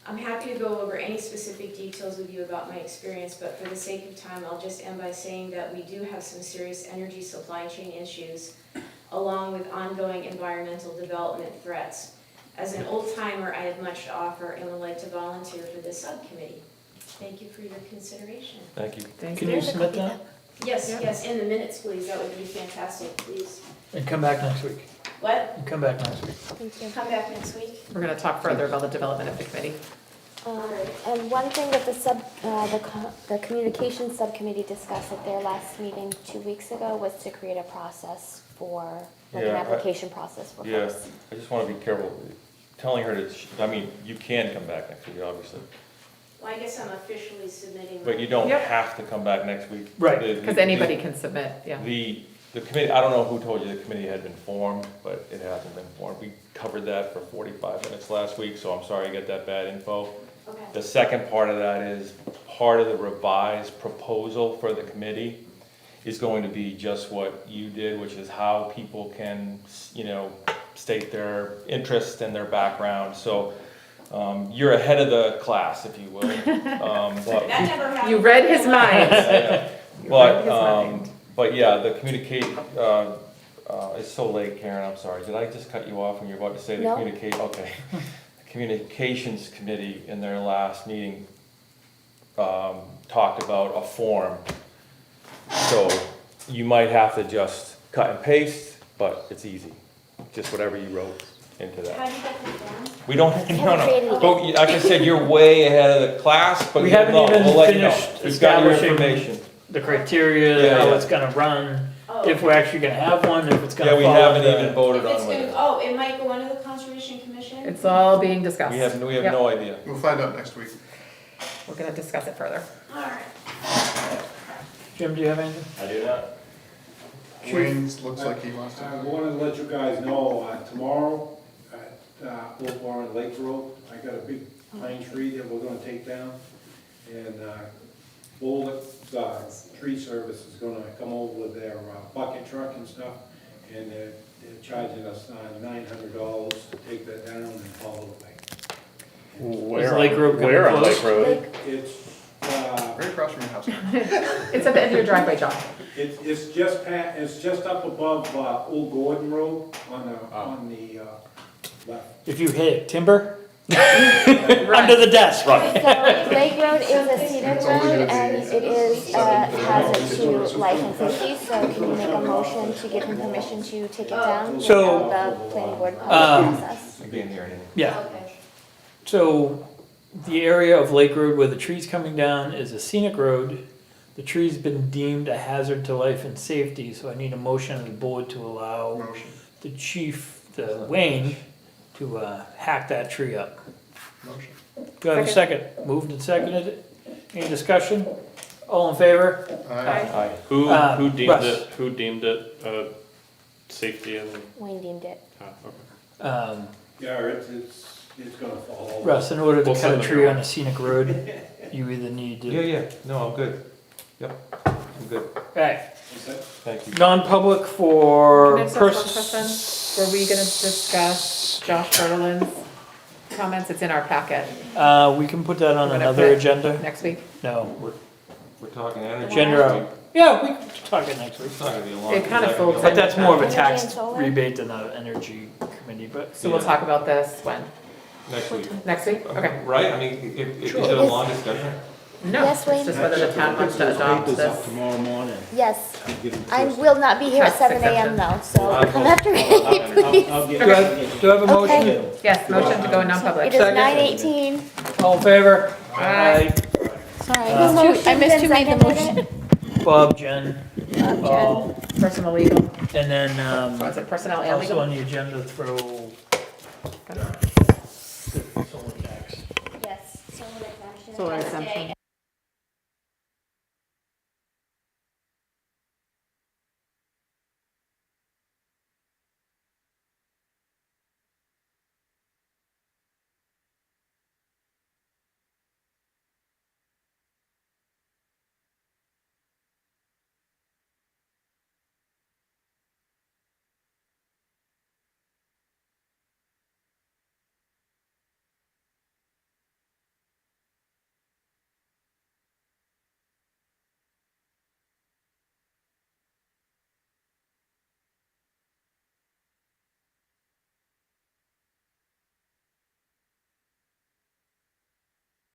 [SPEAKER 10] I'm happy to go over any specific details with you about my experience, but for the sake of time, I'll just end by saying that we do have some serious energy supply chain issues, along with ongoing environmental development threats. As an old timer, I have much to offer and would like to volunteer for this subcommittee. Thank you for your consideration.
[SPEAKER 12] Thank you.
[SPEAKER 3] Can you submit that?
[SPEAKER 10] Yes, yes, in the minutes, please, that would be fantastic, please.
[SPEAKER 3] And come back next week.
[SPEAKER 10] What?
[SPEAKER 3] And come back next week.
[SPEAKER 6] Thank you.
[SPEAKER 10] Come back next week?
[SPEAKER 2] We're gonna talk further about the development of the committee.
[SPEAKER 6] And one thing that the communications subcommittee discussed at their last meeting 2 weeks ago was to create a process for, like an
[SPEAKER 12] Yeah,
[SPEAKER 6] application process for
[SPEAKER 12] Yeah,
[SPEAKER 6] folks.
[SPEAKER 12] I just want to be careful, telling her that, I mean, you can come back next week, obviously,
[SPEAKER 10] Well, I guess I'm officially submitting.
[SPEAKER 12] but you don't
[SPEAKER 2] Yep.
[SPEAKER 12] have to come back next week.
[SPEAKER 3] Right.
[SPEAKER 12] The-
[SPEAKER 2] Because anybody can submit, yeah.
[SPEAKER 12] the committee, I don't know who told you the committee had been formed, but it hasn't been formed. We covered that for 45 minutes last week, so I'm sorry you got that bad info.
[SPEAKER 10] Okay.
[SPEAKER 12] The second part of that is, part of the revised proposal for the committee is going to be just what you did, which is how people can, you know, state their interest and their background. So you're ahead of the class, if you will. But
[SPEAKER 10] That never happened.
[SPEAKER 2] You read his mind.
[SPEAKER 12] yeah.
[SPEAKER 2] You read his mind.
[SPEAKER 12] But yeah, the communicate, it's so late, Karen, I'm sorry. Did I just cut you off when you were about to say the
[SPEAKER 6] No.
[SPEAKER 12] communicate? Okay. The Communications Committee in their last meeting talked about a form. So you might have to just cut and paste, but it's easy. Just whatever you wrote into
[SPEAKER 10] How
[SPEAKER 12] that.
[SPEAKER 10] do you get the form?
[SPEAKER 12] We don't,
[SPEAKER 6] Haven't created it
[SPEAKER 12] But like I said, you're way ahead of the class, but
[SPEAKER 3] We
[SPEAKER 12] you'll
[SPEAKER 3] haven't
[SPEAKER 12] know.
[SPEAKER 3] even
[SPEAKER 12] We'll let you know.
[SPEAKER 3] finished
[SPEAKER 12] We've got your
[SPEAKER 3] establishing
[SPEAKER 12] information.
[SPEAKER 3] the criteria,
[SPEAKER 12] Yeah,
[SPEAKER 3] how
[SPEAKER 12] yeah.
[SPEAKER 3] it's gonna run,
[SPEAKER 10] Oh,
[SPEAKER 3] if we're actually gonna have one, if it's gonna
[SPEAKER 12] Yeah, we
[SPEAKER 3] fall
[SPEAKER 12] haven't
[SPEAKER 3] under-
[SPEAKER 12] even voted
[SPEAKER 10] If it's
[SPEAKER 12] on
[SPEAKER 10] gonna,
[SPEAKER 12] it.
[SPEAKER 10] oh, it might go under the Conservation Commission?
[SPEAKER 2] It's all being discussed.
[SPEAKER 12] We have
[SPEAKER 2] Yep.
[SPEAKER 12] no idea.
[SPEAKER 5] We'll find out next week.
[SPEAKER 2] We're gonna discuss it further.
[SPEAKER 10] All right.
[SPEAKER 3] Jim, do you have anything?
[SPEAKER 17] I do not.
[SPEAKER 5] Wayne looks like he wants to.
[SPEAKER 13] I wanted to let you guys know, tomorrow at Old Warren Lake Road, I got a big pine tree that we're gonna take down. And Bullock Tree Service is gonna come over with their bucket truck and stuff. And they're charging us $900 to take that down and haul it away.
[SPEAKER 3] Is Lake Road gonna
[SPEAKER 14] Where on
[SPEAKER 3] close?
[SPEAKER 14] Lake Road?
[SPEAKER 13] It's,
[SPEAKER 5] Right across from your house.
[SPEAKER 2] It's at the end of your driveway, John.
[SPEAKER 13] it's just up above Old Gordon Road on the left.
[SPEAKER 3] If you hit timber, under the desk.
[SPEAKER 6] So Lake Road is a scenic road and it is a hazard to life and safety, so can you make a motion to give him permission to take it down
[SPEAKER 3] So,
[SPEAKER 6] without the planning board public process?
[SPEAKER 12] Being here anyway.
[SPEAKER 3] Yeah,
[SPEAKER 10] Okay.
[SPEAKER 3] so the area of Lake Road where the tree's coming down is a scenic road. The tree's been deemed a hazard to life and safety, so I need a motion of the board to allow
[SPEAKER 5] Motion.
[SPEAKER 3] the chief, the Wayne, to hack that tree up.
[SPEAKER 5] Motion.
[SPEAKER 3] Do I have a second? Moved and seconded. Any discussion? All in favor?
[SPEAKER 12] Aye.
[SPEAKER 1] Who deemed
[SPEAKER 3] Russ.
[SPEAKER 1] it, who deemed it, safety and,
[SPEAKER 6] Wayne deemed it.
[SPEAKER 1] okay.
[SPEAKER 13] Yeah, it's gonna fall over.
[SPEAKER 3] Russ, in order to
[SPEAKER 1] We'll
[SPEAKER 3] cut
[SPEAKER 1] send
[SPEAKER 3] a
[SPEAKER 1] them
[SPEAKER 3] tree
[SPEAKER 1] your
[SPEAKER 3] on
[SPEAKER 1] way.
[SPEAKER 3] a scenic road, you either need
[SPEAKER 12] Yeah,
[SPEAKER 3] to.
[SPEAKER 12] yeah, no, I'm good. Yep, I'm good.
[SPEAKER 3] Right,
[SPEAKER 12] Thank you.
[SPEAKER 3] non-public for
[SPEAKER 2] Can I just ask one question? Were we gonna discuss Josh Berlin's comments? It's in our packet.
[SPEAKER 3] We can put that on
[SPEAKER 2] We're gonna
[SPEAKER 3] another
[SPEAKER 2] put it
[SPEAKER 3] agenda.
[SPEAKER 2] Next week?
[SPEAKER 3] No,
[SPEAKER 12] We're talking energy.
[SPEAKER 3] agenda, yeah, we can talk it next week.
[SPEAKER 12] It's not gonna be a long.
[SPEAKER 2] It kind of
[SPEAKER 12] it's not gonna be
[SPEAKER 2] folds
[SPEAKER 12] a
[SPEAKER 3] But that's more of a
[SPEAKER 6] Energy
[SPEAKER 3] tax
[SPEAKER 6] and solar?
[SPEAKER 3] rebate than an energy committee, but.
[SPEAKER 2] So we'll talk about this when?
[SPEAKER 12] long- Next week.
[SPEAKER 2] Next week? Okay.
[SPEAKER 12] Right, I mean, is
[SPEAKER 3] Sure.
[SPEAKER 12] it a long discussion?
[SPEAKER 2] No,
[SPEAKER 6] Yes,
[SPEAKER 2] it's
[SPEAKER 6] Wayne?
[SPEAKER 2] just whether the town wants to adopt this.
[SPEAKER 13] Tomorrow morning.
[SPEAKER 6] Yes, I will not be here at
[SPEAKER 2] Tax
[SPEAKER 6] 7 a.m. though, so
[SPEAKER 12] I'll
[SPEAKER 6] come
[SPEAKER 12] go.
[SPEAKER 6] after me, please.
[SPEAKER 3] Do I have a motion?
[SPEAKER 6] Okay.
[SPEAKER 2] Yes, motion to go non-public.
[SPEAKER 6] It is
[SPEAKER 3] Second.
[SPEAKER 6] 9:18.
[SPEAKER 3] All in favor?
[SPEAKER 2] Aye.
[SPEAKER 6] Sorry,
[SPEAKER 3] I
[SPEAKER 6] missed who made the motion.
[SPEAKER 3] Bob, Jen, Paul,
[SPEAKER 2] Personal legal,
[SPEAKER 3] and then,
[SPEAKER 2] was it personnel and
[SPEAKER 3] also
[SPEAKER 2] legal?
[SPEAKER 3] on the agenda, throw solar tax.
[SPEAKER 6] Yes, solar exemption.
[SPEAKER 2] Solar exemption.